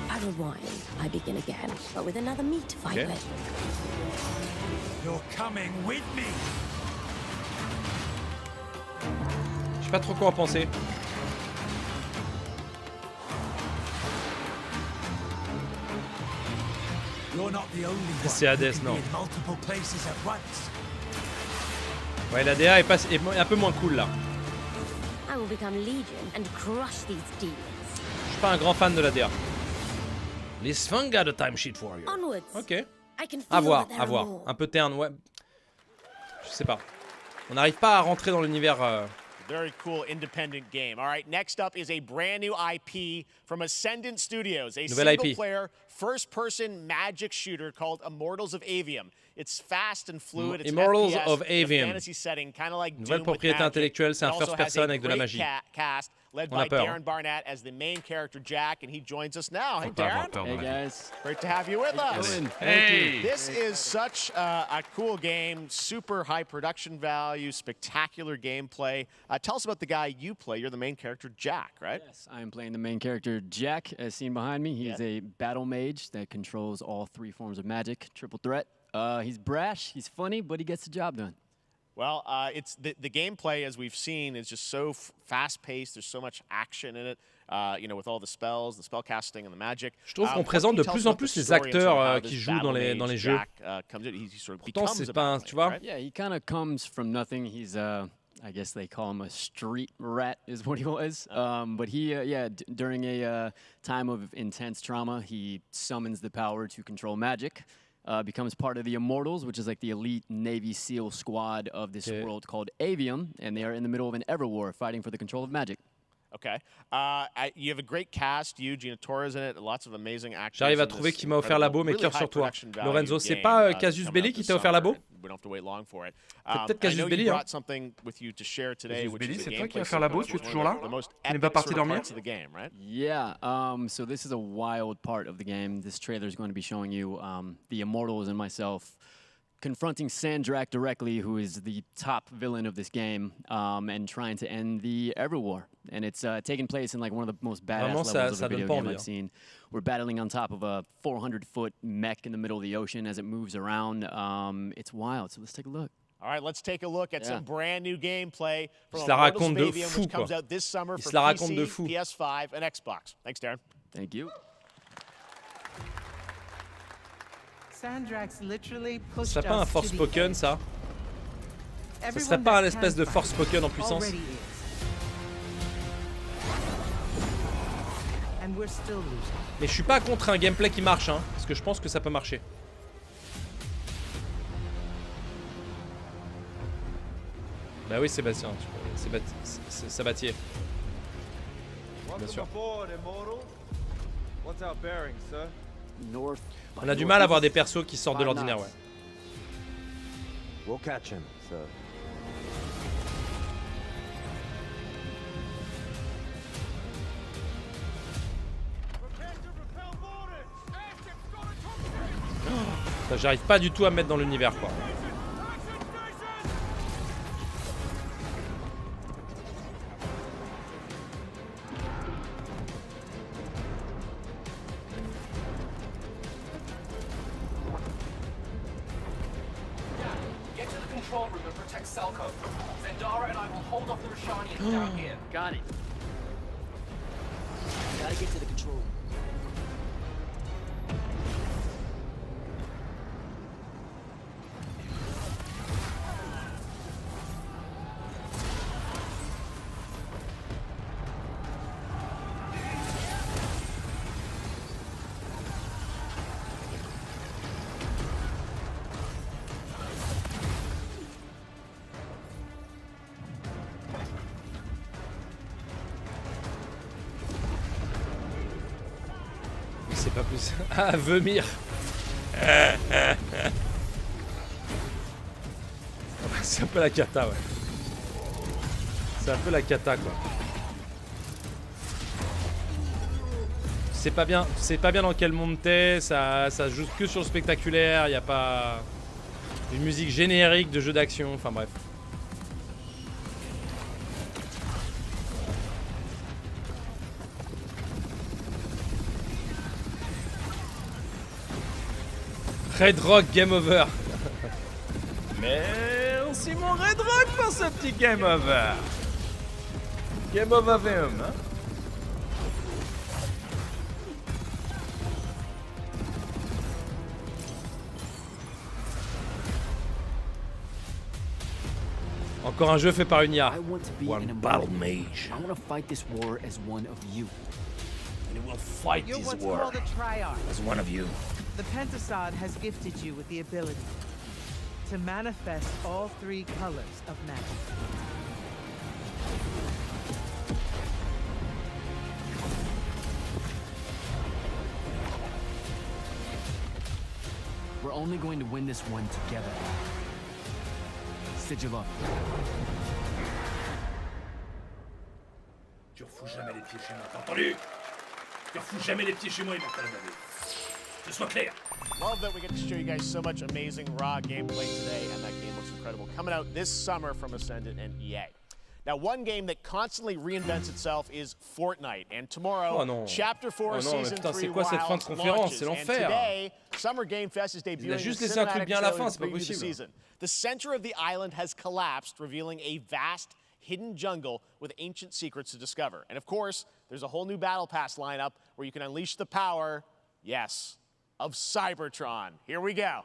I rewind. I begin again, but with another me to fight with. You're coming with me. Je sais pas trop quoi en penser. You're not the only one. C'est Hades, who can non. be in multiple places at once. Ouais, la DA est un peu moins cool là. I will become Legion and crush these demons. Je suis pas un grand fan de la DA. Lisfunga de Time Shift Warrior. Onwards. Ok. I can feel À voir, that there à are voir. more. Un peu terne, ouais. Je sais pas. On n'arrive pas à rentrer dans l'univers. Very cool independent game. All right, next up is a brand new IP from Ascendant Studios, a Nouvelle IP. single-player, first-person magic shooter called Immortals of Avium. It's fast and fluid. It's Immortals FPS, of Avium. fantasy setting, kind of like Nouvelle Doom propriété with magic. intellectuelle, c'est un It also first has person a avec de la great magie. cast led On by a peur. Darren Barnett as the main character Jack, and he joins us now. Hey, Faut pas avoir Darren. peur de la magie. Great to have you with us. Hey. This is such a cool game, super high production value, spectacular gameplay. Tell us about the guy you play. You're the main character, Jack, right? Yes, I am playing the main character, Jack, as seen behind me. He is a battle mage that controls all 3 forms of magic, triple threat. He's brash, he's funny, but he gets the job done. Well, it's the gameplay, as we've seen, is just so fast-paced. There's so much action in it, you know, with all the spells, the spell casting, and the magic. Je trouve qu'on présente de plus en plus les acteurs qui jouent dans les jeux. Pourtant, c'est pas, tu vois. Yeah, he kind of comes from nothing. He's I guess they call him a street rat, is what he was. But he, during a time of intense trauma, he summons the power to control magic. Becomes part of the Immortals, which is like the elite Navy SEAL squad of this world called Avium, and they are in the middle of an Everwar fighting for the control of magic. Okay. You have a great cast. You, Gina Torres in it. Lots of amazing actors. J'arrive à trouver qui m'a offert labo, mais cœur sur toi. Lorenzo, c'est pas Casus Belli qui t'a offert labo? We don't have to wait long for it. C'est peut-être Casus Belli. Brought something with you to share today, Casus which Belli, is c'est the toi qui gameplay as offert labo? Tu es toujours là? Tu n'es pas parti dormir? Yeah. So this is a wild part of the game. This trailer is going to be showing you the Immortals and myself confronting Sandrak directly, who is the top villain of this game, and trying to end the Everwar. And it's taking place in like one of the most badass levels of a video game I've seen. We're battling on top of a 400-foot mech in the middle of the ocean as it moves around. It's wild, so let's take a look. All right, let's take a look at some brand new gameplay from Immortals of Avium, which comes out this summer for PC, PS5, and Xbox. Thanks, Darren. Thank you. Ce serait pas un Forspoken, ça? Ce serait pas un espèce de Forspoken en puissance? Mais je suis pas contre un gameplay qui marche, hein, parce que je pense que ça peut marcher. Bah oui, Sébastien, c'est Sabatier. Bien sûr. On a du mal à voir des persos qui sortent de l'ordinaire, ouais. We'll catch him, sir. J'arrive pas du tout à me mettre dans l'univers, quoi. Got it. Gotta get to the control room. C'est pas plus. Ah, Vemir. C'est un peu la cata, ouais. C'est un peu la cata, quoi. C'est pas bien dans quel monde t'es, ça joue que sur le spectaculaire, y a pas une musique générique de jeu d'action, enfin bref. Red Rock Game Over. Merci mon Red Rock pour ce petit Game Over. Game Over VM, hein. Encore un jeu fait par une IA. One battle mage. I want to fight this war as one of you. And it will fight You're this what's war called a triarch. as one of you. The Pentasod has gifted you with the ability to manifest all 3 colors of magic. We're only going to win this one together. Sigil. Tu refous jamais les pieds chez moi, t'as entendu? Tu refous jamais les pieds chez moi, immortel David. Que ce soit clair. Love that we get to show you guys so much amazing raw gameplay today, and that game looks incredible. Coming out this summer from Ascendant and EA. Now, one game that constantly reinvents itself is Fortnite, and tomorrow, Chapter 4 Season 3 Wilds launches, and today, Summer Game Fest is debuting the cinematic trailer to preview the season. The center of the island has collapsed, revealing a vast, hidden jungle with ancient secrets to discover. And of course, there's a whole new Battle Pass lineup where you can unleash the power, yes, of Cybertron. Here we go.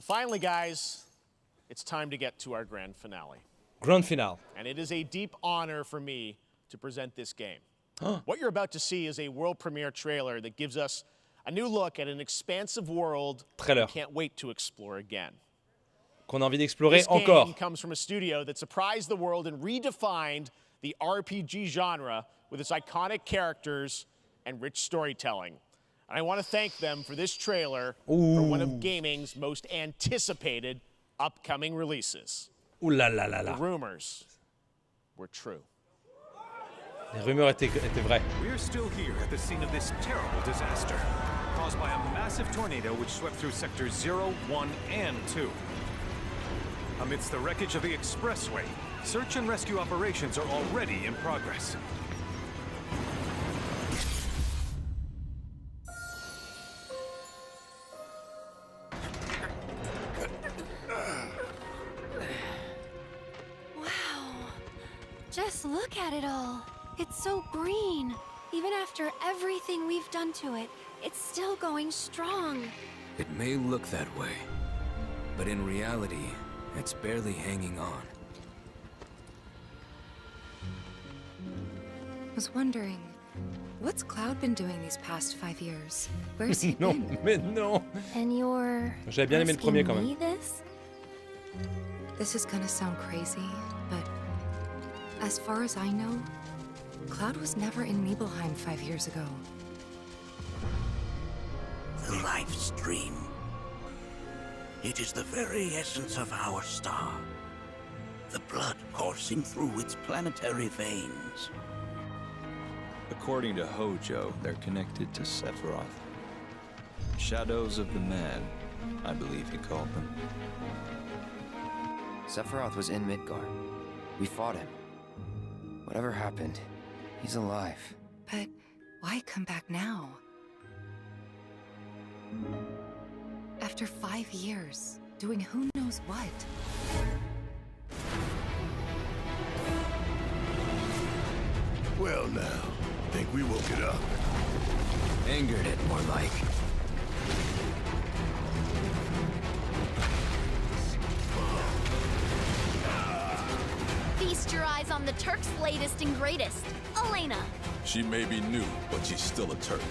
Finally, guys, it's time to get to our grand finale. Grand finale. And it is a deep honor for me to present this game. What you're about to see is a world premiere trailer that gives us a new look at an expansive world we can't wait to explore again. Qu'on a envie d'explorer this encore. Game comes from a studio that surprised the world and redefined the RPG genre with its iconic characters and rich storytelling. And I want to thank them for this trailer for one of gaming's most anticipated upcoming releases. Ouh là là là là. The rumors were true. Les rumeurs étaient vraies. We're still here at the scene of this terrible disaster, caused by a massive tornado which swept through sectors 0, 1, and 2. Amidst the wreckage of the expressway, search and rescue operations are already in progress. Just look at it all. It's so green. Even after everything we've done to it, it's still going strong. It may look that way, but in reality, it's barely hanging on. I was wondering, what's Cloud been doing these past 5 years? Where's he been? Mais non. And you're J'avais bien aimé le premier quand même. This is gonna sound crazy, but as far as I know, Cloud was never in Nibelheim 5 years ago. The life stream. It is the very essence of our star. The blood coursing through its planetary veins. According to Hojo, they're connected to Sephiroth. Shadows of the Man, I believe he called them. Sephiroth was in Midgard. We fought him. Whatever happened, he's alive. But why come back now? After 5 years, doing who knows what? Well now, think we woke it up. Angered it, more like. Feast your eyes on the Turk's latest and greatest, Elena. She may be new, but she's still a Turk.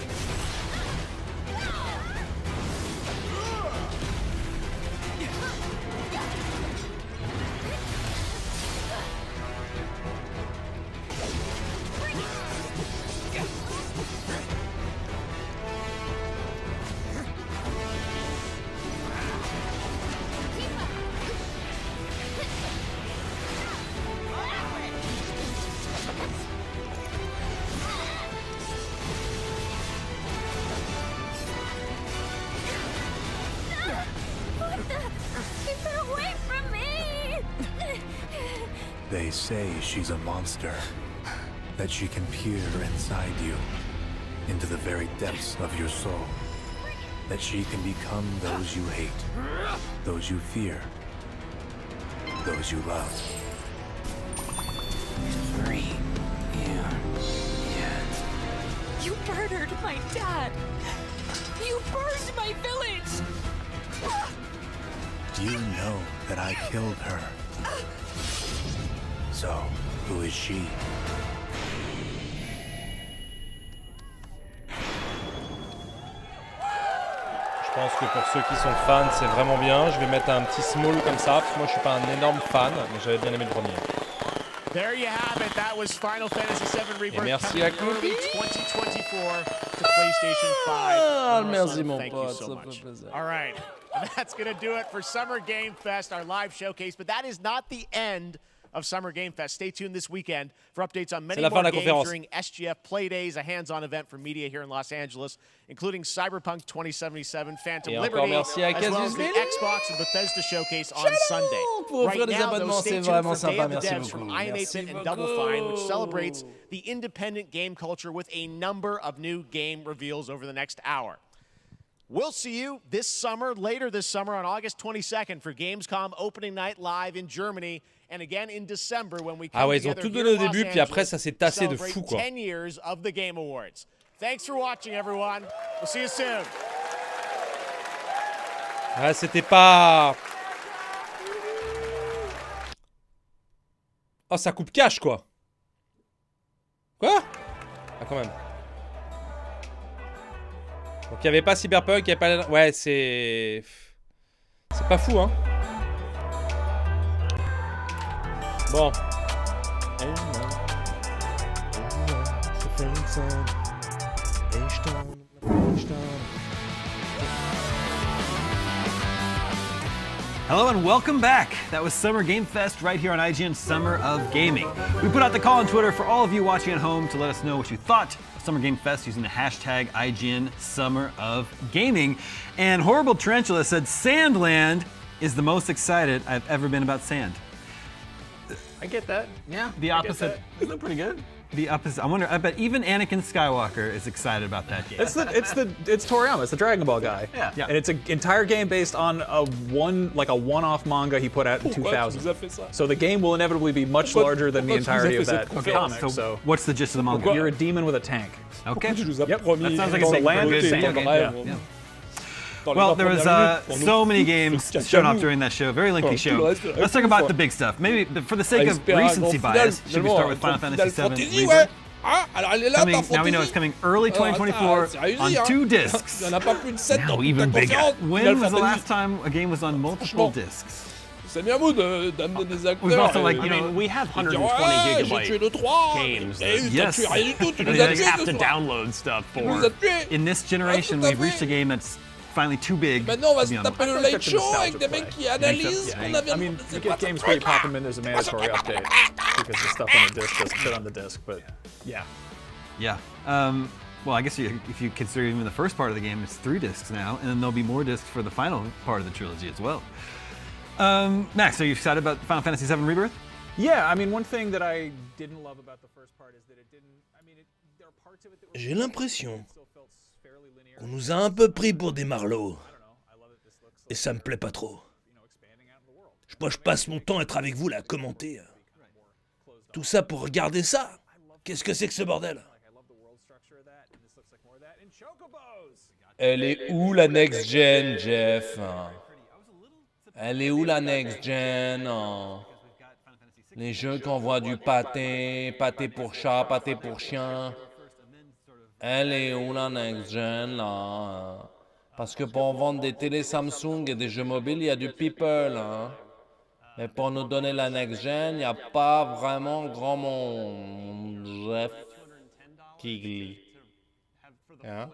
Keep her away from me! They say she's a monster, that she can peer inside you, into the very depths of your soul, that she can become those you hate, those you fear, those you love. You murdered my dad! You burned my village! You know that I killed her. So, who is she? Je pense que pour ceux qui sont fans, c'est vraiment bien. Je vais mettre un petit small comme ça, parce que moi je suis pas un énorme fan, mais j'avais bien aimé le premier. There you have it. That was Final Fantasy VII Rebirth merci à coming early 2024 to PlayStation 5. Merci mon Thank pote, you so ça much. fait plaisir. All right, that's going to do it for Summer Game Fest, our live showcase. But that is not the end of Summer Game Fest. Stay tuned this weekend for updates on many more games during SGF Play Days, a hands-on event for media here in Los Angeles, including Cyberpunk 2077, Phantom Liberty, as well as the Xbox and Bethesda showcase on Sunday. Right now, though, stay tuned for Day of the Devs from Iron 8-Bit and Double Fine, which celebrates the independent game culture with a number of new game reveals over the next hour. We'll see you this summer, later this summer, on August 22nd for Gamescom opening night live in Germany, and again in December when we come Ah ouais, ils ont together tout here donné in au Los début, puis après Angeles ça s'est to tassé de celebrate fou quoi. 10 years of the Game Awards. Thanks for watching, everyone. We'll see you soon. Ah, c'était pas... Oh, ça coupe cash quoi. Quoi? Ah, quand même. Donc il n'y avait pas Cyberpunk, il n'y avait pas... Ouais, c'est... C'est pas fou, hein. Bon. Hello and welcome back. That was Summer Game Fest right here on IGN Summer of Gaming. We put out the call on Twitter for all of you watching at home to let us know what you thought of Summer Game Fest using the hashtag IGN Summer of Gaming. And Horrible Tarantula said Sandland is the most excited I've ever been about sand. I get that. Yeah. The opposite. Isn't it pretty good? The opposite. I wonder. I bet even Anakin Skywalker is excited about that game. It's Toriyama. It's the Dragon Ball guy. Yeah. And it's an entire game based on a one-off manga he put out in 2000. So the game will inevitably be much larger than the entirety of that comic. So what's the gist of the manga? You're a demon with a tank. Okay. Yep. That sounds like it's a land of sand. Yeah. Well, there was so many games shown off during that show. Very lengthy show. Let's talk about the big stuff. Maybe for the sake of recency bias, should we start with Final Fantasy VII Rebirth? Now we know it's coming early 2024 on 2 discs. Now even bigger. When was the last time a game was on multiple discs? We've also we have 120 gigabyte games. Yes. You have to download stuff for. In this generation, we've reached a game that's finally too big. Maintenant, on va se taper le late show avec des mecs qui analysent ce qu'on avait. I mean, you get games where you pop them in as a mandatory update because the stuff on the disc doesn't fit on the disc, but yeah. Yeah. Well, I guess if you consider even the first part of the game, it's 3 discs now, and then there'll be more discs for the final part of the trilogy as well. Max, are you excited about Final Fantasy VII Rebirth? Yeah, I mean, one thing that I didn't love about the first part is that it didn't. I mean, there are parts of it that were. J'ai l'impression qu'on nous a un peu pris pour des marlots. Et ça me plaît pas trop. Moi, je passe mon temps à être avec vous là, à commenter. Tout ça pour regarder ça. Qu'est-ce que c'est que ce bordel? Elle est où la next gen, Jeff? Elle est où la next gen? Les jeux qui envoient du pâté, pâté pour chat, pâté pour chien. Elle est où la next gen là? Parce que pour vendre des télé Samsung et des jeux mobiles, il y a du people. Hein? Mais pour nous donner la next gen, il n'y a pas vraiment grand monde. Jeff Kigley. Hein?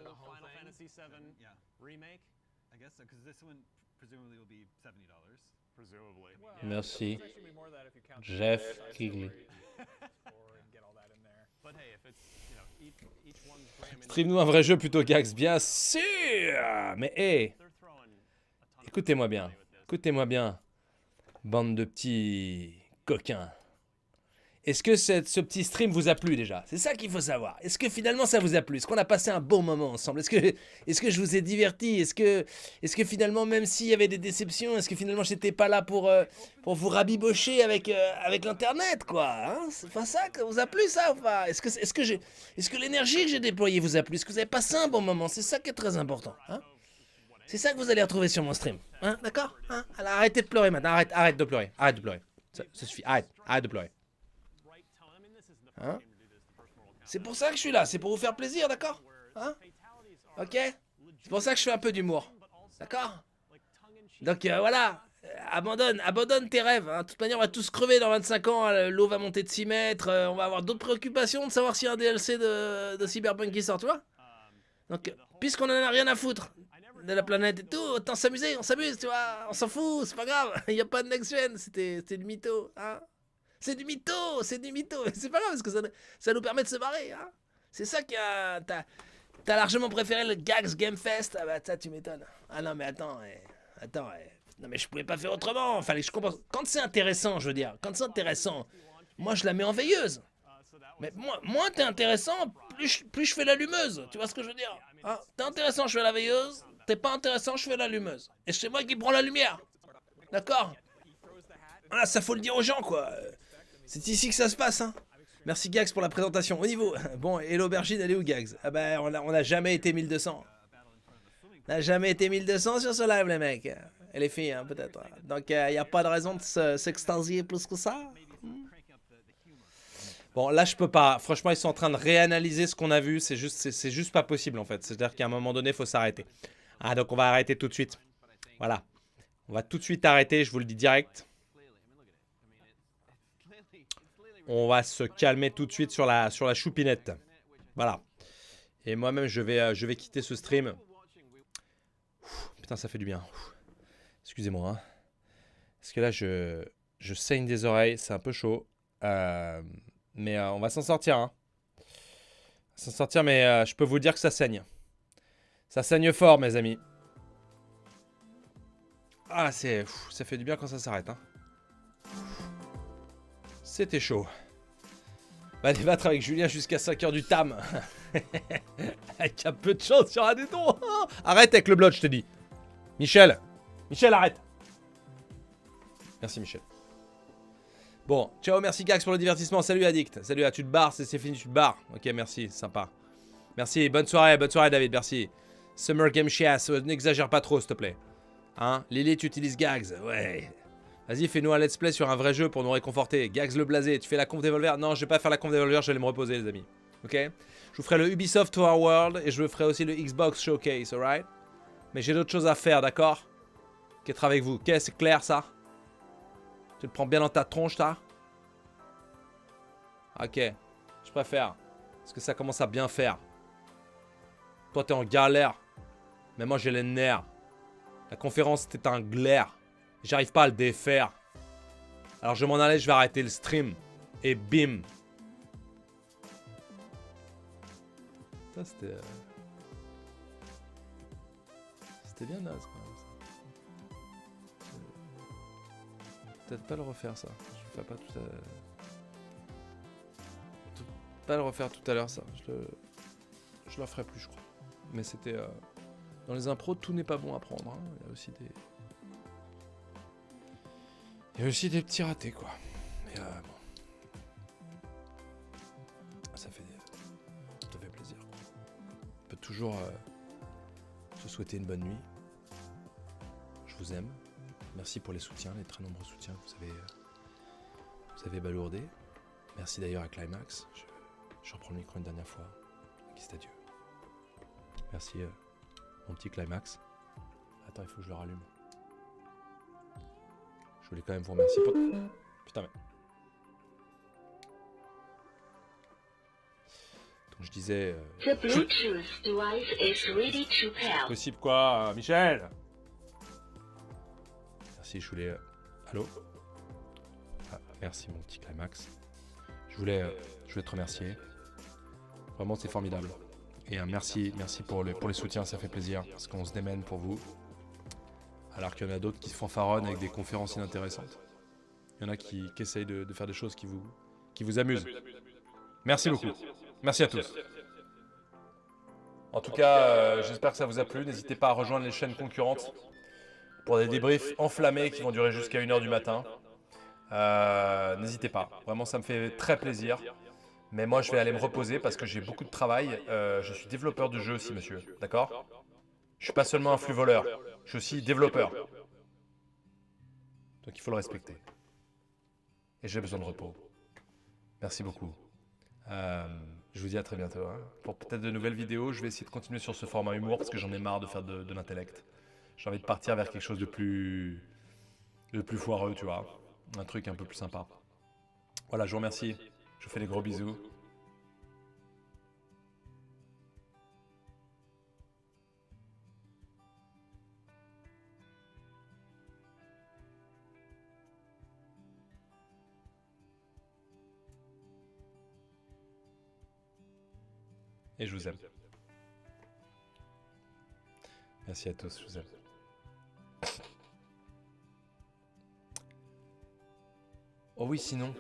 Merci. Jeff Kigley. Stream-nous un vrai jeu plutôt qu'Axe, bien sûr. Mais hé, écoutez-moi bien. Écoutez-moi bien. Bande de petits coquins. Est-ce que ce petit stream vous a plu déjà? C'est ça qu'il faut savoir. Est-ce que finalement ça vous a plu? Est-ce qu'on a passé un bon moment ensemble? Est-ce que je vous ai diverti? Est-ce que finalement, même s'il y avait des déceptions, est-ce que finalement j'étais pas là pour vous rabibocher avec l'internet, quoi, hein? C'est pas ça que vous a plu, ça ou pas? Est-ce que l'énergie que j'ai déployée vous a plu? Est-ce que vous avez passé un bon moment? C'est ça qui est très important, hein? C'est ça que vous allez retrouver sur mon stream, hein? D'accord, hein? Alors arrêtez de pleurer maintenant. Arrête de pleurer. Arrête de pleurer. Ça suffit. Arrête de pleurer. Hein? C'est pour ça que je suis là, c'est pour vous faire plaisir, d'accord? Hein? Ok? C'est pour ça que je fais un peu d'humour. D'accord? Donc voilà, abandonne tes rêves. Hein. De toute manière, on va tous crever dans 25 ans, l'eau va monter de 6 mètres, on va avoir d'autres préoccupations de savoir s'il y a un DLC de Cyberpunk qui sort, tu vois? Donc, puisqu'on en a rien à foutre de la planète et tout, autant s'amuser, on s'amuse, tu vois? On s'en fout, c'est pas grave, il n'y a pas de next-gen, c'était du mytho, hein? C'est du mytho, c'est pas grave parce que ça nous permet de se barrer, hein. C'est ça qu'il y a. T'as largement préféré le Gags Game Fest. Ah bah ça tu m'étonnes. Ah non mais attends, non mais je pouvais pas faire autrement. Fallait que je comprenne. Quand c'est intéressant, je veux dire, quand c'est intéressant, moi je la mets en veilleuse. Mais moins t'es intéressant, plus je fais l'allumeuse. Tu vois ce que je veux dire, hein? T'es intéressant, je fais la veilleuse. T'es pas intéressant, je fais l'allumeuse. Et c'est moi qui prends la lumière. D'accord? Ah ça faut le dire aux gens quoi. C'est ici que ça se passe, hein. Merci Gags pour la présentation. Au niveau. Bon, et l'aubergine, elle est où Gags? Ah bah, on a jamais été 1200. On n'a jamais été 1200 sur ce live, les mecs. Et les filles, hein, peut-être. Donc, il n'y a pas de raison de s'extasier plus que ça. Bon, là, je peux pas. Franchement, ils sont en train de réanalyser ce qu'on a vu. C'est juste pas possible, en fait. C'est-à-dire qu'à un moment donné, il faut s'arrêter. Ah, donc on va arrêter tout de suite. Voilà. On va tout de suite arrêter, je vous le dis direct. On va se calmer tout de suite sur la choupinette. Voilà. Et moi-même, je vais quitter ce stream. Putain, ça fait du bien. Excusez-moi. Hein. Parce que là, je saigne des oreilles. C'est un peu chaud. Mais on va s'en sortir. Hein. S'en sortir, mais je peux vous dire que ça saigne. Ça saigne fort, mes amis. Ah, ça fait du bien quand ça s'arrête. Hein. C'était chaud. Va débattre avec Julien jusqu'à 5h du tam. Avec un peu de chance sur un des tons. Arrête avec le blood, je te dis. Michel, arrête. Merci, Michel. Bon, ciao, merci Gax pour le divertissement. Salut, Addict. Salut, tu te barres, c'est fini, tu te barres. Ok, merci, sympa. Merci, bonne soirée, David, merci. Summer Game Chiass, n'exagère pas trop, s'il te plaît. Hein, Lily, tu utilises Gags, ouais. Vas-y, fais-nous un let's play sur un vrai jeu pour nous réconforter. Gags le blasé, tu fais la conf d'Evolver? Non, je vais pas faire la conf d'Evolver, je vais aller me reposer, les amis. Ok? Je vous ferai le Ubisoft Tour World et je vous ferai aussi le Xbox Showcase, alright? Mais j'ai d'autres choses à faire, d'accord? Qu'être avec vous. Ok, c'est clair, ça? Tu le prends bien dans ta tronche, ça? Ok, je préfère. Parce que ça commence à bien faire. Toi, t'es en galère. Mais moi, j'ai les nerfs. La conférence, c'était un glaire. J'arrive pas à le défaire. Alors je m'en allais, je vais arrêter le stream. Et bim. Ça c'était... C'était bien naze quand même. Peut-être pas le refaire ça. Je vais pas tout à... Pas le refaire tout à l'heure ça. Je le ferai plus je crois. Mais c'était... Dans les impros, tout n'est pas bon à prendre. Hein. Il y a aussi des... Il y a aussi des petits ratés, quoi. Mais bon. Ça peut toujours se souhaiter une bonne nuit. Je vous aime. Merci pour les soutiens, les très nombreux soutiens que vous avez balourdés. Merci d'ailleurs à Climax. Je reprends le micro une dernière fois. Qui c'est adieu. Merci mon petit Climax. Attends, il faut que je le rallume. Je voulais quand même vous remercier pour... Putain mais... Donc je disais... The Bluetooth device is ready to pair. C'est possible quoi, Michel? Merci, je voulais... Allô? Ah, merci mon petit Climax. Je voulais te remercier. Vraiment, c'est formidable. Et merci pour les soutiens, ça fait plaisir. Parce qu'on se démène pour vous. Alors qu'il y en a d'autres qui se fanfaronnent avec des conférences inintéressantes. Il y en a qui essayent de faire des choses qui vous amusent. Merci beaucoup. Merci à tous. En tout cas, j'espère que ça vous a plu. N'hésitez pas à rejoindre les chaînes concurrentes pour des débriefs enflammés qui vont durer jusqu'à 1h du matin. N'hésitez pas. Vraiment, ça me fait très plaisir. Mais moi, je vais aller me reposer parce que j'ai beaucoup de travail. Je suis développeur de jeux aussi, monsieur. D'accord? Je suis pas seulement un flux voleur. Je suis aussi développeur. Donc, il faut le respecter. Et j'ai besoin de repos. Merci beaucoup. Je vous dis à très bientôt. Hein. Pour peut-être de nouvelles vidéos, je vais essayer de continuer sur ce format humour parce que j'en ai marre de faire de l'intellect. J'ai envie de partir vers quelque chose de plus foireux, tu vois. Un truc un peu plus sympa. Voilà, je vous remercie. Je vous fais des gros bisous. Et je vous aime. Merci à tous, je vous aime. Oh oui, sinon...